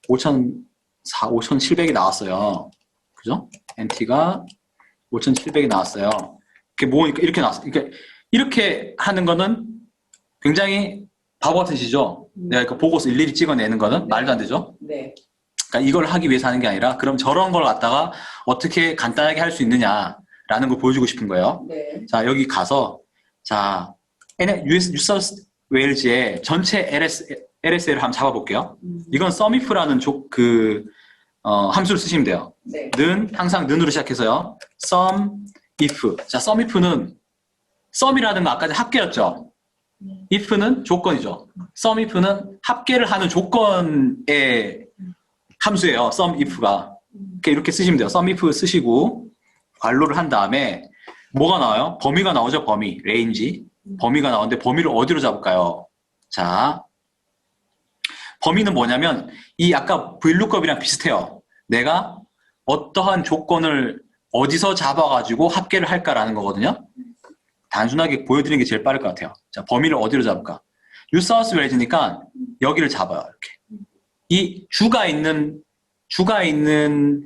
5,700이 나왔어요. 그죠? NT가 5,700이 나왔어요. 이렇게 모으니까 이렇게 나왔어요. 그러니까 이렇게 하는 거는 굉장히 바보 같은 짓이죠. 내가 이거 보고서 일일이 찍어내는 거는 말도 안 되죠. 네. 그러니까 이걸 하기 위해서 하는 게 아니라 그럼 저런 걸 갖다가 어떻게 간단하게 할 수 있느냐라는 걸 보여주고 싶은 거예요. 네. 자 여기 가서 자 뉴사우스 웨일즈의 전체 LSL을 한번 잡아볼게요. 이건 sumif라는 함수를 쓰시면 돼요. 네. 항상 는으로 시작해서요. sumif. 자 sumif는 sum이라는 거 아까 전에 합계였죠. if는 조건이죠. sumif는 합계를 하는 조건의 함수예요. sumif가. 이렇게 쓰시면 돼요. sumif 쓰시고 괄호를 한 다음에 뭐가 나와요? 범위가 나오죠. 범위. range. 범위가 나오는데 범위를 어디로 잡을까요? 자, 범위는 뭐냐면 이 아까 VLOOKUP이랑 비슷해요. 내가 어떠한 조건을 어디서 잡아가지고 합계를 할까라는 거거든요. 단순하게 보여드리는 게 제일 빠를 것 같아요. 자, 범위를 어디로 잡을까? 뉴사우스 웨일즈니까 여기를 잡아요. 이렇게. 이 주가 있는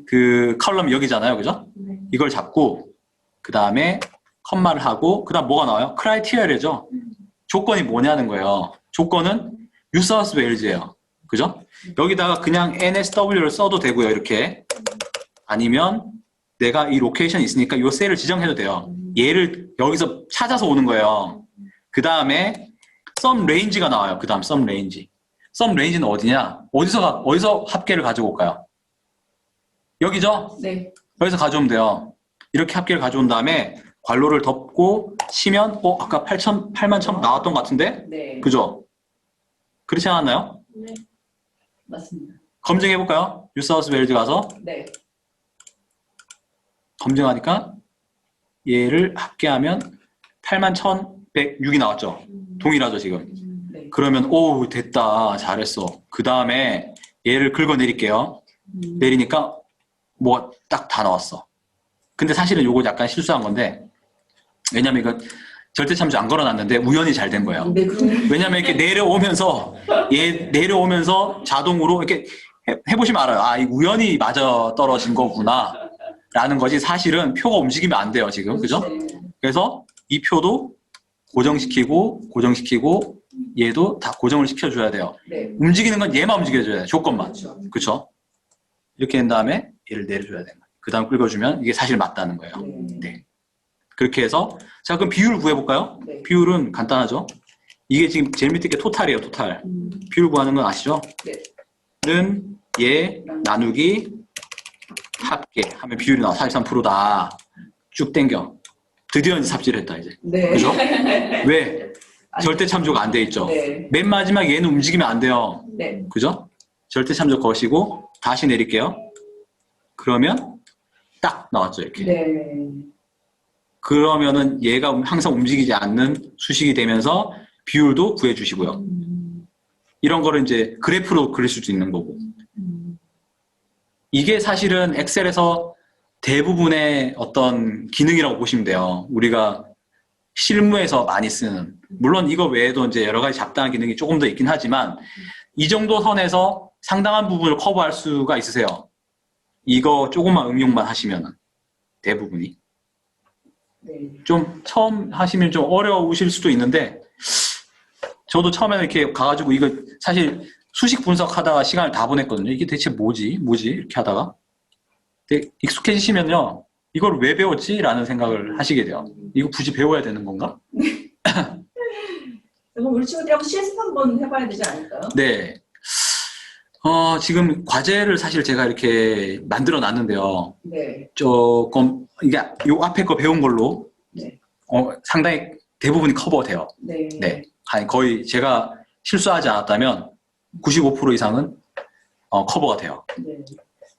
그 컬럼이 여기잖아요. 그죠? 네. 이걸 잡고 그 다음에 컴마를 하고 그 다음 뭐가 나와요? 크라이테리아죠. 조건이 뭐냐는 거예요. 조건은 뉴사우스 웨일즈예요. 그죠? 여기다가 그냥 NSW를 써도 되고요. 이렇게. 아니면 내가 이 로케이션이 있으니까 이 셀을 지정해도 돼요. 얘를 여기서 찾아서 오는 거예요. 그 다음에 sum range가 나와요. 그 다음 sum range. sum range는 어디냐? 어디서 합계를 가져올까요? 여기죠? 네. 여기서 가져오면 돼요. 이렇게 합계를 가져온 다음에 괄호를 덮고 치면 아까 81,000 나왔던 것 같은데? 네. 그죠? 그렇지 않았나요? 네. 맞습니다. 검증해볼까요? 뉴사우스 웨일즈 가서 네. 검증하니까 얘를 합계하면 81,106이 나왔죠. 동일하죠, 지금. 네. 그러면 오 됐다, 잘했어. 그 다음에 얘를 긁어내릴게요. 내리니까 뭐 딱 다 나왔어. 근데 사실은 요거 약간 실수한 건데, 왜냐면 이건 절대참조 안 걸어놨는데 우연히 잘 된 거예요. 네, 그럼 왜냐면 이렇게 내려오면서 얘 내려오면서 자동으로 이렇게 해보시면 알아요. 아, 이 우연히 맞아 떨어진 거구나 라는 거지. 사실은 표가 움직이면 안 돼요, 지금. 그죠? 그래서 이 표도 고정시키고 얘도 다 고정을 시켜줘야 돼요. 네. 움직이는 건 얘만 움직여줘야 돼요. 조건만. 그렇죠. 그쵸? 이렇게 한 다음에 얘를 내려줘야 돼요. 그 다음 긁어주면 이게 사실 맞다는 거예요. 네. 네. 그렇게 해서 자, 그럼 비율 구해볼까요? 네. 비율은 간단하죠. 이게 지금 제일 밑에 게 토탈이에요, 토탈. 비율 구하는 건 아시죠? 네. 는 얘 나누기 합계 하면 비율이 나와. 43%다. 쭉 땡겨. 드디어 이제 삽질을 했다, 이제. 네. 그죠? 왜? 절대 참조가 안 돼 있죠. 네. 맨 마지막 얘는 움직이면 안 돼요. 네. 그죠? 절대 참조 거시고 다시 내릴게요. 그러면 딱 나왔죠, 이렇게. 네. 그러면은 얘가 항상 움직이지 않는 수식이 되면서 비율도 구해주시고요. 이런 거를 이제 그래프로 그릴 수도 있는 거고. 이게 사실은 엑셀에서 대부분의 어떤 기능이라고 보시면 돼요. 우리가 실무에서 많이 쓰는. 물론 이거 외에도 이제 여러 가지 잡다한 기능이 조금 더 있긴 하지만 이 정도 선에서 상당한 부분을 커버할 수가 있으세요. 이거 조금만 응용만 하시면 대부분이. 네. 좀 처음 하시면 좀 어려우실 수도 있는데 저도 처음에는 이렇게 가가지고 이거 사실 수식 분석하다가 시간을 다 보냈거든요. 이게 대체 뭐지 이렇게 하다가 근데 익숙해지시면요 이걸 왜 배웠지? 라는 생각을 하시게 돼요. 이거 굳이 배워야 되는 건가? 그럼 우리 친구들하고 실습 한번 해봐야 되지 않을까요? 네. 지금 과제를 사실 제가 이렇게 만들어 놨는데요. 네. 조금 이게 요 앞에 거 배운 걸로 네. 상당히 대부분이 커버돼요. 네. 네. 아니, 거의 제가 실수하지 않았다면 95% 이상은 커버가 돼요. 네.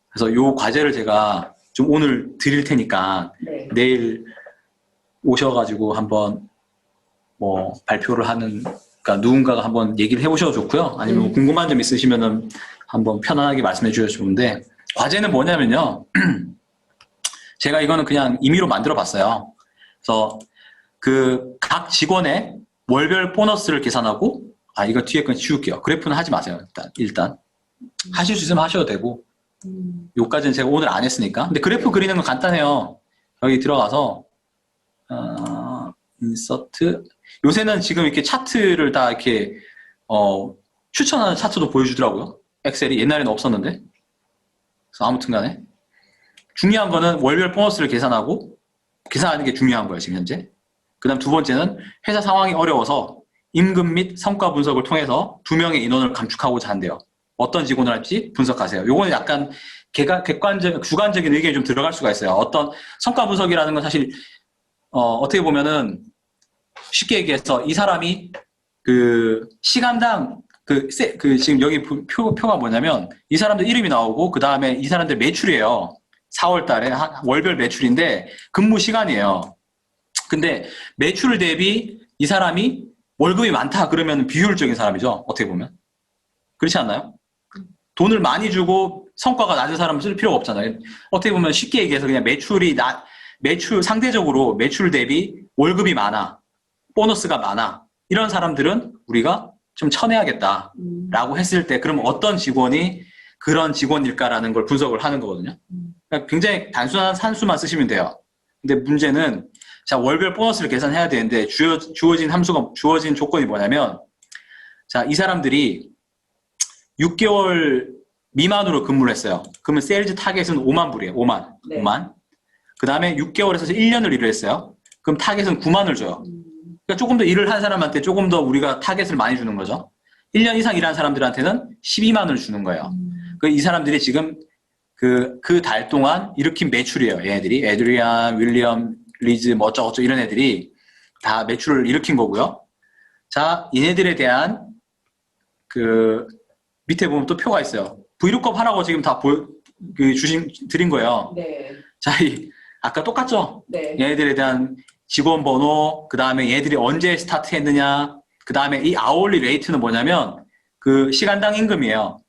그래서 요 과제를 제가 좀 오늘 드릴 테니까 네. 내일 오셔가지고 한번 뭐 발표를 하는, 그러니까 누군가가 한번 얘기를 해보셔도 좋고요. 아니면 궁금한 점 있으시면은 한번 편안하게 말씀해 주셔도 좋은데, 과제는 뭐냐면요. 제가 이거는 그냥 임의로 만들어 봤어요. 그래서 그 각 직원의 월별 보너스를 계산하고, 이거 뒤에 건 지울게요. 그래프는 하지 마세요. 일단. 하실 수 있으면 하셔도 되고, 요까지는 제가 오늘 안 했으니까. 근데 그래프 그리는 건 간단해요. 여기 들어가서, 인서트. 요새는 지금 이렇게 차트를 다 이렇게, 추천하는 차트도 보여주더라고요. 엑셀이. 옛날에는 없었는데. 그래서 아무튼 간에. 중요한 거는 월별 보너스를 계산하는 게 중요한 거예요, 지금 현재. 그 다음 두 번째는 회사 상황이 어려워서 임금 및 성과 분석을 통해서 2명의 인원을 감축하고자 한대요. 어떤 직원을 할지 분석하세요. 요거는 약간 주관적인 의견이 좀 들어갈 수가 있어요. 어떤 성과 분석이라는 건 사실, 어떻게 보면은 쉽게 얘기해서 이 사람이 그 시간당 지금 여기 표가 뭐냐면 이 사람들 이름이 나오고 그 다음에 이 사람들 매출이에요. 4월 달에 월별 매출인데 근무 시간이에요. 근데 매출 대비 이 사람이 월급이 많다 그러면 비효율적인 사람이죠. 어떻게 보면. 그렇지 않나요? 돈을 많이 주고 성과가 낮은 사람은 쓸 필요가 없잖아요. 어떻게 보면 쉽게 얘기해서 그냥 상대적으로 매출 대비 월급이 많아. 보너스가 많아. 이런 사람들은 우리가 좀 쳐내야겠다라고 했을 때 그럼 어떤 직원이 그런 직원일까라는 걸 분석을 하는 거거든요. 그러니까 굉장히 단순한 산수만 쓰시면 돼요. 근데 문제는 자, 월별 보너스를 계산해야 되는데 주어진 조건이 뭐냐면 자, 이 사람들이 6개월 미만으로 근무를 했어요. 그러면 세일즈 타겟은 5만 불이에요. 5만. 네. 5만. 그 다음에 6개월에서 1년을 일을 했어요. 그럼 타겟은 9만을 줘요. 그러니까 조금 더 일을 한 사람한테 조금 더 우리가 타겟을 많이 주는 거죠. 1년 이상 일한 사람들한테는 12만을 주는 거예요. 이 사람들이 지금 그 달 동안 일으킨 매출이에요. 얘네들이. 에드리안, 윌리엄, 리즈, 뭐 어쩌고저쩌고 이런 애들이 다 매출을 일으킨 거고요. 자, 얘네들에 대한 밑에 보면 또 표가 있어요. 브이로그업 하라고 지금 다 드린 거예요. 네. 자, 아까 똑같죠? 네. 얘네들에 대한 직원 번호, 그 다음에 얘들이 언제 스타트 했느냐, 그 다음에 이 아울리 레이트는 뭐냐면 그 시간당 임금이에요.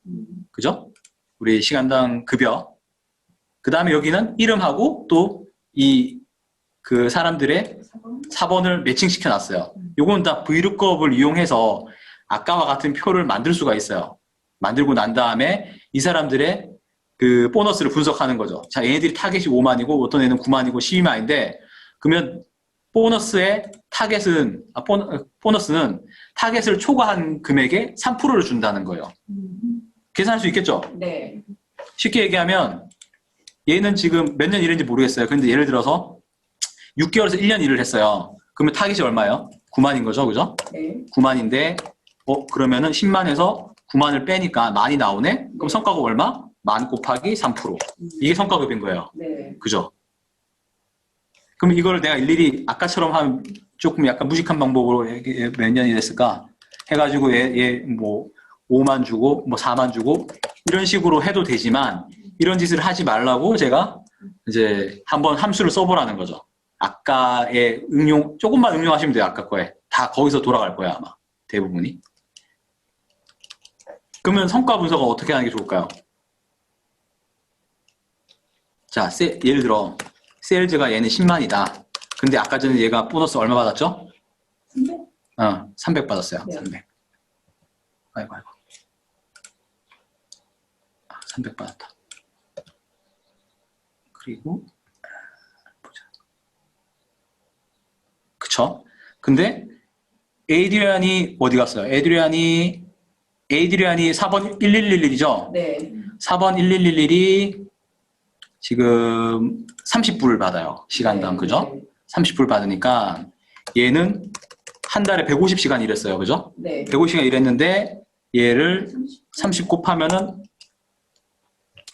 그죠? 우리 시간당 급여. 그 다음에 여기는 이름하고 또 이 그 사람들의 사본을 매칭시켜 놨어요. 요건 다 Vlookup 이용해서 아까와 같은 표를 만들 수가 있어요. 만들고 난 다음에 이 사람들의 그 보너스를 분석하는 거죠. 자, 얘네들이 타겟이 5만이고 어떤 애는 9만이고 12만인데 그러면 보너스의 타겟은 보너스는 타겟을 초과한 금액의 3%를 준다는 거예요. 계산할 수 있겠죠? 네. 쉽게 얘기하면 얘는 지금 몇 년 일했는지 모르겠어요. 근데 예를 들어서 6개월에서 1년 일을 했어요. 그러면 타겟이 얼마예요? 9만인 거죠, 그죠? 네. 9만인데 그러면은 10만에서 9만을 빼니까 만이 나오네? 그럼 성과가 얼마? 만 곱하기 3%. 이게 성과급인 거예요. 네. 그죠? 그럼 이걸 내가 일일이 아까처럼 한 조금 약간 무식한 방법으로 몇 년이 됐을까? 해가지고 얘 뭐 5만 주고 뭐 4만 주고 이런 식으로 해도 되지만 이런 짓을 하지 말라고 제가 이제 한번 함수를 써보라는 거죠. 아까의 응용, 조금만 응용하시면 돼요. 아까 거에. 다 거기서 돌아갈 거예요, 아마. 대부분이. 그러면 성과 분석을 어떻게 하는 게 좋을까요? 자, 예를 들어, 세일즈가 얘는 10만이다. 근데 아까 전에 얘가 보너스 얼마 받았죠? 300? 300 받았어요. 네. 300. 아이고. 300 받았다. 그리고, 보자. 그쵸? 근데, 에이드리안이 어디 갔어요? 에이드리안이 4번 1111이죠? 네. 4번 1111이 지금 30불을 받아요. 시간당, 네. 그죠? 30불 받으니까 얘는 한 달에 150시간 일했어요. 그죠? 네. 150시간 일했는데 얘를 30 곱하면은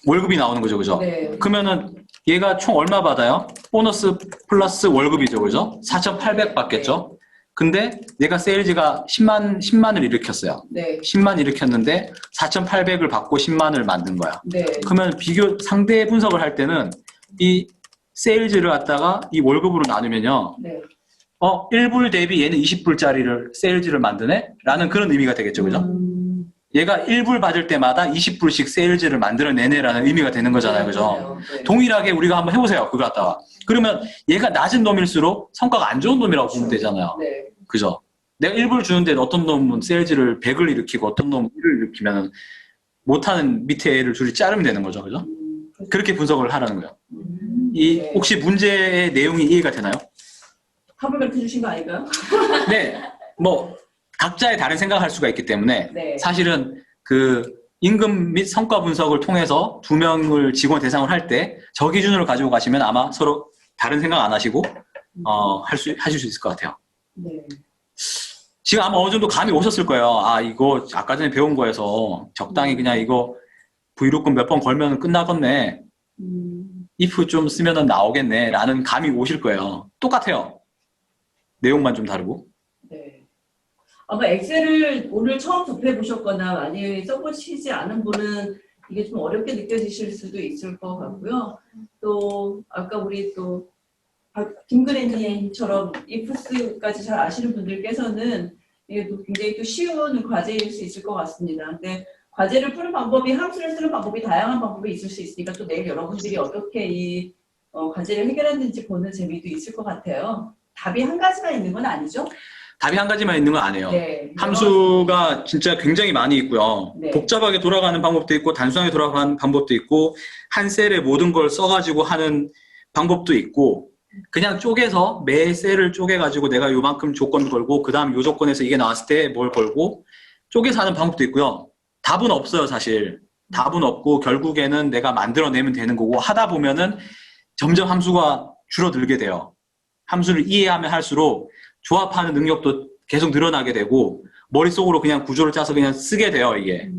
월급이 나오는 거죠. 그죠? 네. 그러면은 얘가 총 얼마 받아요? 보너스 플러스 월급이죠. 그죠? 4,800 받겠죠? 근데 얘가 세일즈가 10만을 일으켰어요. 네. 10만 일으켰는데 4,800을 받고 10만을 만든 거야. 네. 그러면 상대 분석을 할 때는 이 세일즈를 갖다가 이 월급으로 나누면요. 네. 1불 대비 얘는 20불짜리를 세일즈를 만드네? 라는 그런 의미가 되겠죠. 그죠? 얘가 1불 받을 때마다 20불씩 세일즈를 만들어내네라는 의미가 되는 거잖아요. 그죠? 네. 동일하게 우리가 한번 해보세요. 그거 갖다가. 그러면 얘가 낮은 놈일수록 성과가 안 좋은 놈이라고 보면 되잖아요. 네. 그죠? 내가 1불 주는데 어떤 놈은 세일즈를 100을 일으키고 어떤 놈은 1을 일으키면 못하는 밑에 애를 줄이 자르면 되는 거죠. 그죠? 그렇게 분석을 하라는 거예요. 네. 혹시 문제의 내용이 이해가 되나요? 합을 가르쳐 주신 거 아닌가요? 네. 뭐 각자의 다른 생각을 할 수가 있기 때문에 네. 사실은 그 임금 및 성과 분석을 통해서 2명을 직원 대상으로 할 때 저 기준으로 가지고 가시면 아마 서로 다른 생각 안 하시고 하실 수 있을 것 같아요. 네. 지금 아마 어느 정도 감이 오셨을 거예요. 아, 이거 아까 전에 배운 거에서 적당히 그냥 이거 Vlookup 몇 번 걸면 끝나겠네. if 좀 쓰면은 나오겠네. 라는 감이 오실 거예요. 똑같아요. 내용만 좀 다르고. 네. 아마 엑셀을 오늘 처음 접해 보셨거나 많이 써보시지 않은 분은 이게 좀 어렵게 느껴지실 수도 있을 것 같고요. 또 아까 우리 또 김근혜님처럼 ifs까지 잘 아시는 분들께서는 이게 또 굉장히 또 쉬운 과제일 수 있을 것 같습니다. 근데 과제를 푸는 방법이 함수를 쓰는 방법이 다양한 방법이 있을 수 있으니까 또 내일 여러분들이 어떻게 이 과제를 해결했는지 보는 재미도 있을 것 같아요. 답이 한 가지만 있는 건 아니죠? 답이 한 가지만 있는 건 아니에요. 네. 함수가 진짜 굉장히 많이 있고요. 네. 복잡하게 돌아가는 방법도 있고 단순하게 돌아가는 방법도 있고 한 셀에 모든 걸 써가지고 하는 방법도 있고 그냥 쪼개서 매 셀을 쪼개가지고 내가 요만큼 조건 걸고 그 다음 요 조건에서 이게 나왔을 때 뭘 걸고 쪼개서 하는 방법도 있고요. 답은 없어요, 사실. 답은 없고 결국에는 내가 만들어내면 되는 거고 하다 보면은 점점 함수가 줄어들게 돼요. 함수를 이해하면 할수록 조합하는 능력도 계속 늘어나게 되고 머릿속으로 그냥 구조를 짜서 그냥 쓰게 돼요, 이게.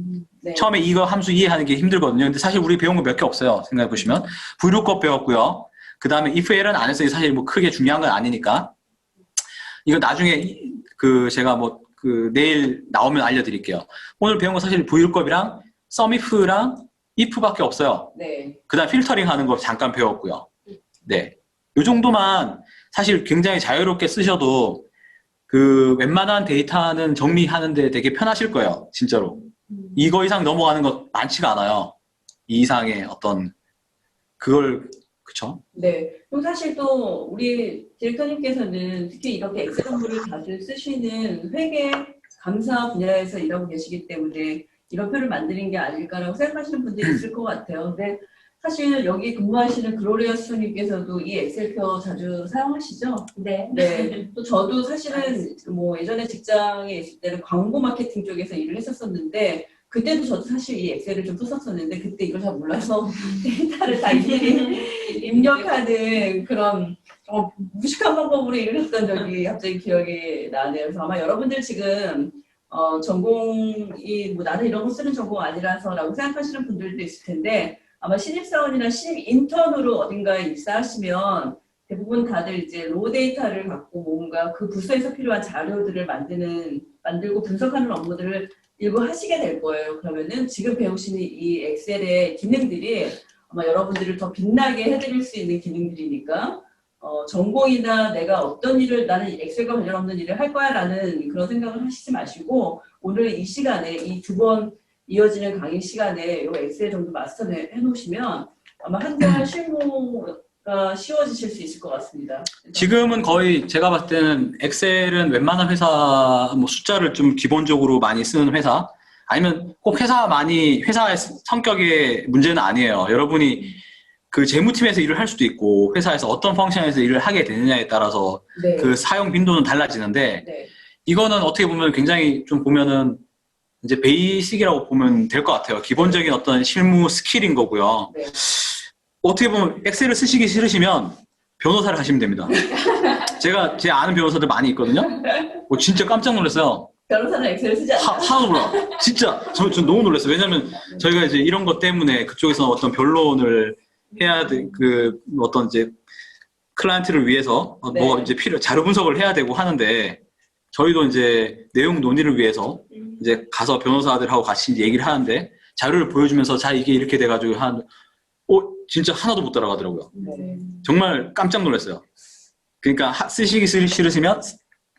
네. 처음에 이거 함수 이해하는 게 힘들거든요. 근데 사실 우리 배운 거 몇 개 없어요. 생각해보시면. Vlookup 배웠고요. 그 다음에 if-el은 안 했어요. 사실 뭐 크게 중요한 건 아니니까. 이거 나중에 제가 내일 나오면 알려드릴게요. 오늘 배운 거 사실 Vlookup이랑 SUMIF랑 if밖에 없어요. 네. 그 다음 필터링 하는 거 잠깐 배웠고요. 네. 이 정도만 사실 굉장히 자유롭게 쓰셔도 그 웬만한 데이터는 정리하는데 되게 편하실 거예요. 진짜로. 이거 이상 넘어가는 것 많지가 않아요. 이 이상의 어떤 그걸 그쵸? 네. 그리고 사실 또 우리 디렉터님께서는 특히 이렇게 엑셀 업무를 자주 쓰시는 회계 감사 분야에서 일하고 계시기 때문에 이런 표를 만드는 게 아닐까라고 생각하시는 분들이 있을 것 같아요. 근데 사실 여기 근무하시는 글로리아 수님께서도 이 엑셀표 자주 사용하시죠? 네. 네. 또 저도 사실은 뭐 예전에 직장에 있을 때는 광고 마케팅 쪽에서 일을 했었었는데 그때도 저도 사실 이 엑셀을 좀 썼었는데 그때 이걸 잘 몰라서 데이터를 다 일일이 입력하는 그런 무식한 방법으로 일을 했던 적이 갑자기 기억이 나네요. 그래서 아마 여러분들 지금 전공이 뭐 나는 이런 거 쓰는 전공 아니라서라고 생각하시는 분들도 있을 텐데 아마 신입사원이나 신입 인턴으로 어딘가에 입사하시면 대부분 다들 이제 로 데이터를 갖고 뭔가 그 부서에서 필요한 자료들을 만들고 분석하는 업무들을 일부 하시게 될 거예요. 그러면은 지금 배우시는 이 엑셀의 기능들이 아마 여러분들을 더 빛나게 해드릴 수 있는 기능들이니까 전공이나 내가 어떤 일을 나는 엑셀과 관련 없는 일을 할 거야 라는 그런 생각을 하시지 마시고 오늘 이 시간에 이 2번 이어지는 강의 시간에 이 엑셀 정도 마스터해 놓으시면 아마 한달 실무가 쉬워지실 수 있을 것 같습니다. 지금은 거의 제가 봤을 때는 엑셀은 웬만한 회사 뭐 숫자를 좀 기본적으로 많이 쓰는 회사 아니면 꼭 회사의 성격의 문제는 아니에요. 여러분이 그 재무팀에서 일을 할 수도 있고 회사에서 어떤 펑션에서 일을 하게 되느냐에 따라서 네. 그 사용 빈도는 달라지는데 네. 이거는 어떻게 보면 굉장히 좀 보면은 이제 베이직이라고 보면 될 것 같아요. 기본적인 어떤 실무 스킬인 거고요. 네. 어떻게 보면 엑셀을 쓰시기 싫으시면 변호사를 하시면 됩니다. 제가 제 아는 변호사들 많이 있거든요. 진짜 깜짝 놀랐어요. 변호사는 엑셀을 쓰지 않나요? 하나도 몰라. 진짜 저 너무 놀랐어요. 왜냐면 저희가 이제 이런 것 때문에 그쪽에서 어떤 변론을 해야 돼. 그 어떤 이제 클라이언트를 위해서 네. 뭐 이제 자료 분석을 해야 되고 하는데 저희도 이제 내용 논의를 위해서 이제 가서 변호사들하고 같이 얘기를 하는데 자료를 보여주면서 자 이게 이렇게 돼가지고 진짜 하나도 못 따라가더라고요. 네. 정말 깜짝 놀랐어요. 그러니까 쓰시기 싫으시면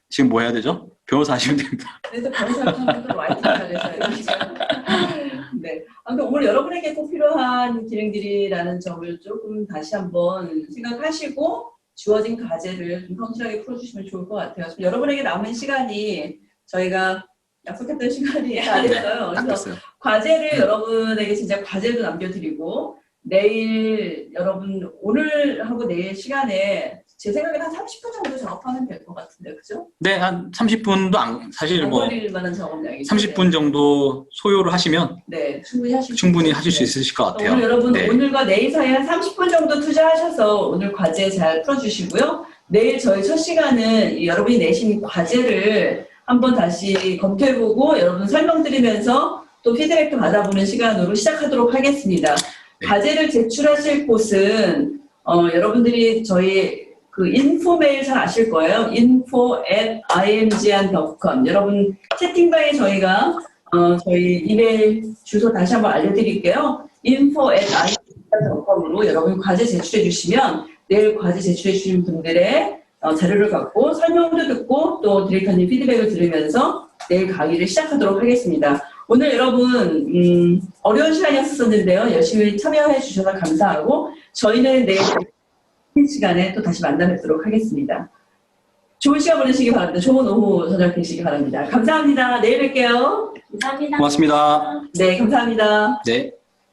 지금 뭐 해야 되죠? 변호사 하시면 됩니다. 그래서 변호사를 하면 또 와이팅 잘해서 네. 아무튼 오늘 여러분에게 꼭 필요한 기능들이라는 점을 조금 다시 한번 생각하시고 주어진 과제를 좀 성실하게 풀어주시면 좋을 것 같아요. 지금 여러분에게 남은 시간이 저희가 약속했던 시간이 다 됐어요. 딱 그래서 됐어요. 과제를 여러분에게 진짜 과제도 남겨드리고 내일 여러분 오늘 하고 내일 시간에 제 생각에는 한 30분 정도 작업하면 될 것 같은데 그죠? 네, 한 30분도 사실 안 뭐 걸릴 만한 작업량이죠. 30분 정도 소요를 하시면 네, 충분히 충분히 하실 수 있으실 것 같아요. 오늘 여러분 네. 오늘과 내일 사이에 한 30분 정도 투자하셔서 오늘 과제 잘 풀어주시고요. 내일 저희 첫 시간은 여러분이 내신 과제를 한번 다시 검토해보고 여러분 설명드리면서 또 피드백도 받아보는 시간으로 시작하도록 하겠습니다. 네. 과제를 제출하실 곳은 여러분들이 저희 그 인포 메일 잘 아실 거예요. info@imgn.com 여러분 채팅방에 저희가 저희 이메일 주소 다시 한번 알려드릴게요. info@imgn.com으로 여러분 과제 제출해 주시면 내일 과제 제출해 주신 분들의 자료를 갖고 설명도 듣고 또 디렉터님 피드백을 들으면서 내일 강의를 시작하도록 하겠습니다. 오늘 여러분 어려운 시간이었었는데요. 열심히 참여해 주셔서 감사하고 저희는 내일 시간에 또 다시 만나 뵙도록 하겠습니다. 좋은 시간 보내시기 바랍니다. 좋은 오후 저녁 되시기 바랍니다. 감사합니다. 내일 뵐게요. 감사합니다. 고맙습니다. 네, 감사합니다. 네.